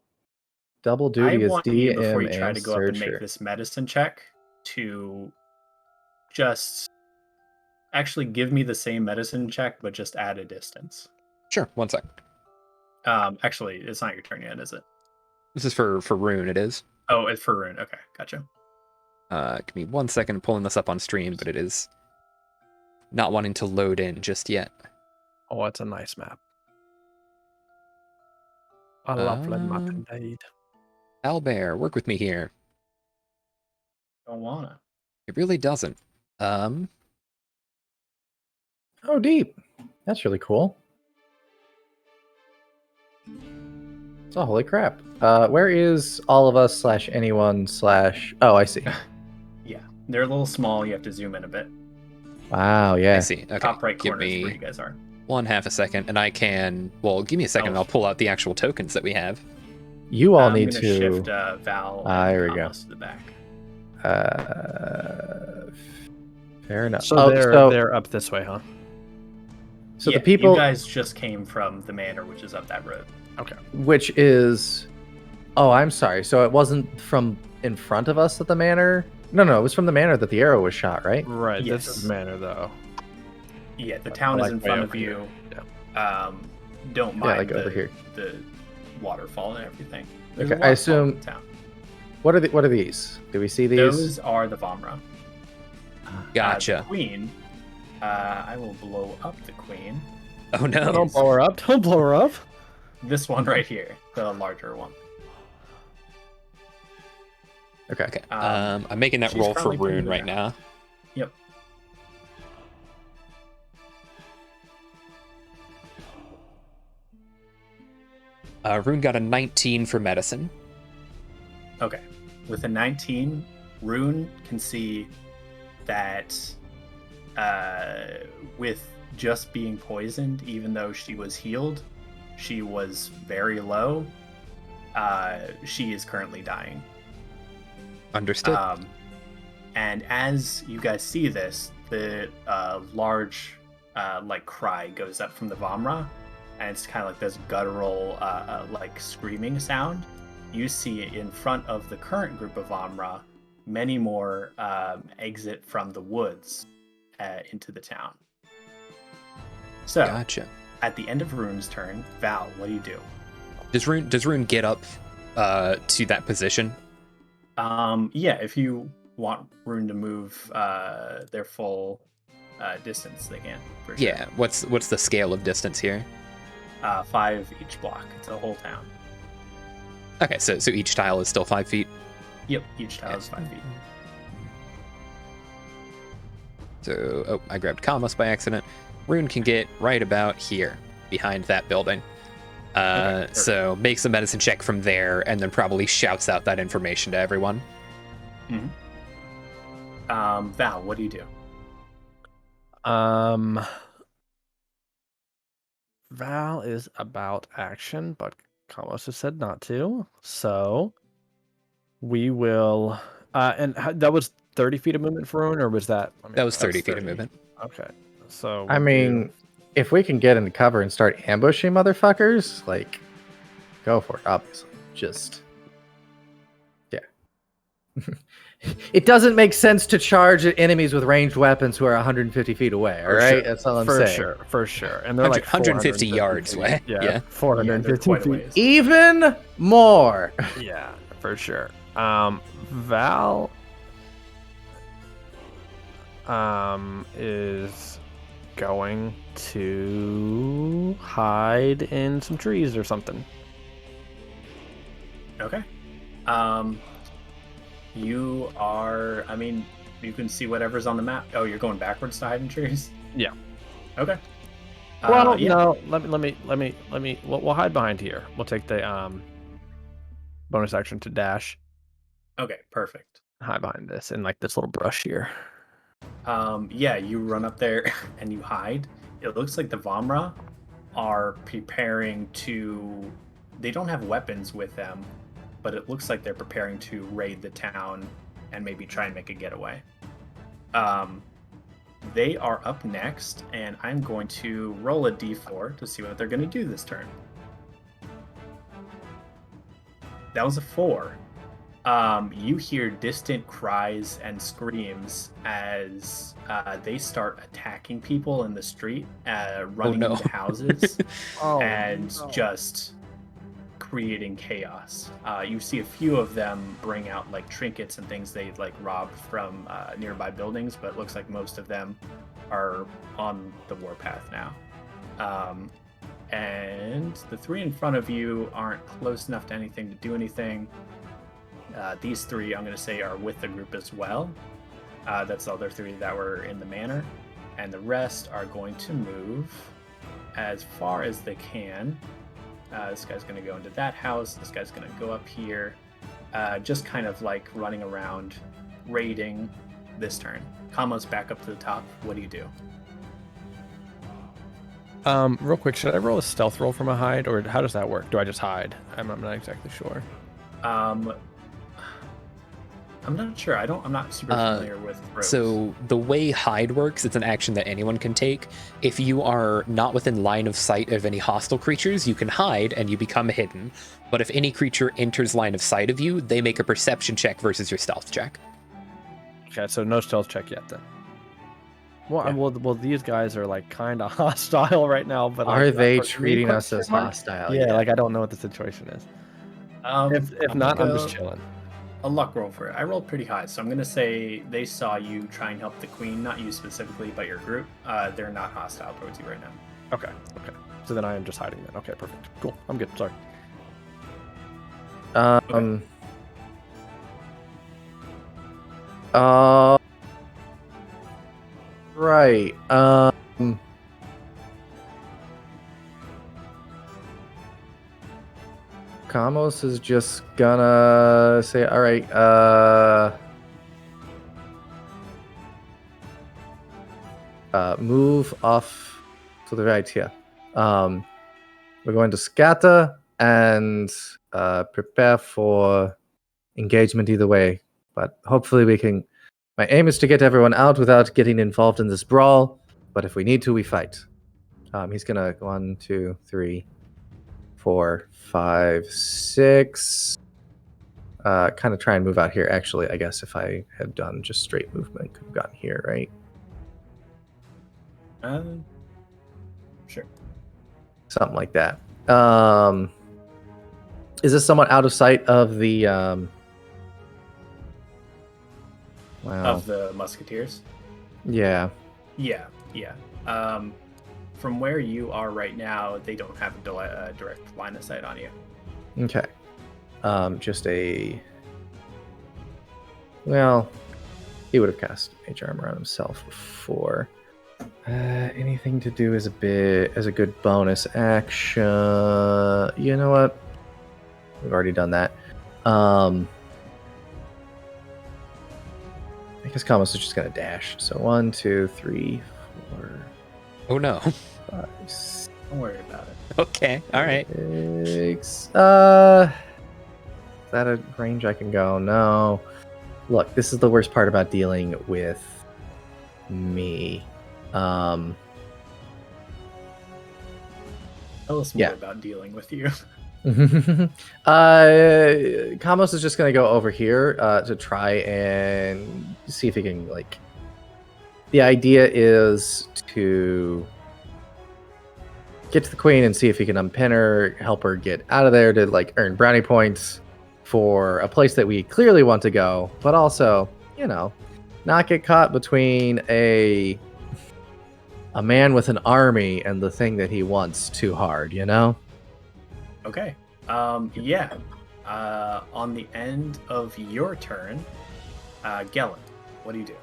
Double duty I is want you, before you DM try and to go up and make searcher. this medicine check, to just actually give me the same medicine check, but just add a distance. Sure, 1 sec. Actually, it's not your turn yet, is it? This is for Rune, it is. Oh, it's for Rune. Okay, gotcha. Give me 1 second pulling this up on stream, but it is not wanting to load in just yet. Oh, it's a nice map. A lovely map indeed. Owlbear, work with me here. Don't wanna. It really doesn't. Oh, deep. That's really cool. Oh, holy crap. Where is all of us / anyone / Oh, I see. Yeah, they're a little small. You have to zoom in a bit. Wow, yeah. I see. Okay. Top right Give corner is me where you guys are. 1/2 a second, and I can. Well, give me a second, and I'll pull out the actual tokens that we have. You all I'm need gonna to shift Val and here we go. Thomas to the back. Fair enough. So they're up this way, huh? So Yeah, the people, you guys just came from the manor, which is up that road. Okay. which is, oh, I'm sorry. So it wasn't from in front of us at the manor. No, it was from the manor that the arrow was shot, right? Right. Yes. This is manor though. Yeah, the town is in way front of over you. here. Don't mind like over here. the waterfall and everything. Okay, There's a I waterfall assume- in town. What are these? Do we see these? Those are the Vomra. Gotcha. The queen. I will blow up the queen. Oh no. Don't blow her up. Don't blow her up. This one right here, the larger one. Okay. Okay. I'm making that she's roll for currently putting Rune it right down. now. Yep. Rune got a 19 for medicine. Okay. With a 19, Rune can see that with just being poisoned, even though she was healed, she was very low. She is currently dying. Understood. And as you guys see this, the large cry goes up from the Vomra, and it's kind of like this guttural like screaming sound. You see in front of the current group of Vomra, many more exit from the woods into the town. So Gotcha. at the end of Rune's turn, Val, what do you do? Does Rune get up to that position? Yeah, if you want Rune to move their full distance, they can. For sure. Yeah. What's the scale of distance here? 5 each block. It's a whole town. Okay, so each tile is still 5 feet. Yep, each tile is 5 feet. So, oh, I grabbed Kamos by accident. Rune can get right about here, behind that building. So makes a medicine check from there, and then probably shouts out that information to everyone. Val, what do you do? Val is about action, but Kamos has said not to. So we will. That was 30 feet of movement for Rune, or was that? That was 30 feet of movement. Okay. So I mean, if we can get into cover and start ambushing motherfuckers, like, go for it, obviously. Just, yeah. It doesn't make sense to charge at enemies with ranged weapons who are 150 feet away, all right? Sure. That's all I'm for saying. For sure. And they're like 150 yards away. Yeah, 450 quite a feet. ways. Even more. Yeah, for sure. Val is going to hide in some trees or something. Okay. You are, I mean, you can see whatever's on the map. Oh, you're going backwards to hide in trees? Yeah. Okay. Well, yeah. no, we'll hide behind here. We'll take the bonus action to dash. Okay, perfect. Hide behind this in like this little brush here. Yeah, you run up there and you hide. It looks like the Vamra are preparing to, they don't have weapons with them, but it looks like they're preparing to raid the town and maybe try and make a getaway. They are up next, and I'm going to roll a d4 to see what they're going to do this turn. That was a 4. You hear distant cries and screams as they start attacking people in the street, running into houses, just creating chaos. You see a few of them bring out like trinkets and things they like robbed from nearby buildings, but it looks like most of them are on the warpath now. And the 3 in front of you aren't close enough to anything to do anything. These 3, I'm going to say, are with the group as well. That's the other 3 that were in the manor. And the rest are going to move as far as they can. This guy's going to go into that house. This guy's going to go up here. Just kind of like running around, raiding this turn. Kama's back up to the top. What do you do? Real quick, should I roll a stealth roll from a hide, or how does that work? Do I just hide? I'm not exactly sure. I'm not sure. I'm not super familiar with rogues. So the way hide works, it's an action that anyone can take. If you are not within line of sight of any hostile creatures, you can hide and you become hidden. But if any creature enters line of sight of you, they make a perception check versus your stealth check. Okay, so no stealth check yet then. Well, Yeah. well, these guys are like kind of hostile right now, but Are like, they me, treating us as question mark? hostile? Yeah, like I don't know what the situation is. If not, I'm just chilling. A luck roll for it. I rolled pretty high, so I'm going to say they saw you try and help the queen, not you specifically, but your group. They're not hostile towards you right now. Okay. So then I am just hiding then. Okay, perfect. Cool. I'm good. Sorry. Right. Kamos is just gonna say, all right, move off to the right here. We're going to scatter and prepare for engagement either way. But hopefully we can... My aim is to get everyone out without getting involved in this brawl. But if we need to, we fight. He's going to 1, 2, 3, 4, 5, 6. Kind of try and move out here. Actually, I guess if I had done just straight movement, could have gotten here, right? Sure. Something like that. Is this somewhat out of sight of the... Of the musketeers? Yeah. Yeah. From where you are right now, they don't have a direct line of sight on you. Okay. just a. Well, he would have cast Mage Armor on himself before. Anything to do as a good bonus action. You know what? We've already done that. I guess Kamos is just gonna dash. So 1, 2, 3, 4. Oh no. 5, 6. Don't worry about it. Okay. All right. Is that a range I can go? No. Look, this is the worst part about dealing with me. Tell us more about dealing with you. Kamos is just gonna go over here to try and see if he can like. The idea is to get to the queen and see if he can unpin her, help her get out of there to like earn brownie points for a place that we clearly want to go, but also, not get caught between a man with an army and the thing that he wants too hard, Okay. Yeah. On the end of your turn, Gellin, what do you do?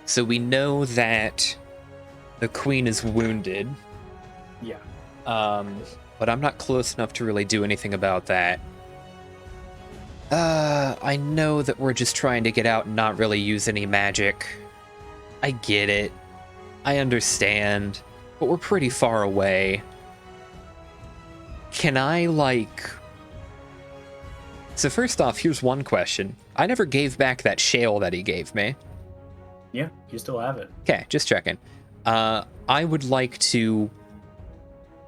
So we know that the queen is wounded. Yeah. But I'm not close enough to really do anything about that. I know that we're just trying to get out and not really use any magic. I get it. I understand. But we're pretty far away. Can I, So first off, here's one question. I never gave back that shale that he gave me. Yeah, you still have it. Okay, just checking. I would like to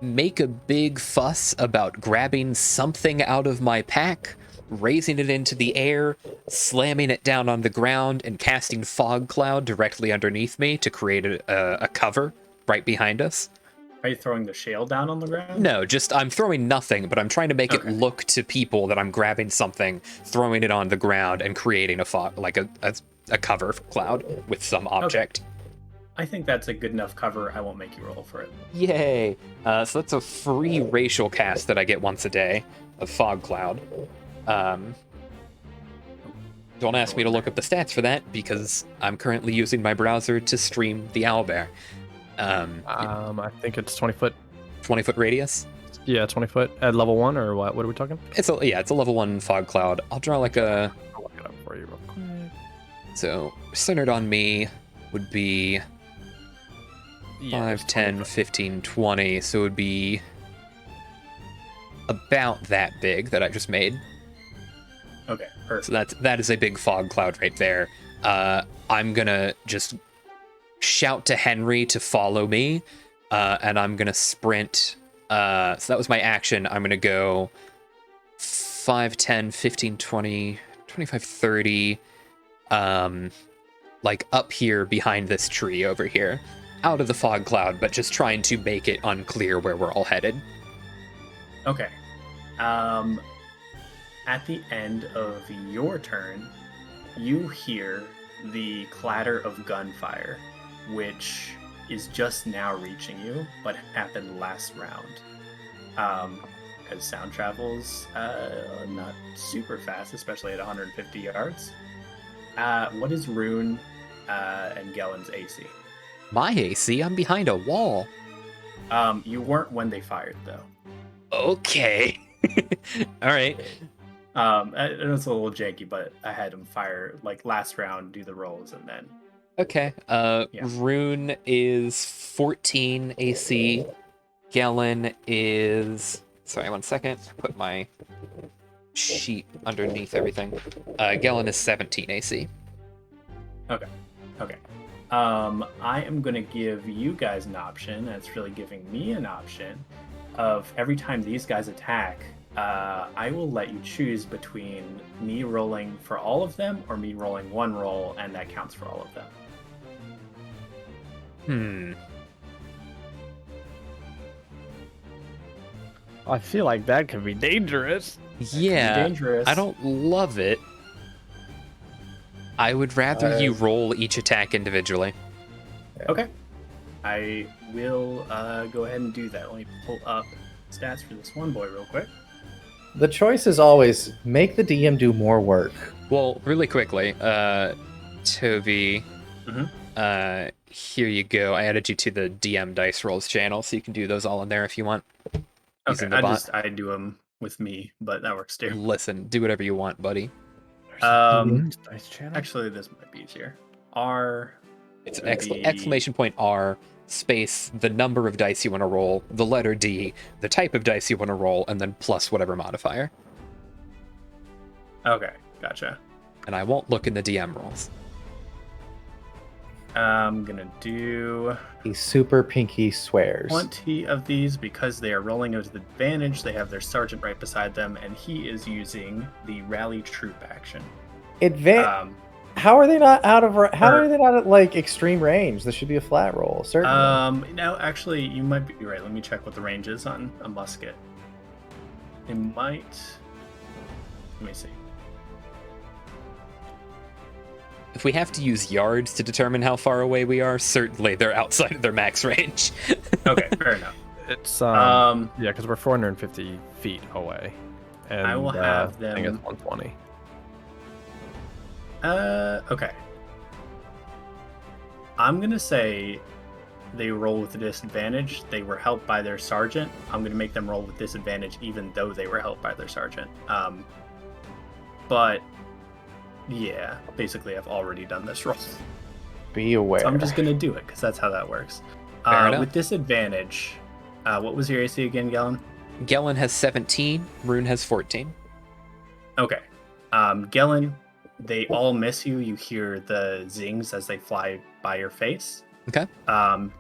make a big fuss about grabbing something out of my pack, raising it into the air, slamming it down on the ground, and casting fog cloud directly underneath me to create a cover right behind us. Are you throwing the shale down on the ground? No, I'm throwing nothing, but I'm trying to make it look to people that I'm grabbing something, throwing it on the ground, and creating a fog, like a cover cloud with some object. Okay. I think that's a good enough cover. I won't make you roll for it. Yay! So that's a free racial cast that I get once a day of fog cloud. Don't ask me to look up the stats for that because I'm currently using my browser to stream the owlbear. I think it's 20 foot. 20-foot radius. Yeah, 20 foot at level 1 or what? What are we talking? It's a level 1 fog cloud. I'll draw like a. I'll look it up for you real quick. So centered on me would be 5, 10, 15, 20. So it would be about that big that I just made. Okay, perfect. So that is a big fog cloud right there. I'm gonna just shout to Henry to follow me, and I'm gonna sprint. So that was my action. I'm gonna go 5, 10, 15, 20, 25, 30, like up here behind this tree over here, out of the fog cloud, but just trying to make it unclear where we're all headed. Okay. At the end of your turn, you hear the clatter of gunfire, which is just now reaching you, but happened last round. Because sound travels not super fast, especially at 150 yards. What is Rune and Gellin's AC? My AC? I'm behind a wall. You weren't when they fired, though. Okay. All right. It's a little janky, but I had him fire like last round, do the rolls, and then. Okay. Rune is 14 AC. Gellin is. Sorry, 1 second. Put my sheet underneath everything. Gellin is 17 AC. Okay. I am gonna give you guys an option, and it's really giving me an option of every time these guys attack. I will let you choose between me rolling for all of them or me rolling one roll, and that counts for all of them. I feel like that could be dangerous. Yeah, dangerous. I don't love it. I would rather you roll each attack individually. Okay. I will go ahead and do that. Let me pull up stats for this one boy real quick. The choice is always make the DM do more work. Well, really quickly, Toby, here you go. I added you to the DM Dice Rolls channel, so you can do those all in there if you want. Okay, I do them with me, but that works too. Listen, do whatever you want, buddy. Dice channel? Actually, this might be easier. It's exclamation point R space the number of dice you want to roll, the letter D, the type of dice you want to roll, and then plus whatever modifier. Okay, gotcha. And I won't look in the DM rolls. I'm gonna do He super pinky swears. 20 of these because they are rolling with advantage. They have their sergeant right beside them, and he is using the rally troop action. How are they not out of? How are they not at like extreme range? This should be a flat roll, certainly. No, actually, you might be right. Let me check what the range is on a musket. It might. Let me see. If we have to use yards to determine how far away we are, certainly they're outside of their max range. Okay, fair enough. It's yeah, because we're 450 feet away. And I will have them. I think it's 120. Okay. I'm gonna say they roll with a disadvantage. They were helped by their sergeant. I'm gonna make them roll with disadvantage, even though they were helped by their sergeant. But yeah, basically, I've already done this roll. Be aware. So I'm just gonna do it because that's how that works. With disadvantage, what was your AC again, Gellin? Gellin has 17. Rune has 14. Okay. Gellin, they all miss you. You hear the zings as they fly by your face. Okay.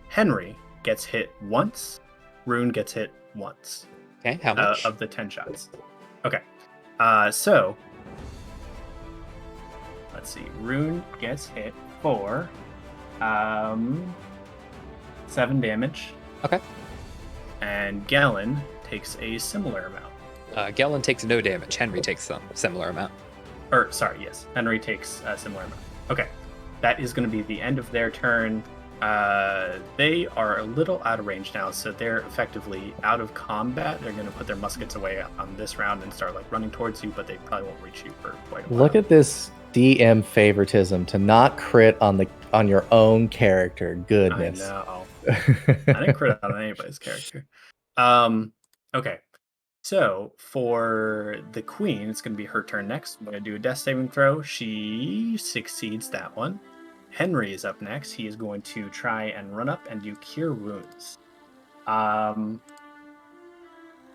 Henry gets hit once. Rune gets hit once. Okay, how much? Of the 10 shots. Okay. So, let's see. Rune gets hit for 7 damage. Okay. And Gellin takes a similar amount. Gellin takes no damage. Henry takes a similar amount. Yes. Henry takes a similar amount. Okay. That is going to be the end of their turn. They are a little out of range now, so they're effectively out of combat. They're going to put their muskets away on this round and start like running towards you, but they probably won't reach you for quite a while. Look at this DM favoritism to not crit on your own character. Goodness. I know. I didn't crit on anybody's character. Okay. So for the queen, it's going to be her turn next. I'm going to do a death saving throw. She succeeds that one. Henry is up next. He is going to try and run up and do Cure Wounds.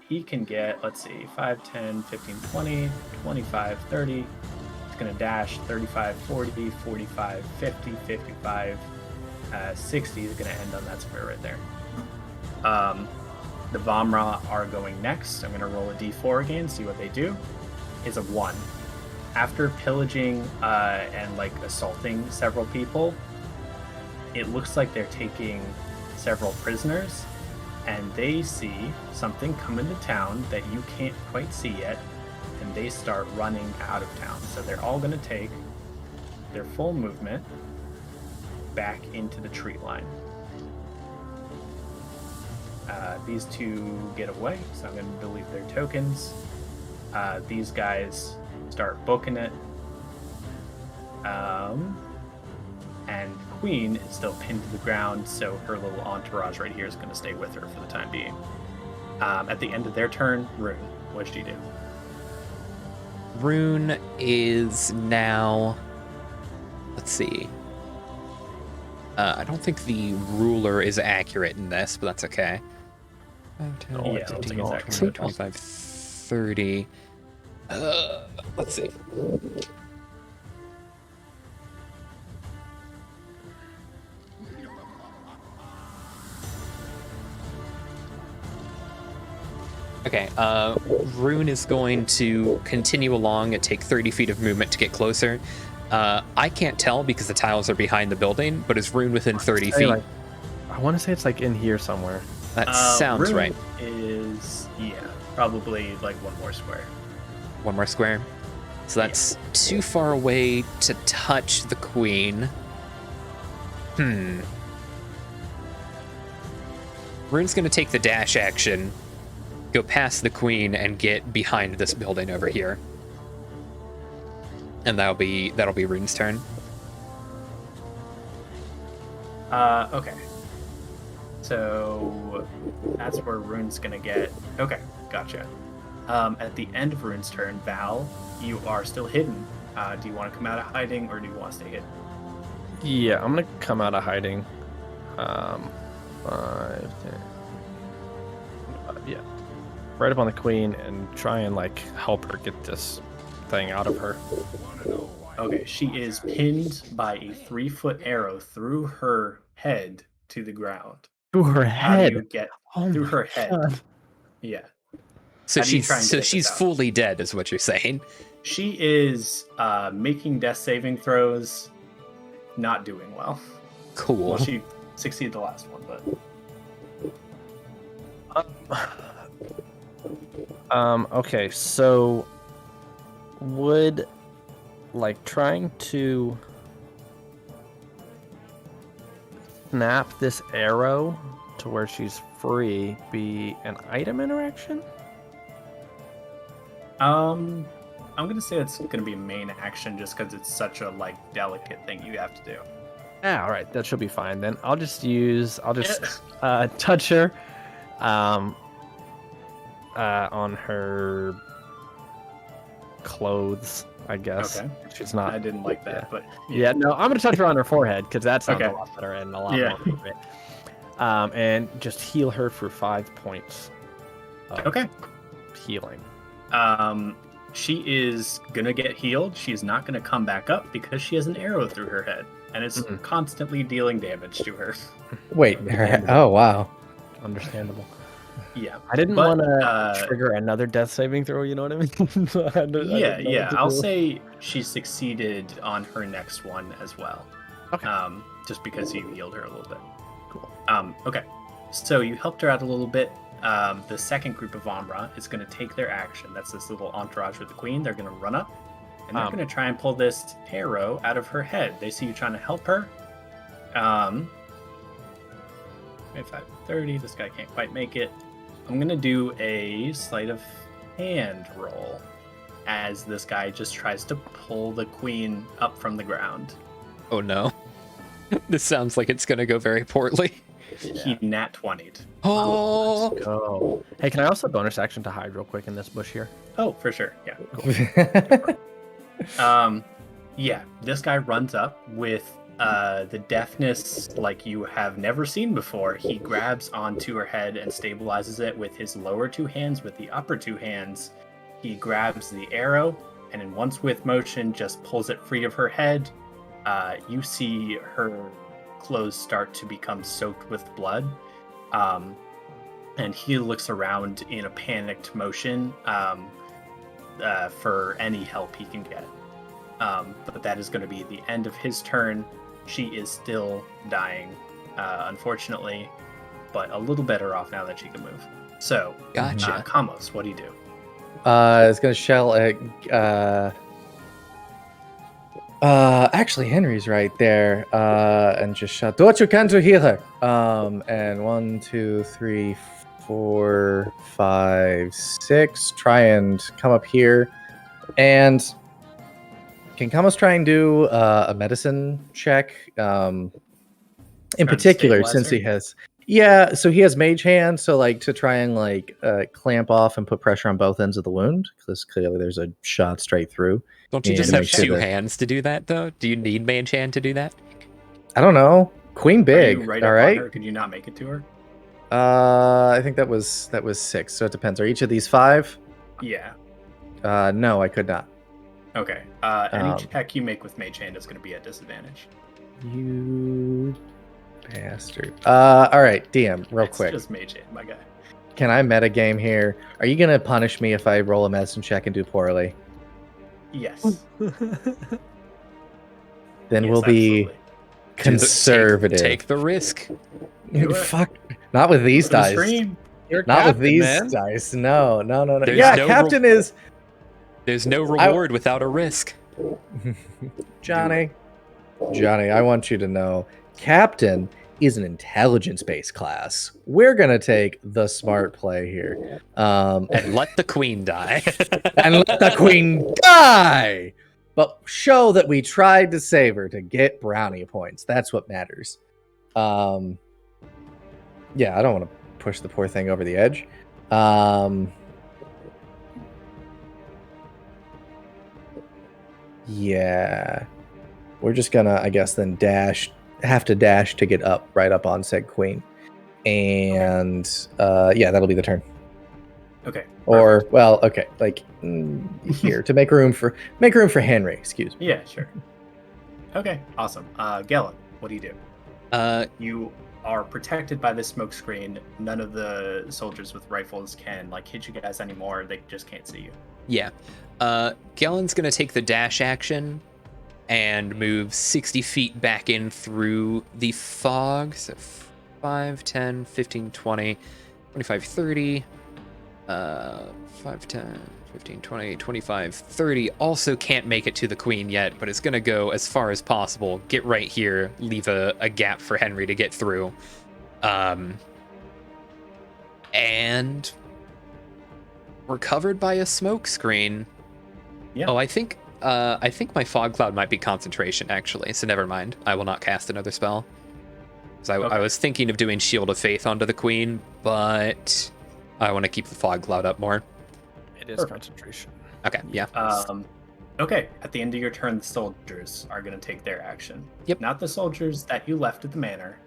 He can get, let's see, 5, 10, 15, 20, 25, 30. He's going to dash 35, 40, 45, 50, 55, 60. He's going to end on that square right there. The Vamra are going next. I'm going to roll a d4 again, see what they do. Is a 1. After pillaging and like assaulting several people, it looks like they're taking several prisoners, and they see something come into town that you can't quite see yet, and they start running out of town. So they're all going to take their full movement back into the tree line. These two get away, so I'm going to delete their tokens. These guys start booking it. And Queen is still pinned to the ground, so her little entourage right here is going to stay with her for the time being. At the end of their turn, Rune, what did she do? Rune is now... Let's see. I don't think the ruler is accurate in this, but that's okay. 5, 10, Yeah, I don't think it's accurate. 25, 30. Let's see. Okay, Rune is going to continue along and take 30 feet of movement to get closer. I can't tell because the tiles are behind the building, but is Rune within 30 feet? Like, I want to say it's like in here somewhere. That sounds Rune right. Is, probably like one more square. One more square. So that's too far away to touch the queen. Rune's going to take the dash action, go past the queen and get behind this building over here. And that'll be Rune's turn. Okay. So that's where Rune's gonna get. Okay, gotcha. At the end of Rune's turn, Val, you are still hidden. Do you want to come out of hiding, or do you want to stay hidden? Yeah, I'm gonna come out of hiding. 5, 10. Yeah, right up on the queen and try and like help her get this thing out of her. Okay, she is pinned by a 3-foot arrow through her head to the ground. Through her How do head. you get Oh through my her head? God. Yeah. So How do you try and get she's this out? fully dead, is what you're saying. She is making death saving throws, not doing well. Cool. Well, she succeeded the last one, but Okay, so would like trying to snap this arrow to where she's free be an item interaction? I'm gonna say it's gonna be a main action just because it's such a like delicate thing you have to do. Yeah, all right, that should be fine then. I'll just touch her on her clothes, I guess. Okay. She's not. I didn't like that, yeah. but Yeah, no, I'm gonna touch her on her forehead because that sounds Okay. a lot better and a lot Yeah. more appropriate. And just heal her for 5 points. Of okay. Healing. She is gonna get healed. She's not gonna come back up because she has an arrow through her head, and it's Mhm. constantly dealing damage to her. Wait. Oh wow. Understandable. Yeah. I didn't But, want to trigger another death saving throw. You know what I mean? So I didn't know Yeah. what to I'll do. say she succeeded on her next one as well. Okay. Just because you healed her a little bit. Cool. Okay. So you helped her out a little bit. The second group of Vamra is going to take their action. That's this little entourage with the queen. They're going to run up, and they're going to try and pull this arrow out of her head. They see you trying to help her. 5:30. This guy can't quite make it. I'm going to do a sleight of hand roll as this guy just tries to pull the queen up from the ground. Oh no. This sounds like it's gonna go very poorly. He nat 20'd. Oh, Let's go. Hey, can I also bonus action to hide real quick in this bush here? Oh, for sure. Yeah. Yeah, this guy runs up with the deafness like you have never seen before. He grabs onto her head and stabilizes it with his lower 2 hands. With the upper 2 hands, he grabs the arrow and in one swift motion just pulls it free of her head. You see her clothes start to become soaked with blood. And he looks around in a panicked motion for any help he can get. But that is going to be the end of his turn. She is still dying, unfortunately, but a little better off now that she can move. So, gotcha. Kamos, what do you do? It's gonna shell. Actually, Henry's right there. And just shout, "Do what you can to heal her." And 1, 2, 3, 4, 5, 6. Try and come up here. And can Kamos try and do a medicine check? In particular, since he has. Yeah, so he has mage hand, so like to try and like clamp off and put pressure on both ends of the wound, because clearly there's a shot straight through. Don't you Yeah, just to have make sure 2 that- hands to do that, though? Do you need mage hand to do that? I don't know. Queen big. Are you right all up right. on her? Could you not make it to her? I think that was 6. So it depends. Are each of these 5? Yeah. No, I could not. Okay. Any Um, check you make with mage hand is going to be at disadvantage. You bastard. All right, DM, real It's quick. just mage hand, my guy. Can I metagame here? Are you gonna punish me if I roll a medicine check and do poorly? Yes. Then Yes, we'll be absolutely. conservative. Take the risk. Do it. Fuck. Not with these For the dice. stream. You're Not with captain, these man. dice. No. There's Yeah, no Captain is There's no reward without a risk. Johnny. Johnny, I want you to know, Captain is an intelligence-based class. We're gonna take the smart play here, And let the queen die. and let the queen die, but show that we tried to save her to get brownie points. That's what matters. Yeah, I don't want to push the poor thing over the edge. Yeah, we're just gonna, I guess, then have to dash to get up, right up on said queen, and yeah, that'll be the turn. Okay. Or well, okay, like here to make room for Henry. Excuse me. Yeah, sure. Okay, awesome. Gellin, what do you do? You are protected by this smoke screen. None of the soldiers with rifles can like hit you guys anymore. They just can't see you. Yeah. Gellin's going to take the dash action and move 60 feet back in through the fog. So 5, 10, 15, 20, 25, 30. 5, 10, 15, 20, 25, 30. Also can't make it to the queen yet, but it's going to go as far as possible. Get right here. Leave a gap for Henry to get through. And we're covered by a smoke screen. Yeah. Oh, I think my fog cloud might be concentration, actually. So never mind. I will not cast another spell. Because I was thinking of doing Shield of Faith onto the queen, but I want to keep the fog cloud up more. It is Perfect. concentration. Okay, yeah. Okay, at the end of your turn, the soldiers are going to take their action. Yep. Not the soldiers that you left at the manor,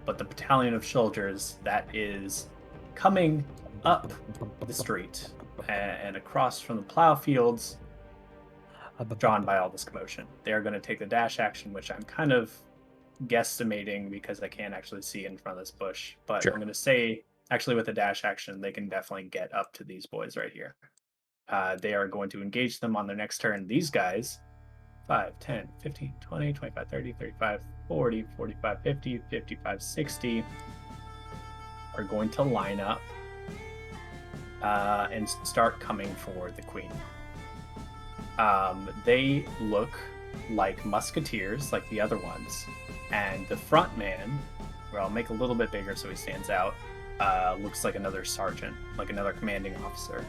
but the battalion of soldiers that is coming up the street and across from the plow fields, drawn by all this commotion. They are going to take the dash action, which I'm kind of guesstimating because I can't actually see in front of this bush. But Sure. I'm going to say, actually, with the dash action, they can definitely get up to these boys right here. They are going to engage them on their next turn. These guys, 5, 10, 15, 20, 25, 30, 35, 40, 45, 50, 55, 60, are going to line up and start coming for the queen. They look like musketeers, like the other ones. And the front man, where I'll make a little bit bigger so he stands out, looks like another sergeant, like another commanding officer.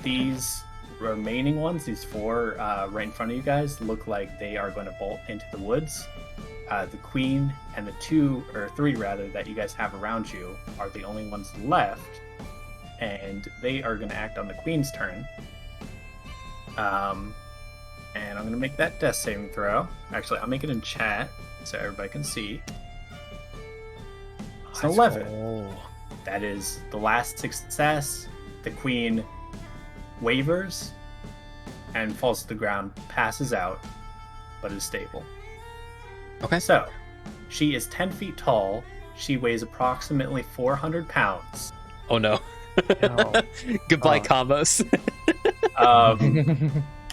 These remaining ones, these 4 right in front of you guys, look like they are going to bolt into the woods. The queen and the 2 or 3 rather that you guys have around you are the only ones left, and they are going to act on the queen's turn. And I'm going to make that death saving throw. Actually, I'll make it in chat so everybody can see. It's an 11. Oh. That is the last success. The queen wavers and falls to the ground, passes out, but is stable. Okay. So, she is 10 feet tall. She weighs approximately 400 pounds. Oh no. No. Goodbye, combos.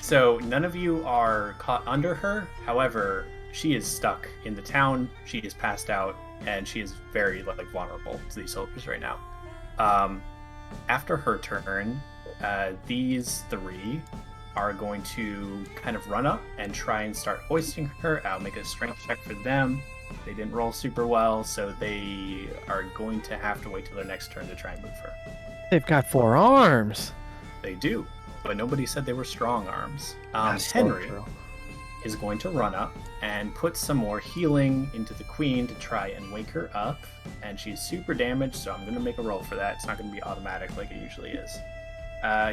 So none of you are caught under her. However, she is stuck in the town. She is passed out, and she is very vulnerable to these soldiers right now. After her turn, these 3 are going to kind of run up and try and start hoisting her. I'll make a strength check for them. They didn't roll super well, so they are going to have to wait till their next turn to try and move her. They've got 4 arms. They do, but nobody said they were strong arms. That's so Henry true. is going to run up and put some more healing into the queen to try and wake her up. And she's super damaged, so I'm going to make a roll for that. It's not going to be automatic like it usually is.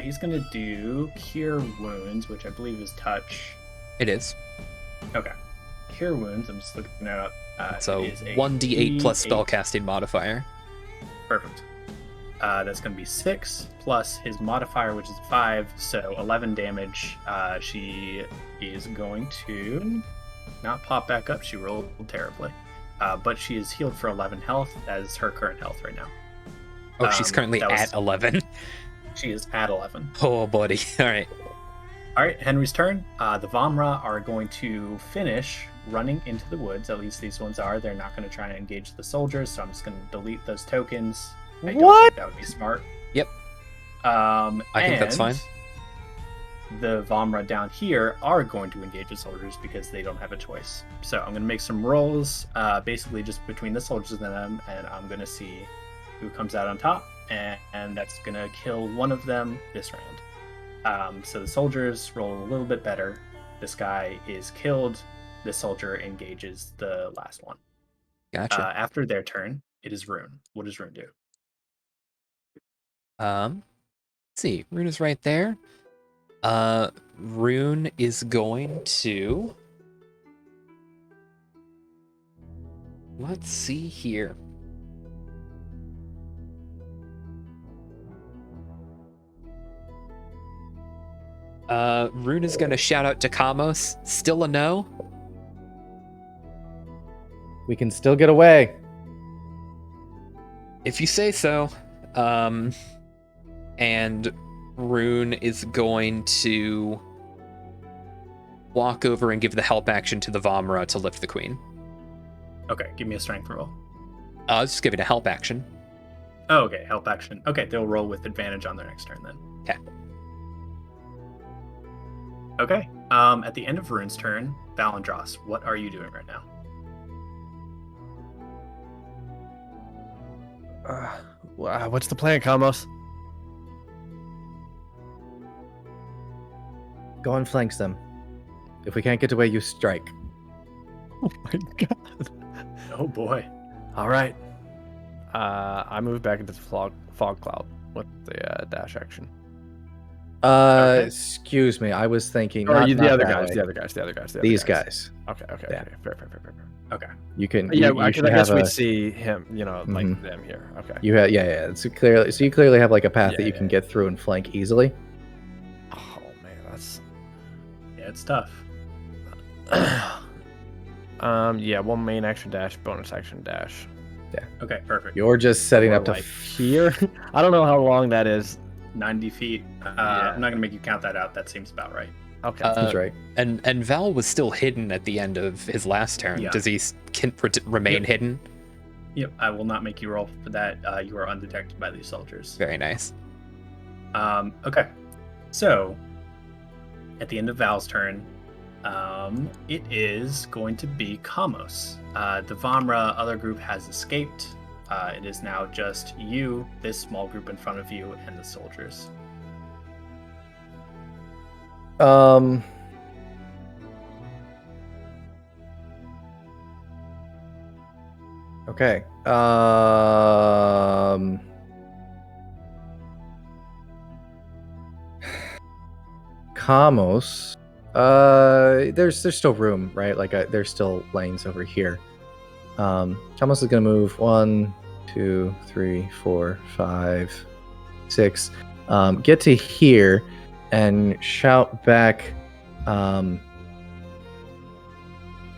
He's going to do Cure Wounds, which I believe is Touch. It is. Okay. Cure Wounds, I'm just looking it up. So it is a 1d8 plus D8. spellcasting modifier. Perfect. That's going to be 6 plus his modifier, which is 5, so 11 damage. She is going to not pop back up. She rolled terribly. But she is healed for 11 health. That is her current health right now. Oh, she's currently that was- at 11. She is at 11. Oh, buddy. All right. All right, Henry's turn. The Vamra are going to finish running into the woods. At least these ones are. They're not going to try and engage the soldiers, so I'm just going to delete those tokens. I don't What? think that would be smart. Yep. I think that's fine. the Vomra down here are going to engage the soldiers because they don't have a choice. So I'm going to make some rolls, basically just between the soldiers and them, and I'm going to see who comes out on top, and that's going to kill one of them this round. So the soldiers roll a little bit better. This guy is killed. This soldier engages the last one. Gotcha. After their turn, it is Rune. What does Rune do? Let's see. Rune is right there. Rune is going to... Let's see here. Rune is going to shout out to Kamos. Still a no? We can still get away. If you say so. And Rune is going to walk over and give the help action to the Vomra to lift the queen. Okay, give me a strength roll. I'll just give it a help action. Oh, okay, help action. Okay, they'll roll with advantage on their next turn then. Okay. Okay, at the end of Rune's turn, Valandros, what are you doing right now? What's the plan, Kamos? Go and flank them. If we can't get away, you strike. Oh my god. Oh boy. All right. I move back into the fog cloud with the dash action. Okay. Excuse me. I was thinking. Or Not, the not other that guys, way. the other guys, the other guys, the other These guys. guys. Okay. Yeah. Fair. Okay. You can. Yeah, you I should guess have we a, see him, like Mhm. them here. Okay. You have, yeah. So you clearly have like a path that you Yeah. can get through and flank easily. Oh man, that's. Yeah, it's tough. Yeah, one main action dash, bonus action dash. Okay, perfect. You're just setting Or up to. like here. I don't know how long that is. 90 feet. Yeah. I'm not gonna make you count that out. That seems about right. Okay. That's right. And Val was still hidden at the end of his last turn. Yeah. Does he remain Yep. hidden? Yep, I will not make you roll for that. You are undetected by these soldiers. Very nice. Okay. So, at the end of Val's turn, it is going to be Kamos. The Vomra other group has escaped. It is now just you, this small group in front of you, and the soldiers. Okay. Kamos. There's still room, right? Like there's still lanes over here. Kamos is gonna move 1, 2, 3, 4, 5, 6. Get to here and shout back.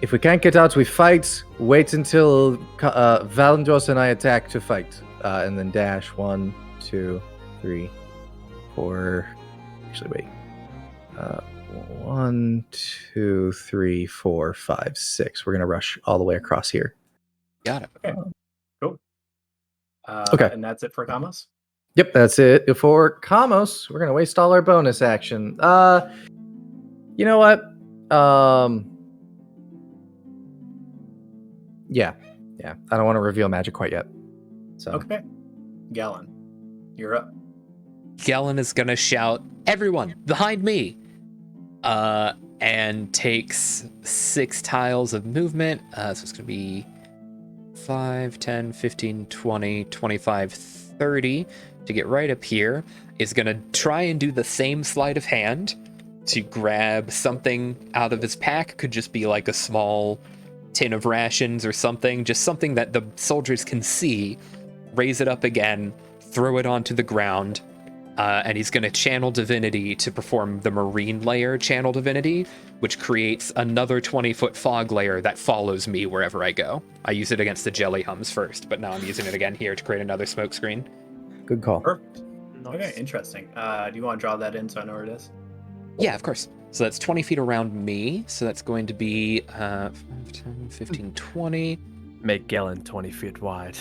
If we can't get out, we fight. Wait until Valandros and I attack to fight. And then dash 1, 2, 3, 4. Actually, wait. 1, 2, 3, 4, 5, 6. We're going to rush all the way across here. Got it. Okay. Cool. Okay. And that's it for Kamos? Yep, that's it for Kamos. We're going to waste all our bonus action. You know what? Yeah. I don't want to reveal magic quite yet. So Okay. Galen, you're up. Galen is gonna shout, "Everyone, behind me!" And takes 6 tiles of movement. So it's gonna be 5, 10, 15, 20, 25, 30 to get right up here. Is gonna try and do the same sleight of hand to grab something out of his pack. Could just be like a small tin of rations or something, just something that the soldiers can see. Raise it up again, throw it onto the ground, and he's going to channel divinity to perform the marine layer channel divinity, which creates another 20-foot fog layer that follows me wherever I go. I use it against the jelly hums first, but now I'm using it again here to create another smoke screen. good call. Perfect. Okay, interesting. Do you want to draw that in so I know where it is? Yeah, of course. So that's 20 feet around me. So that's going to be 5, 10, 15, 20. Make Galen 20 feet wide.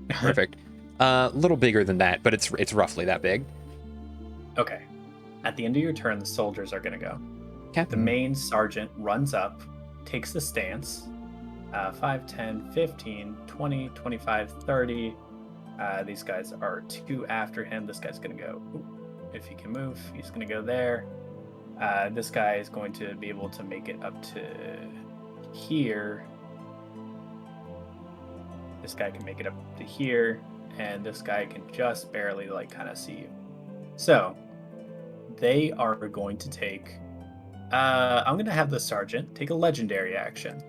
Perfect. A little bigger than that, but it's roughly that big. Okay. At the end of your turn, the soldiers are going to go. The Captain. main sergeant runs up, takes the stance. 5, 10, 15, 20, 25, 30. These guys are 2 after him. This guy's going to go, if he can move, he's going to go there. This guy is going to be able to make it up to here. This guy can make it up to here. And this guy can just barely, like, kind of see you. So, they are going to take... I'm going to have the sergeant take a legendary action.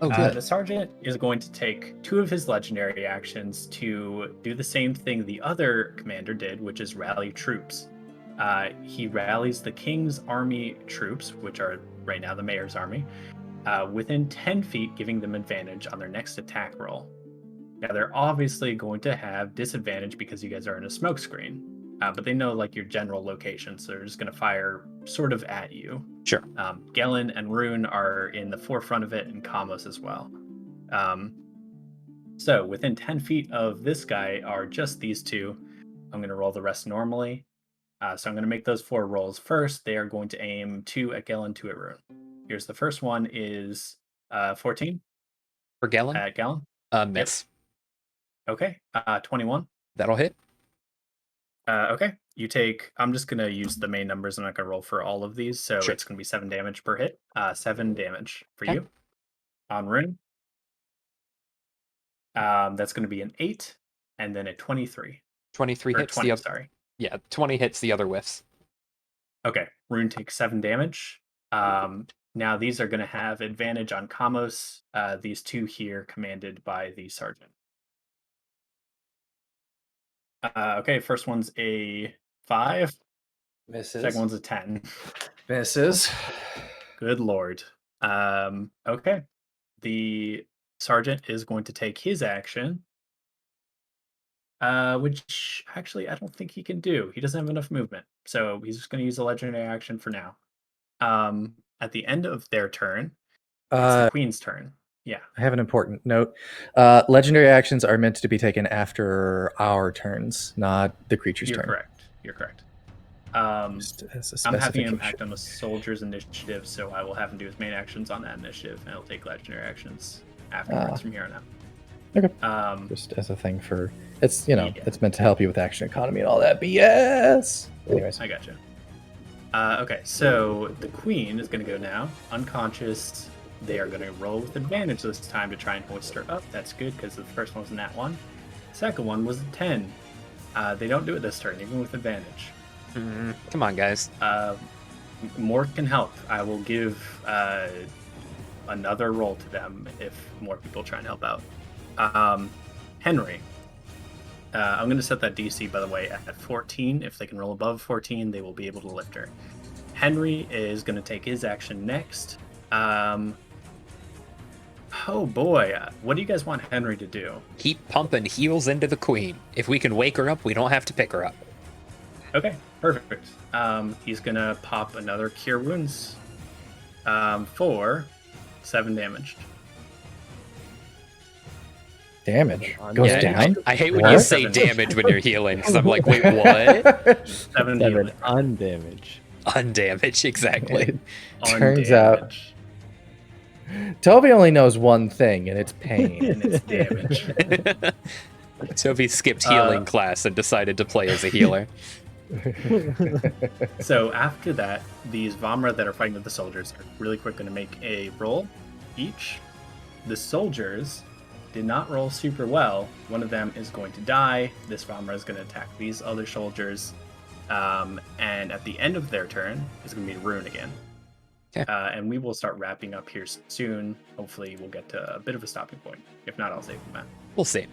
Oh, good. The sergeant is going to take 2 of his legendary actions to do the same thing the other commander did, which is rally troops. He rallies the king's army troops, which are right now the mayor's army, within 10 feet, giving them advantage on their next attack roll. Now, they're obviously going to have disadvantage because you guys are in a smoke screen, but they know like your general location, so they're just going to fire sort of at you. Sure. Gellin and Rune are in the forefront of it, and Kamos as well. So within 10 feet of this guy are just these 2. I'm going to roll the rest normally. So I'm going to make those 4 rolls first. They are going to aim 2 at Gellin, 2 at Rune. Here's the first one is 14. For Gellin? At Gellin. Miss. Yep. Okay. 21. That'll hit. Okay. You take... I'm just going to use the main numbers. I'm not going to roll for all of these. So Sure. it's going to be 7 damage per hit. 7 damage for Okay. you. On Rune. That's going to be an 8. And then a 23. 23 Or hits 20, the other. sorry. Yeah, 20 hits the other whiffs. Okay. Rune takes 7 damage. Now these are going to have advantage on Kamos. These 2 here commanded by the sergeant. Okay, first one's a 5. Misses. Second one's a 10. Misses. Good lord. Okay. The sergeant is going to take his action. Which actually I don't think he can do. He doesn't have enough movement. So he's just going to use a legendary action for now. At the end of their turn, it's the queen's turn. Yeah. I have an important note. Legendary actions are meant to be taken after our turns, not the creature's You're turn. correct. You're correct. Just as a I'm having him specification. act on the soldier's initiative, so I will have him do his main actions on that initiative, and he'll take legendary actions afterwards from here on out. Okay. Just as a thing for it's Yeah. it's meant to help you with action economy and all that BS. Anyways, I gotcha. Okay, so the queen is going to go now, unconscious. They are going to roll with advantage this time to try and hoist her up. That's good because the first one was a nat 1. Second one was a 10. They don't do it this turn, even with advantage. Come on, guys. More can help. I will give another roll to them if more people try and help out. Henry. I'm going to set that DC, by the way, at 14. If they can roll above 14, they will be able to lift her. Henry is going to take his action next. Oh boy, what do you guys want Henry to do? Keep pumping heals into the queen. If we can wake her up, we don't have to pick her up. Okay, perfect. He's going to pop another Cure Wounds for 7 damage. damage goes Yeah, down. I hate when What? you say damage when you're healing, because I'm like, wait, what? 7 7 healing. undamage. Undamage, exactly. It On turns out damage. Toby only knows one thing, and it's pain. And it's damage. Toby skipped healing class and decided to play as a healer. So after that, these Vamra that are fighting with the soldiers are really quick going to make a roll each. The soldiers did not roll super well. One of them is going to die. This Vamra is going to attack these other soldiers. And at the end of their turn, it's going to be Rune again. Okay. And we will start wrapping up here soon. Hopefully we'll get to a bit of a stopping point. If not, I'll save the map. We'll see.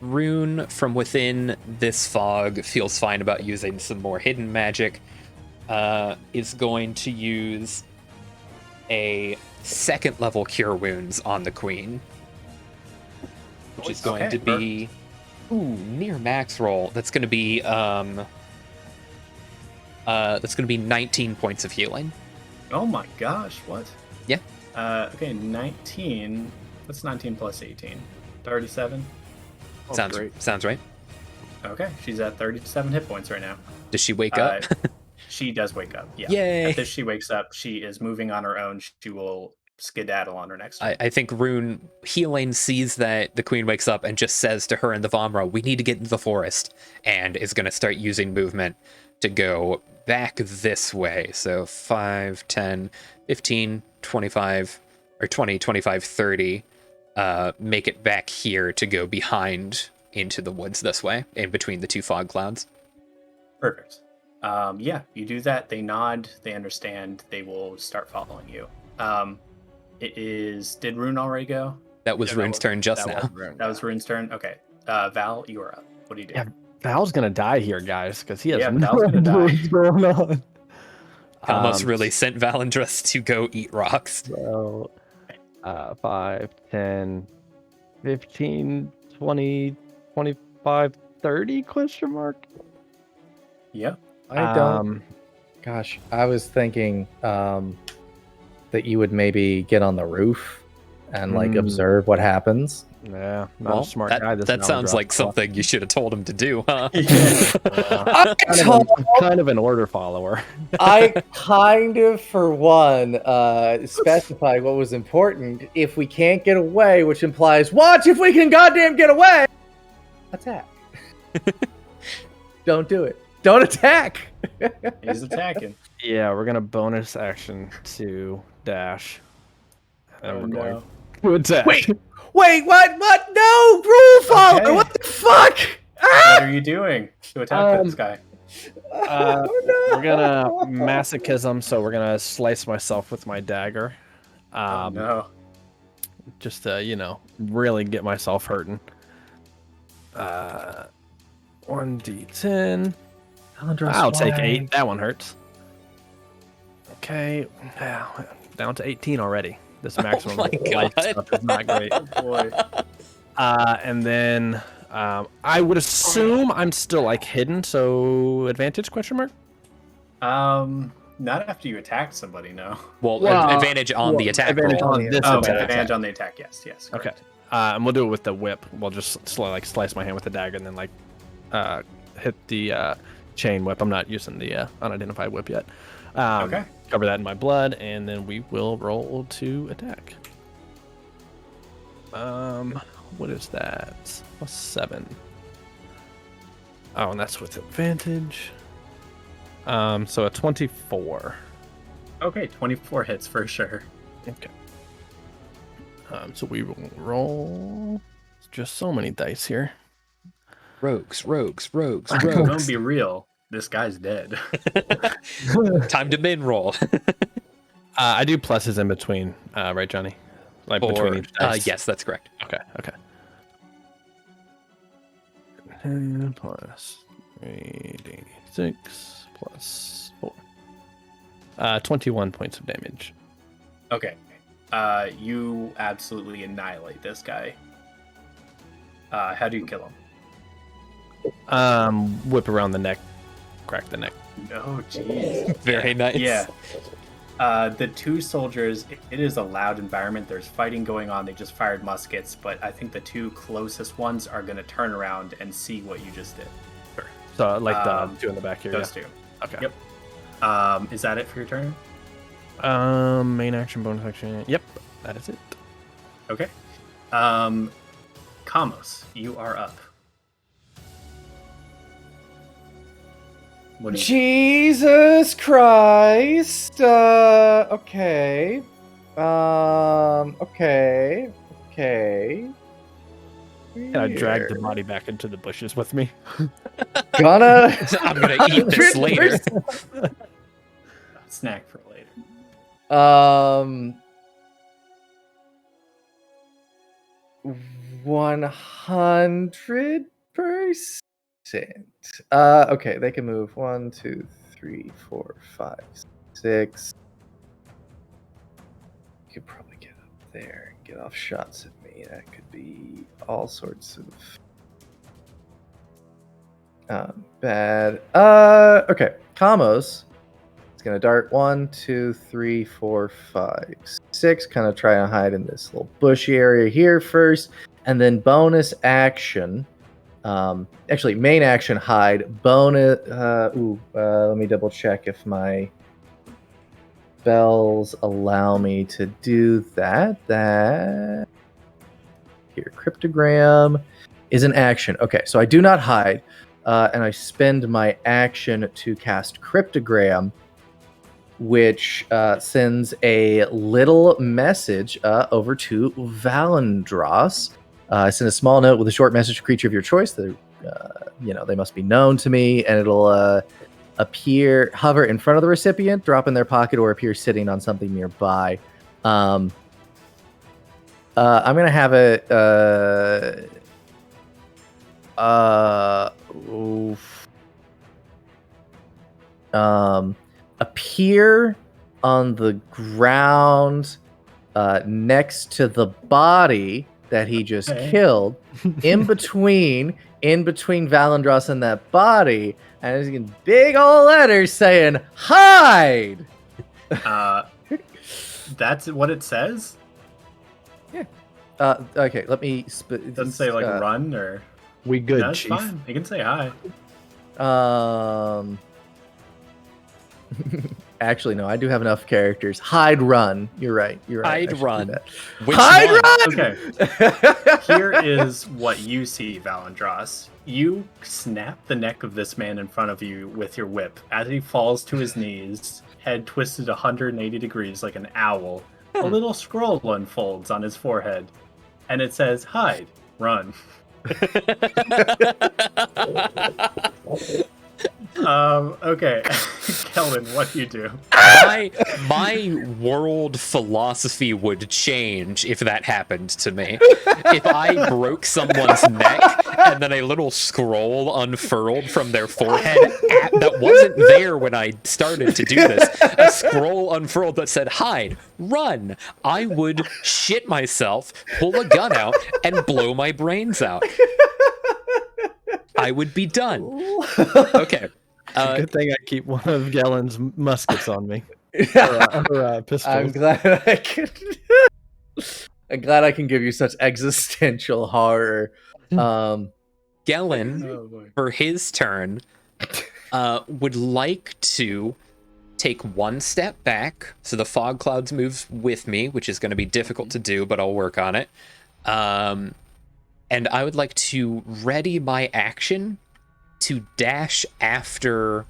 Rune from within this fog feels fine about using some more hidden magic. Is going to use a 2nd level Cure Wounds on the queen, which is going to be near max roll. That's going to be 19 points of healing. Oh my gosh, what? Yeah. Okay, 19. What's 19 plus 18? 37? Sounds right. Okay, she's at 37 hit points right now. Does she wake up? She does wake up. Yeah. Yay! After she wakes up, she is moving on her own. She will skedaddle on her next turn. I think Rune Helene sees that the queen wakes up and just says to her and the Vomra, "We need to get into the forest," and is going to start using movement to go back this way. So 5, 10, 15, 25, or 20, 25, 30. Make it back here to go behind into the woods this way, in between the two fog clouds. Perfect. Yeah, you do that. They nod. They understand. They will start following you. It is. Did Rune already go? That was Rune's turn just now. That was Rune's turn. Okay. Val, you are up. What do you do? Yeah, Val's gonna die here, guys, because he has Yeah, no Val's gonna idea die. what's going on. Almost really sent Valendrus to go eat rocks. So, 5, 10, 15, 20, 25, 30 question mark? Yeah. I don't. Gosh, I was thinking that you would maybe get on the roof and like observe what happens. Yeah, not a smart guy. That sounds like something you should have told him to do, huh? Kind of an order follower. I kind of, for one, specified what was important. If we can't get away, which implies, watch if we can goddamn get away! Attack. Don't do it. Don't attack! He's attacking. Yeah, we're gonna bonus action to dash. And we're going to attack. Wait, what? No! Rule follower! Okay. What the fuck? What are you doing to attack this guy? We're gonna masochism, so we're gonna slice myself with my dagger. No. Just to, really get myself hurting. 1d10. I'll take 8. That one hurts. Okay, down to 18 already. This maximum life stuff is not great. Oh boy. And then I would assume I'm still like hidden, so advantage question mark? Not after you attack somebody, no. Well, advantage on the attack advantage roll. on this Okay, advantage on the attack, yes. Okay. Correct. And we'll do it with the whip. We'll just slice my hand with the dagger and then hit the chain whip. I'm not using the unidentified whip yet. Okay. Cover that in my blood, and then we will roll to attack. What is that? +7. Oh, and that's with advantage. So a 24. Okay, 24 hits for sure. Okay. So we will roll. Just so many dice here. Rogues. Don't be real. This guy's dead. Time to min roll. I do pluses in between, right, Johnny? Like between each dice? Yes, that's correct. Okay. 10 plus 3d6 plus 4. 21 points of damage. Okay. You absolutely annihilate this guy. How do you kill him? Whip around the neck, crack the neck. Oh, jeez. Very nice. Yeah. The two soldiers, it is a loud environment. There's fighting going on. They just fired muskets, but I think the two closest ones are going to turn around and see what you just did. Sure. So, like the two in the back here. Those two. Okay. Yep. Is that it for your turn? Main action, bonus action. Yep, that is it. Okay. Kamos, you are up. What do you Jesus Christ. Okay. Okay. Can I drag the body back into the bushes with me? Gonna. I'm gonna eat this later. snack for later? 100%. Okay, they can move 1, 2, 3, 4, 5, 6. You could probably get up there and get off shots at me. That could be all sorts of bad. Okay, Kamos. It's gonna dart 1, 2, 3, 4, 5, 6. Kind of try to hide in this little bushy area here first, and then bonus action. Actually, main action hide. Bonus. Let me double check if my spells allow me to do that. Here, cryptogram is an action. Okay, so I do not hide, and I spend my action to cast cryptogram, which sends a little message over to Valandros. I send a small note with a short message to a creature of your choice. They must be known to me, and it'll hover in front of the recipient, drop in their pocket, or appear sitting on something nearby. I'm gonna have it. Appear on the ground next to the body that he just killed, in between Valandros and that body, and there's in big old letters saying "hide." That's what it says. Yeah. Okay. Let me. It doesn't say like run or. We good, No, it's Chief. fine. You can say hi. Actually, no. I do have enough characters. Hide, run. You're right. Hide, run. Hide, one? run. Okay. Here is what you see, Valandros. You snap the neck of this man in front of you with your whip. As he falls to his knees, head twisted 180 degrees like an owl, a little scroll unfolds on his forehead, and it says, "Hide, run." Okay. Kelvin, what do you do? My world philosophy would change if that happened to me. If I broke someone's neck and then a little scroll unfurled from their forehead that wasn't there when I started to do this, a scroll unfurled that said, "Hide, run," I would shit myself, pull a gun out, and blow my brains out. I would be done. Okay. Good thing I keep one of Gellen's muskets on me. or pistols. I'm glad I can give you such existential horror. Gellen, for his turn, would like to take one step back, so the fog clouds move with me, which is going to be difficult to do, but I'll work on it. And I would like to ready my action to dash after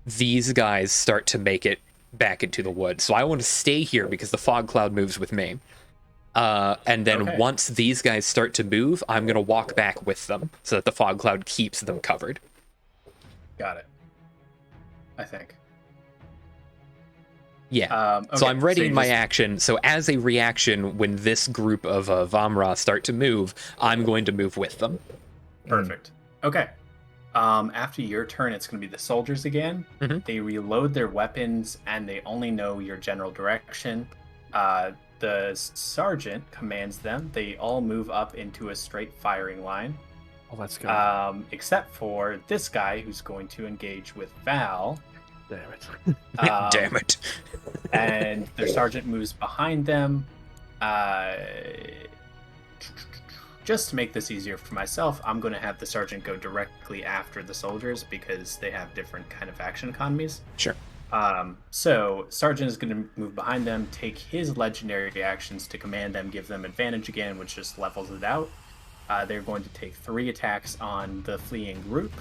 these guys start to make it back into the woods. So I want to stay here because the fog cloud moves with me. And then once these guys start to move, I'm going to walk back with them so that the fog cloud keeps them covered. Got it. I think. Yeah. Okay, so I'm readying so my action. So as a reaction, when this group of Vamra start to move, I'm going to move with them. Perfect. Okay. After your turn, it's going to be the soldiers again. Mhm. They reload their weapons, and they only know your general direction. The sergeant commands them. They all move up into a straight firing line. Oh, that's good. Except for this guy who's going to engage with Val. Damn it. Damn it. And their sergeant moves behind them. Just to make this easier for myself, I'm going to have the sergeant go directly after the soldiers because they have different kind of action economies. Sure. So sergeant is going to move behind them, take his legendary actions to command them, give them advantage again, which just levels it out. They're going to take 3 attacks on the fleeing group,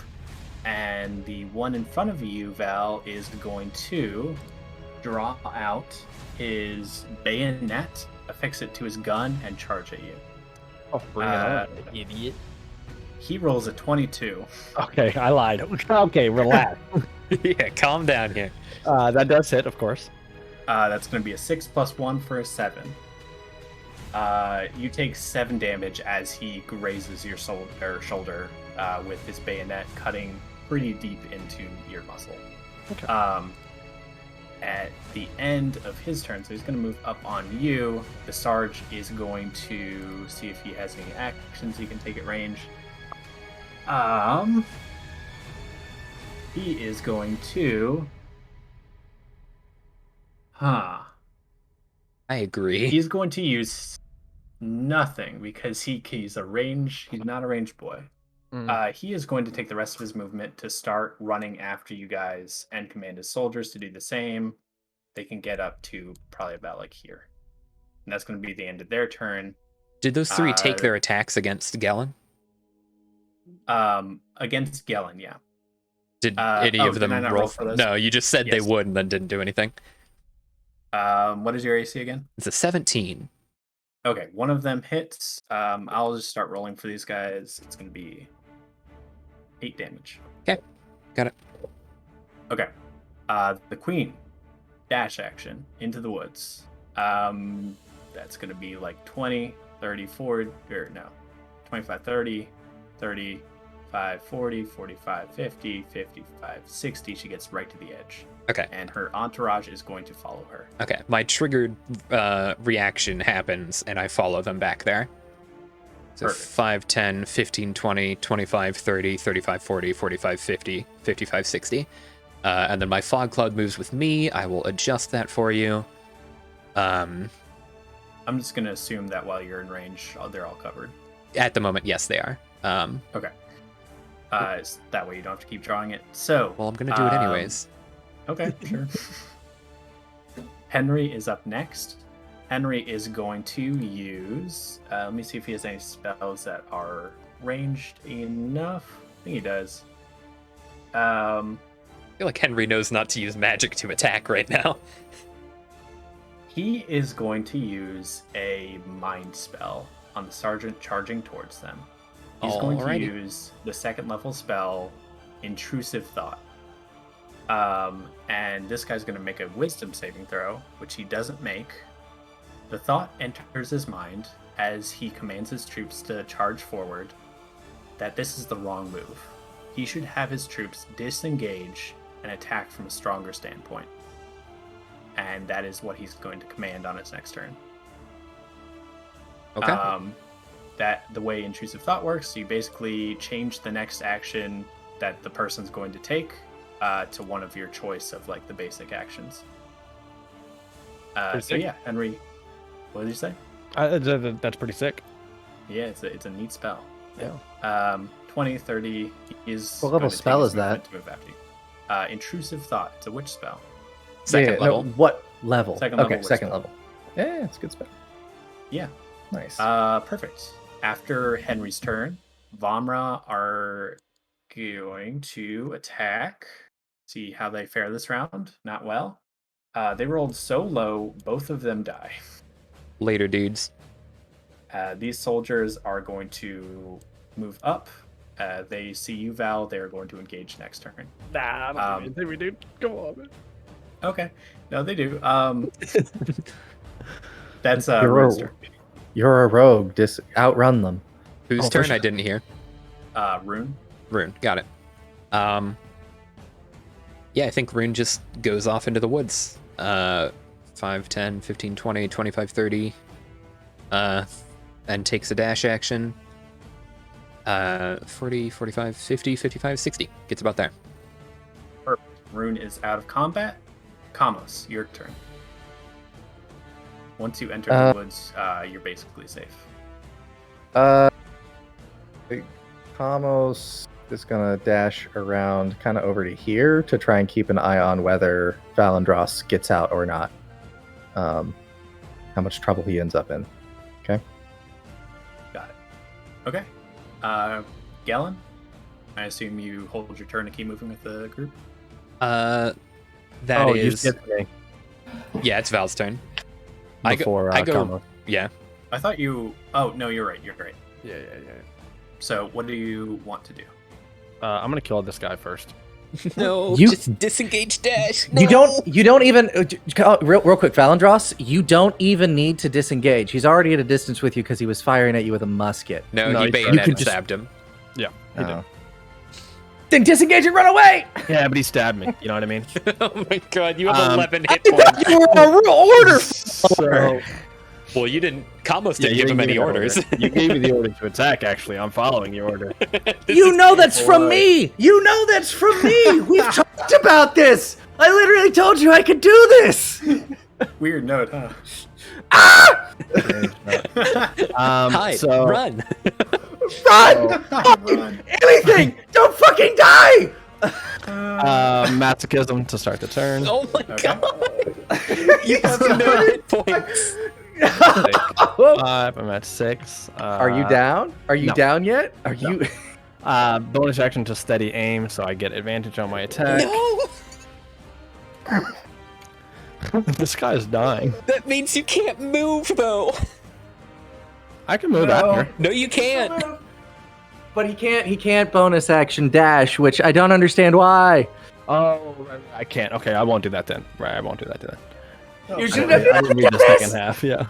and the one in front of you, Val, is going to draw out his bayonet, affix it to his gun, and charge at you. Oh, bring it on, idiot. He rolls a 22. Okay, I lied. Okay, relax. Yeah, calm down here. That does hit, of course. That's going to be a 6 plus 1 for a 7. You take 7 damage as he grazes your shoulder with his bayonet, cutting pretty deep into your muscle. Okay. At the end of his turn, so he's going to move up on you. The Sarge is going to see if he has any actions he can take at range. He is going to... I agree. He's going to use nothing because he's not a range boy. He is going to take the rest of his movement to start running after you guys and command his soldiers to do the same. They can get up to probably about like here. And that's going to be the end of their turn. Did those three take their attacks against Galen? Against Galen, yeah. Did any of them roll for those? No, you just said they Yes. would and then didn't do anything. What is your AC again? It's a 17. Okay, one of them hits. I'll just start rolling for these guys. It's going to be 8 damage. Okay, got it. Okay. The queen, dash action into the woods. That's going to be like 20, 30, 40, or no, 25, 30, 35, 40, 45, 50, 55, 60. She gets right to the edge. Okay. And her entourage is going to follow her. Okay, my triggered reaction happens, and I follow them back there. So Perfect. 5, 10, 15, 20, 25, 30, 35, 40, 45, 50, 55, 60. And then my fog cloud moves with me. I will adjust that for you. I'm just going to assume that while you're in range, they're all covered. At the moment, yes, they are. Okay. That way you don't have to keep drawing it. So, Well, I'm going to do it anyways. Okay, sure. Henry is up next. Henry is going to use... let me see if he has any spells that are ranged enough. I think he does. I feel like Henry knows not to use magic to attack right now. He is going to use a mind spell on the sergeant charging towards them. He's going to Alrighty. use the 2nd level spell, Intrusive Thought. And this guy's going to make a wisdom saving throw, which he doesn't make. The thought enters his mind as he commands his troops to charge forward that this is the wrong move. He should have his troops disengage and attack from a stronger standpoint. And that is what he's going to command on his next turn. Okay. That the way intrusive thought works, you basically change the next action that the person's going to take to one of your choice of like the basic actions. So yeah, Henry, what did you say? That's pretty sick. Yeah, it's a neat spell. Yeah. 20, 30 is. What level going to take spell his is that? movement to move after you. Intrusive thought. It's a witch spell. Second level. No, what level? Second level Okay, witch second spell. level. Yeah, it's a good spell. Yeah. Nice. Perfect. After Henry's turn, Vamra are going to attack. See how they fare this round. Not well. They rolled so low, both of them die. Later, dudes. These soldiers are going to move up. They see you, Val. They're going to engage next turn. Nah, I don't think anything we do. Come on, man. Okay. No, they do. That's You're Rune's a- turn. You're a rogue. Outrun them. Whose Oh, for turn? sure. I didn't hear. Rune. Rune. Got it. Yeah, I think Rune just goes off into the woods. 5, 10, 15, 20, 25, 30. And takes a dash action. 40, 45, 50, 55, 60. Gets about there. Rune is out of combat. Kamos, your turn. Once you enter the woods, you're basically safe. Kamos is gonna dash around kind of over to here to try and keep an eye on whether Valandros gets out or not. How much trouble he ends up in. Okay. Got it. Okay. Galen, I assume you hold your turn to keep moving with the group? That you is. skipped me Yeah, it's Val's turn. before I go. Kamos. Yeah. I thought you... Oh, no, you're right. You're right. Yeah. So what do you want to do? I'm gonna kill this guy first. No, You- just disengage dash. You don't even real quick, Valandros, you don't even need to disengage. He's already at a distance with you because he was firing at you with a musket. No, No, he you bayonet can just- stabbed him. Yeah, he did. Oh. Then disengage and run away! Yeah, but he stabbed me. You know what I mean? Oh my god, you have Um, 11 hit points. You were a real order! So Well, you didn't. Kamos yeah, didn't you give him didn't any give me that orders. order. You gave me the order to attack. Actually, I'm following your order. You know that's from me! You know that's from me! We've talked about this! I literally told you I could do this! Weird note, huh? Hide, so run. Run! Run. Anything! Don't fucking die! masochism to start the turn. Oh my Okay. god! You have no hit points. 5. I'm at 6. Are you down? Are you no. down yet? Are you? Bonus action to steady aim, so I get advantage on my attack. No! This guy's dying. That means you can't move, though. I can move No. after. No, you can't. But he can't. He can't bonus action dash, which I don't understand why. Oh, right, I can't. Okay, I won't do that then. Right, I won't do that then. You I shouldn't didn't have done read the this. second half. Yeah.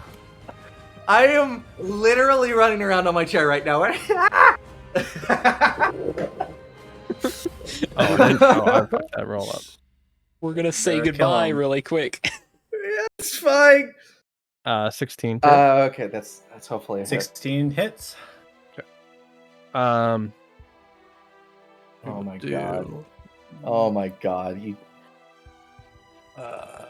I am literally running around on my chair right now. I fucked that roll up. We're gonna say Kill goodbye him. really quick. It's fine. 16. Okay, that's hopefully a hit. 16 hits. Um. Oh my god. Oh my god. You. Uh,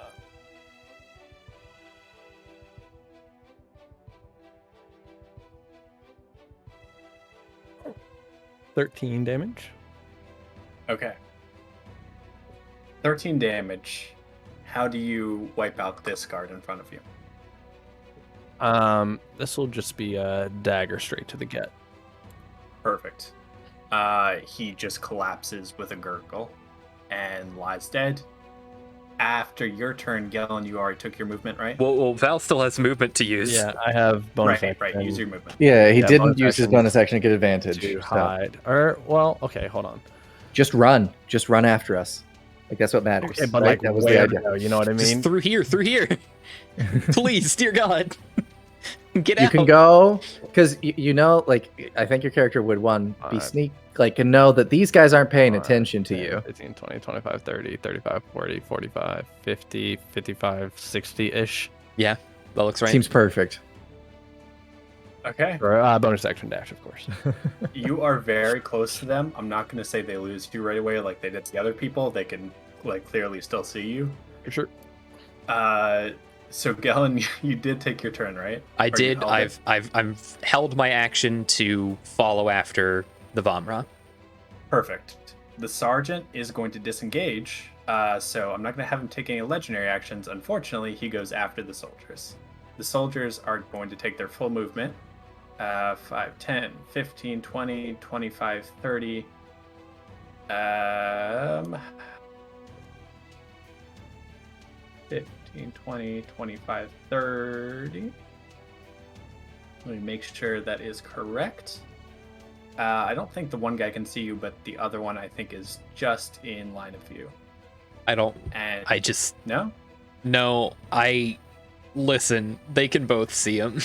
13 damage. Okay. 13 damage. How do you wipe out this guard in front of you? This will just be a dagger straight to the gut. Perfect. He just collapses with a gurgle and lies dead. After your turn, Gellin, you already took your movement, right? Well, Val still has movement to use. Yeah, I have bonus right. action Use your movement. Yeah, he Yeah, didn't bonus use his action bonus action to get advantage. to so. hide. Or well, okay, hold on. Just run. Just run after us. Like that's what matters. Okay, but right? like that was where the idea. though, you know what I Just mean? through here. Please, dear God. Get You out. can go because you know, like I think your character would be Alright. sneak, like and know that these guys aren't paying 5, attention to 10, you. 15, 20, 25, 30, 35, 40, 45, 50, 55, 60-ish. That looks right. Seems perfect. Okay. Or bonus action dash, of course. You are very close to them. I'm not going to say they lose you right away like they did to the other people. They can like clearly still see you. For sure. So Gellin, you did take your turn, right? I Or you did. held it? I've held my action to follow after the Vamra. Perfect. The sergeant is going to disengage, so I'm not going to have him take any legendary actions. Unfortunately, he goes after the soldiers. The soldiers are going to take their full movement. 5, 10, 15, 20, 25, 30. 15, 20, 25, 30. Let me make sure that is correct. I don't think the one guy can see you, but the other one I think is just in line of view. And I just no. no. Listen. They can both see him.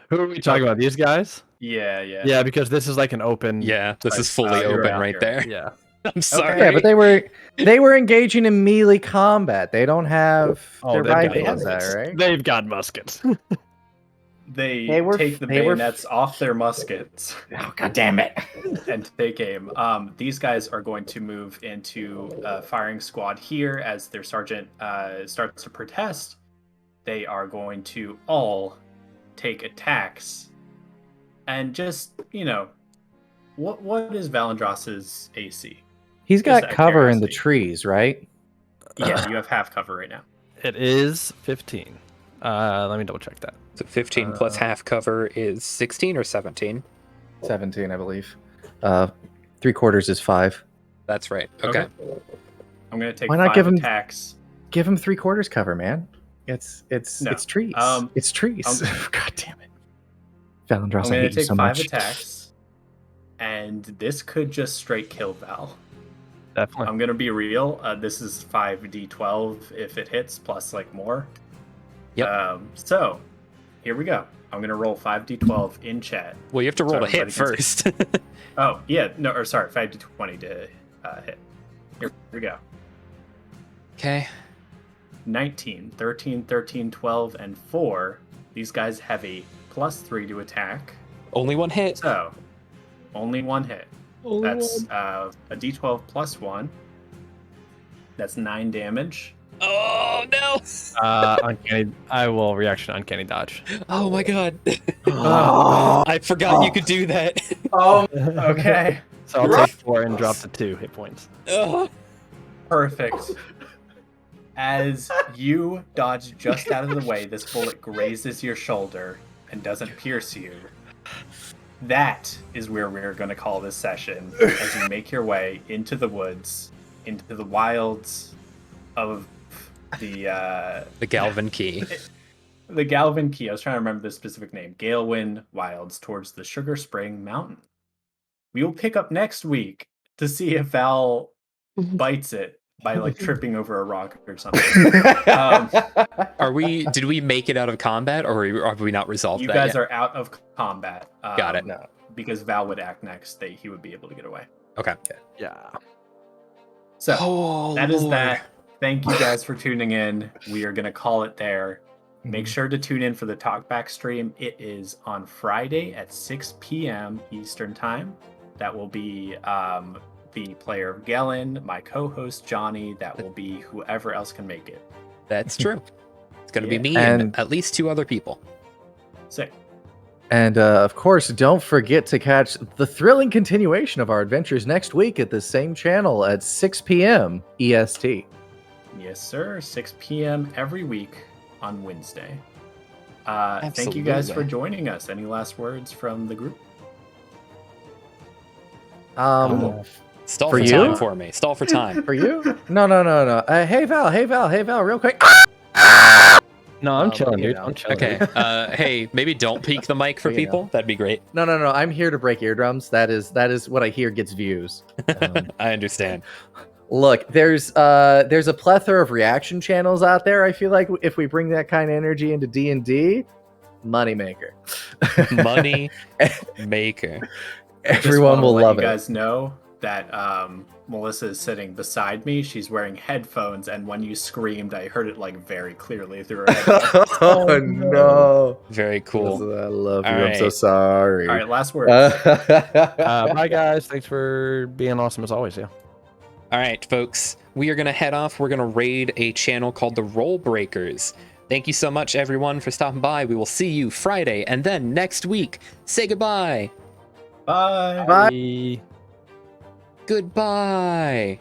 Who are we talking about? These guys? Yeah. Yeah, because this is like an open. Yeah, this is Right. fully You're open right, right you're there. Yeah. I'm sorry. Yeah, but they were engaging in melee combat. They don't have their they've got rifles, muskets. right? They've got muskets. They They were- take the they were- bayonets off their muskets Oh god damn it! and take aim. These guys are going to move into a firing squad here as their sergeant starts to protest. They are going to all take attacks, and just what is Valandros's AC? He's got that cover in the curiosity? trees, right? Yeah, you have half cover right now. It is 15. Let me double check that. So 15 plus half cover is 16 or 17. 17, I believe. 3/4 is 5. That's right. Okay. I'm going to take Why not 5 give him- attacks. Give him 3/4 cover, man. It's No. trees. It's trees. God damn it. Valandros, I'm I going hate to you take so 5 much. attacks, and this could just straight kill Val. Definitely. I'm going to be real. This is 5d12 if it hits, plus like more. Yep. So, here we go. I'm going to roll 5d12 in chat. Well, you have to roll So to hit everybody can first. Oh, yeah. No, or sorry, 5d20 to hit. Here we go. Okay. 19, 13, 13, 12, and 4. These guys have a +3 to attack. Only one hit. So, only one hit. That's a d12 plus 1. That's 9 damage. Oh no! Uncanny. I will reaction uncanny dodge. Oh my god! Oh, I forgot you could do that. okay. So I'll take 4 and drop to 2 hit points. Oh. Perfect. As you dodge just out of the way, this bullet grazes your shoulder and doesn't pierce you. That is where we're going to call this session as you make your way into the woods, into the wilds of the Galvin Key. the Galvin Key. I was trying to remember the specific name. Galewind Wilds towards the Sugar Spring Mountain. We will pick up next week to see if Val bites it by like tripping over a rock or something. Did we make it out of combat, or have we not resolved You that guys yet? are out of combat. Got it. No. Because Val would act next. He would be able to get away. Okay. Yeah. So Oh, that is Lord. that. Thank you guys for tuning in. We are going to call it there. Make sure to tune in for the Talkback stream. It is on Friday at 6 p.m. Eastern Time. That will be the player of Gellin, my co-host Johnny. That will be whoever else can make it. That's true. It's going to be me And- and at least 2 other people. Sick. And of course, don't forget to catch the thrilling continuation of our adventures next week at the same channel at 6 p.m. EST. Yes, sir. 6 p.m. every week on Wednesday. Thank you guys for Absolutely. joining us. Any last words from the group? Stall For for you? time for me. Stall for time. For you? No. Hey Val, real quick. No, I'm Um, chilling, you dude. know. I'm chilling. Okay. Hey, maybe don't peek the mic for You know. people. That'd be great. No. I'm here to break eardrums. That is what I hear gets views. I understand. Look, there's a plethora of reaction channels out there. I feel like if we bring that kind of energy into D&D, moneymaker. Money maker. Everyone will love You it. guys know that Melissa is sitting beside me. She's wearing headphones, and when you screamed, I heard it like very clearly through her headphones. Oh no! Very cool. I love you. All I'm so right. sorry. All right, last words. Bye, guys. Thanks for being awesome as always. Yeah. All right, folks. We are going to head off. We're going to raid a channel called the Roll Breakers. Thank you so much, everyone, for stopping by. We will see you Friday, and then next week. Say goodbye. Bye. Bye. Goodbye.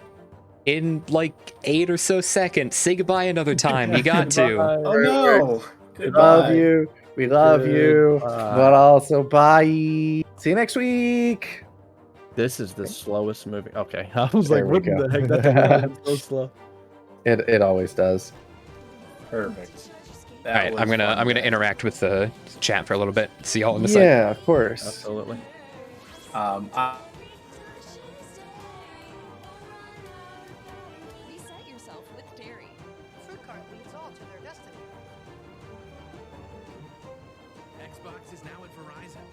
In like 8 or so seconds. Say goodbye another time. You got to. Oh no. We Goodbye. love you. We love you. Goodbye. But also, bye. See you next week. This is the slowest movie. Okay. I was There like, we what in go. the heck? That thing went so slow. It always does. Perfect. All right, I'm gonna interact with the chat for a little bit. See y'all in a second. Yeah, of course. Absolutely. Reset yourself with dairy. Fruit cart leads all to their destiny. Xbox is now at Verizon.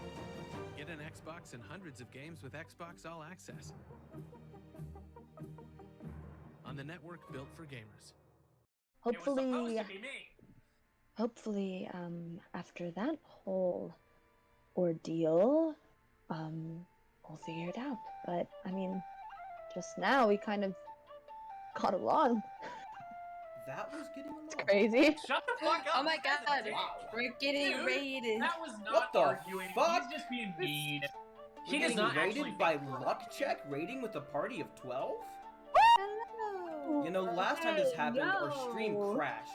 Get an Xbox and hundreds of games with Xbox All Access. On the network built for gamers. Hopefully, after that whole ordeal, we'll figure it out. But, I mean, just now we kind of got along. That was getting along. It's crazy. Shut the fuck up! Oh my god, Wow. we're getting Dude, raided. That was What not the arguing. fuck? He's just being mean. We're He does getting not raided actually by think we're luck wrong. check, raiding with a party of 12? Hello. You know, last time this Hey, happened, our stream yo. crashed.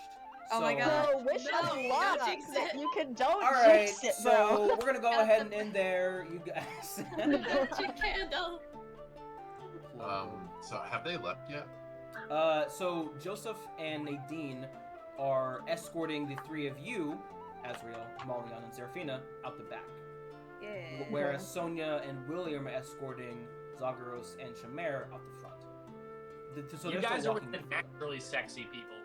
Oh my So- God. No, wish No, us don't luck. jinx it. You can don't Alright, jinx it, so bro. we're gonna go ahead and end there, you guys. Got your candle. So have they left yet? So Joseph and Nadine are escorting the three of you, Azriel, Malian, and Serafina, out the back. Yeah. Whereas Sonia and William are escorting Zagros and Shamer out the front. So You they're guys still are with walking the with them. naturally sexy people.